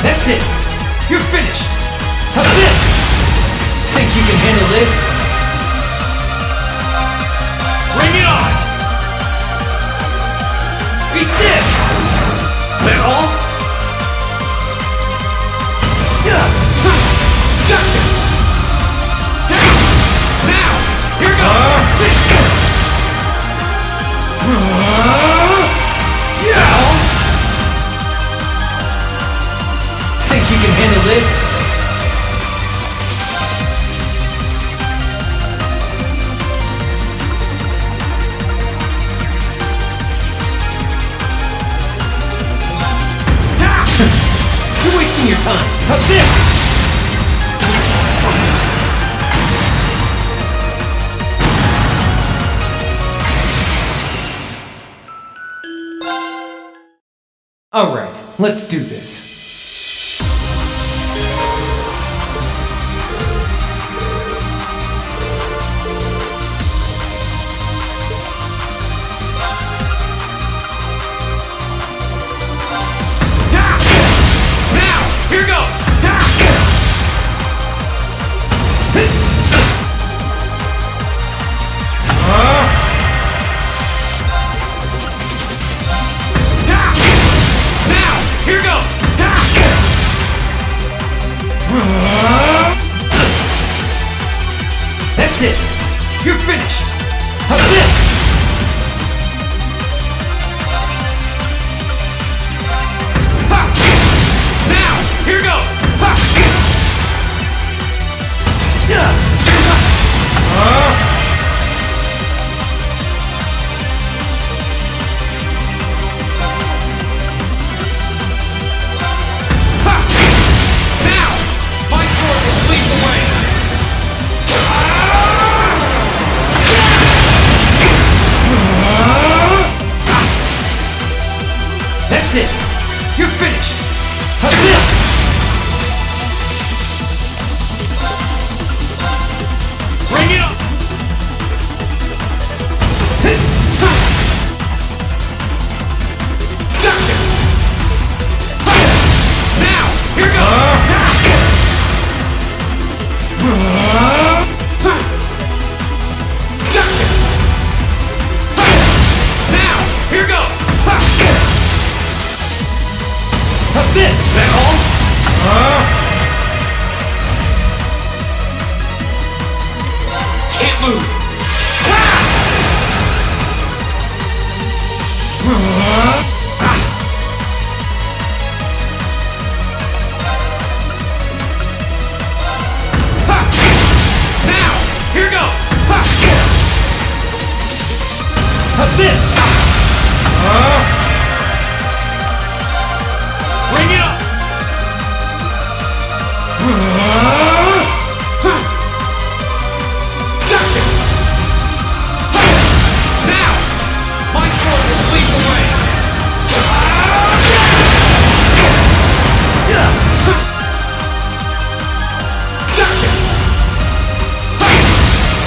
That's it! You're finished! How's this? Think you can handle this? Bring it on! Eat this! That all? Gotcha! Now! Here goes! Think you can handle this? You're wasting your time. How's this? Alright, let's do this. Here goes! Now! Here goes! That's it! You're finished! How's this? Here goes! Now! My sword will lead the way! That's it! You're finished! How's this? Bring it up! Gotcha! Now, here goes! Gotcha! Now, here goes! How's this? That all? Can't lose! Now! Here goes! How's this? Bring it up! Gotcha! Now! My sword will lead the way! Gotcha!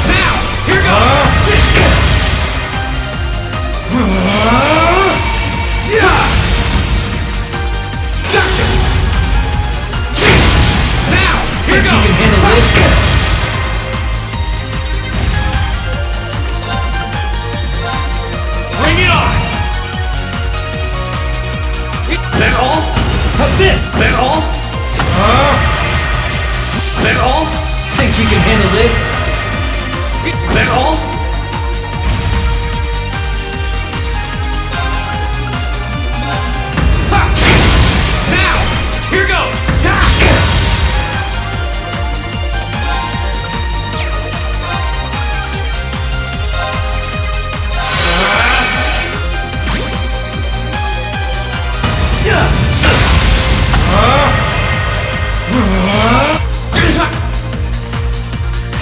Now! Here goes! That's it! That all? That all? Think you can handle this? That all? Ha! Now! Here goes! Ha!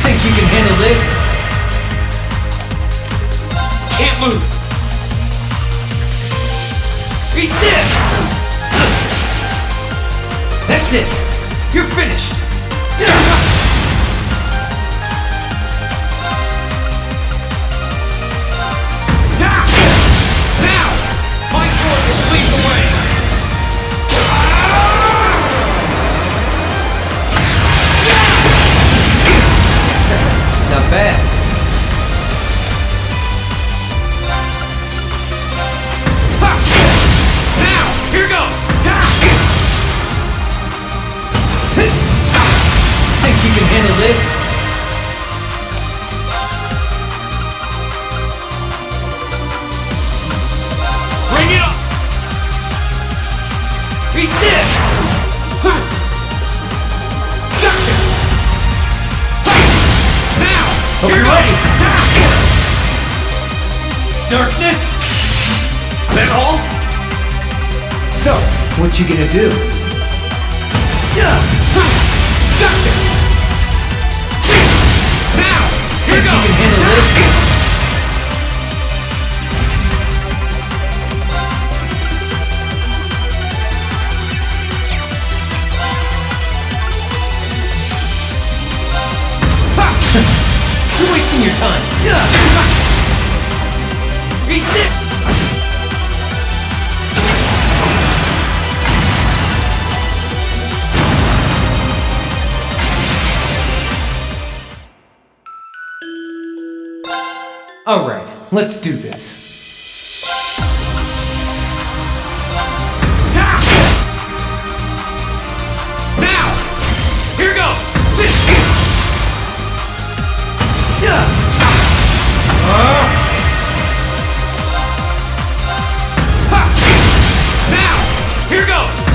Think you can handle this? Can't move. Eat this! That's it. You're finished. Now! My sword will lead the way. Not bad. Ha! Now, here goes. Think you can handle this? Bring it up. Beat this. Gotcha. Now, here goes. Darkness. That all? So, what you gonna do? Gotcha! Now! Here goes! You can handle this? You're wasting your time! Eat this! Alright, let's do this. Now! Here goes! Now! Here goes!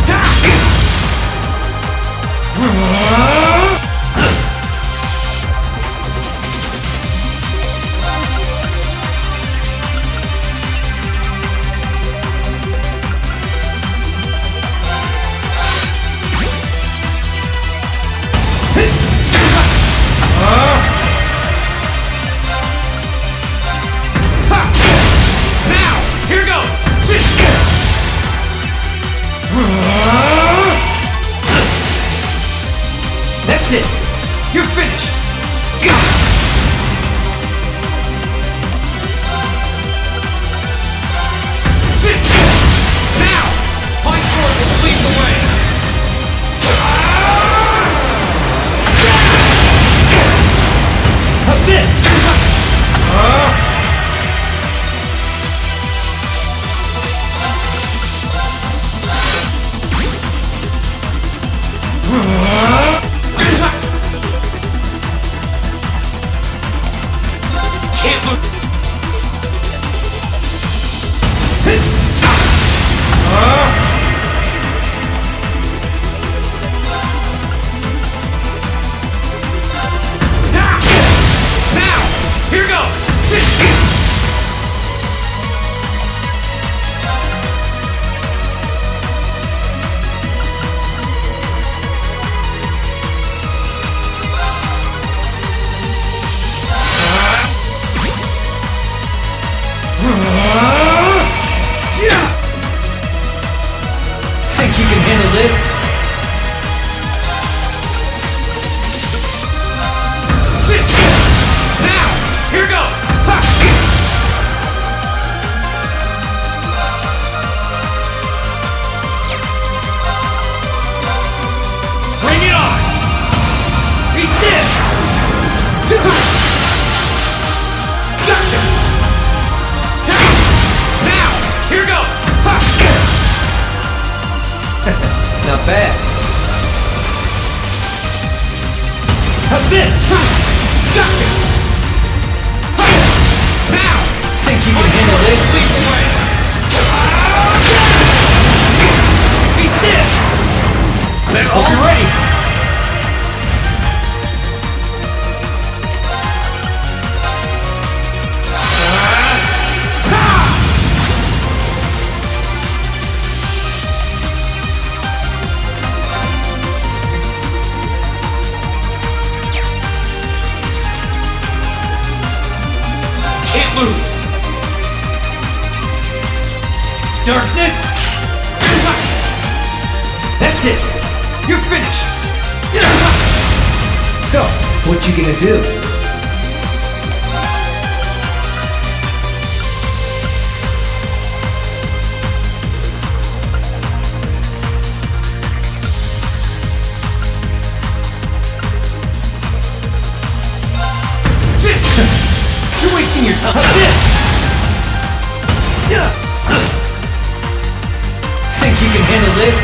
That's it! You're finished! Now! My sword will lead the way! Assist! Can't move. Now! Here goes! Think you can handle this? Now! Here goes! Bring it on! Eat this! Gotcha! Now! Here goes! Not How's this? Gotcha! Now! Think you can handle this? Beat this! Then hope you're ready! Can't lose! Darkness! That's it! You're finished! So, what you gonna do? You're wasting your time! That's it! Think you can handle this?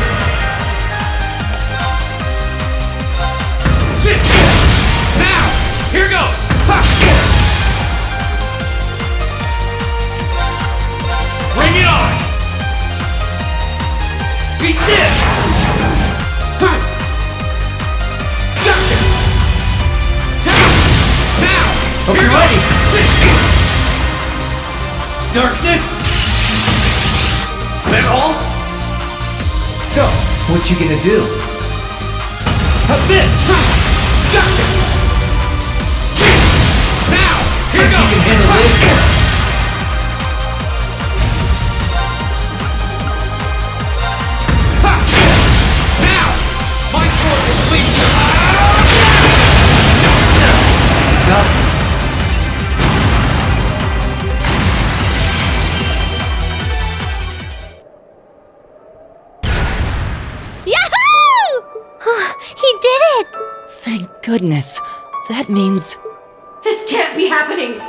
Now! Here goes! Bring it on! Beat this! Gotcha! Now! Hope you're ready! Darkness! That all? So, what you gonna do? How's this? Gotcha! Now! Here goes! You can handle this? Now! My sword will bleed! No. He did it! Thank goodness. That means... This can't be happening!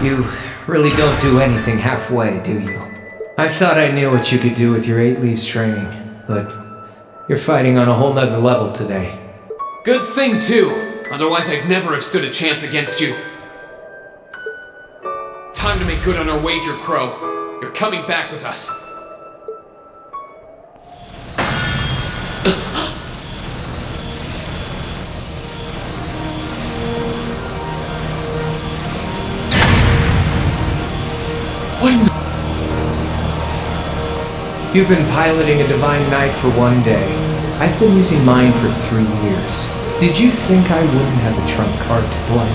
You really don't do anything halfway, do you? I thought I knew what you could do with your 8 leaves training, but you're fighting on a whole nother level today. Good thing, too. Otherwise, I'd never have stood a chance against you. Time to make good on our wager, Crow. You're coming back with us. What in the... You've been piloting a Divine Knight for 1 day. I've been using mine for 3 years. Did you think I wouldn't have a trump card to play?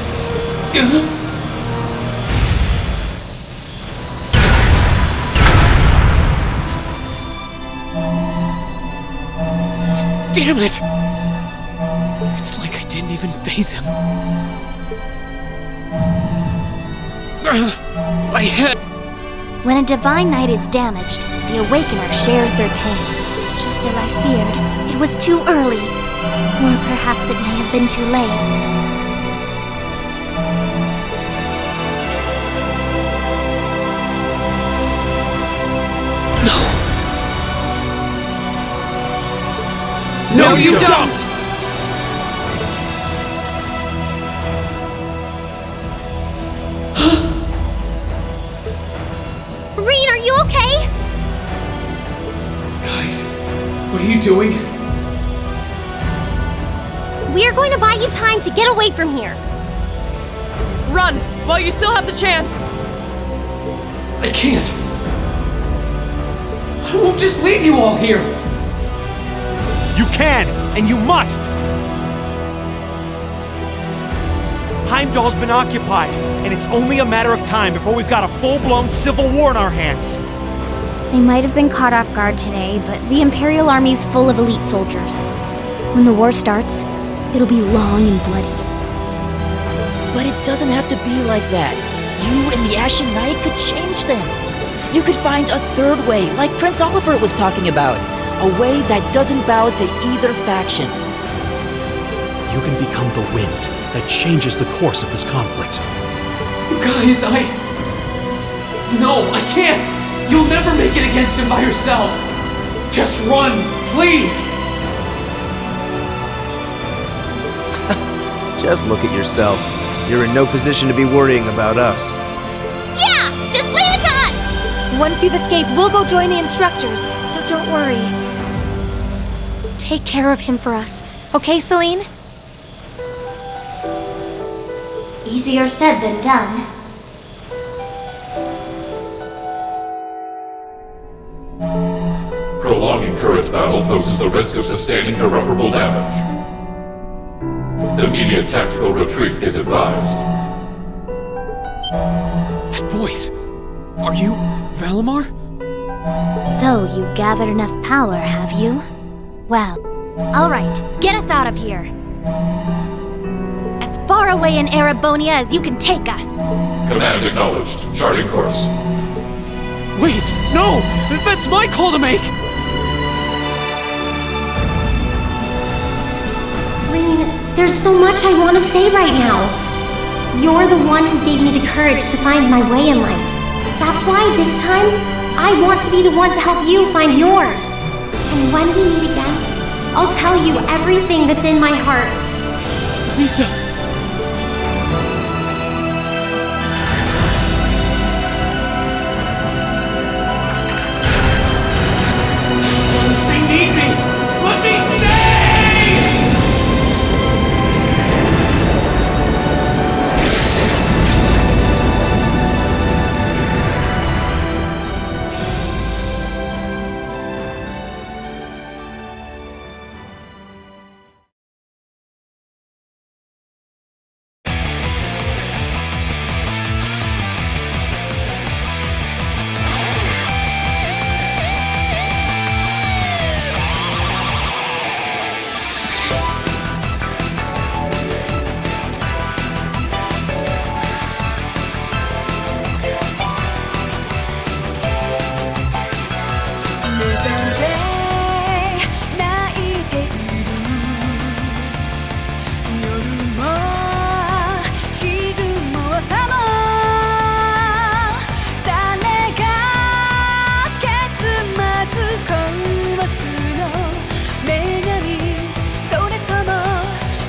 Damn it! It's like I didn't even phase him. My head! When a Divine Knight is damaged, the Awakener shares their pain. Just as I feared, it was too early. Or perhaps it may have been too late. No, you don't! Reed, are you okay? Guys, what are you doing? We are going to buy you time to get away from here. Run, while you still have the chance. I can't. I won't just leave you all here. You can, and you must! Heimdall's been occupied, and it's only a matter of time before we've got a full-blown civil war in our hands. They might have been caught off guard today, but the Imperial Army's full of elite soldiers. When the war starts, it'll be long and bloody. But it doesn't have to be like that. You and the Ashen Knight could change things. You could find a third way, like Prince Oliver was talking about. A way that doesn't bow to either faction. You can become the wind that changes the course of this conflict. Guys, No, I can't! You'll never make it against him by yourselves! Just run, please! Just look at yourself. You're in no position to be worrying about us. Yeah! Just leave it to us! Once you've escaped, we'll go join the instructors, so don't worry. Take care of him for us, okay, Celine? Easier said than done. Prolonging current battle poses the risk of sustaining irreparable damage. Immediate tactical retreat is advised. That voice! Are you Valimar? So you gathered enough power, have you? Well, alright, get us out of here. As far away in Erebonia as you can take us. Command acknowledged. Charting course. Wait, no! That's my call to make! Rean, there's so much I want to say right now. You're the one who gave me the courage to find my way in life. That's why this time, I want to be the one to help you find yours. And when we meet again, I'll tell you everything that's in my heart. Lisa! They need me! Let me stay!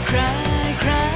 Cry, cry.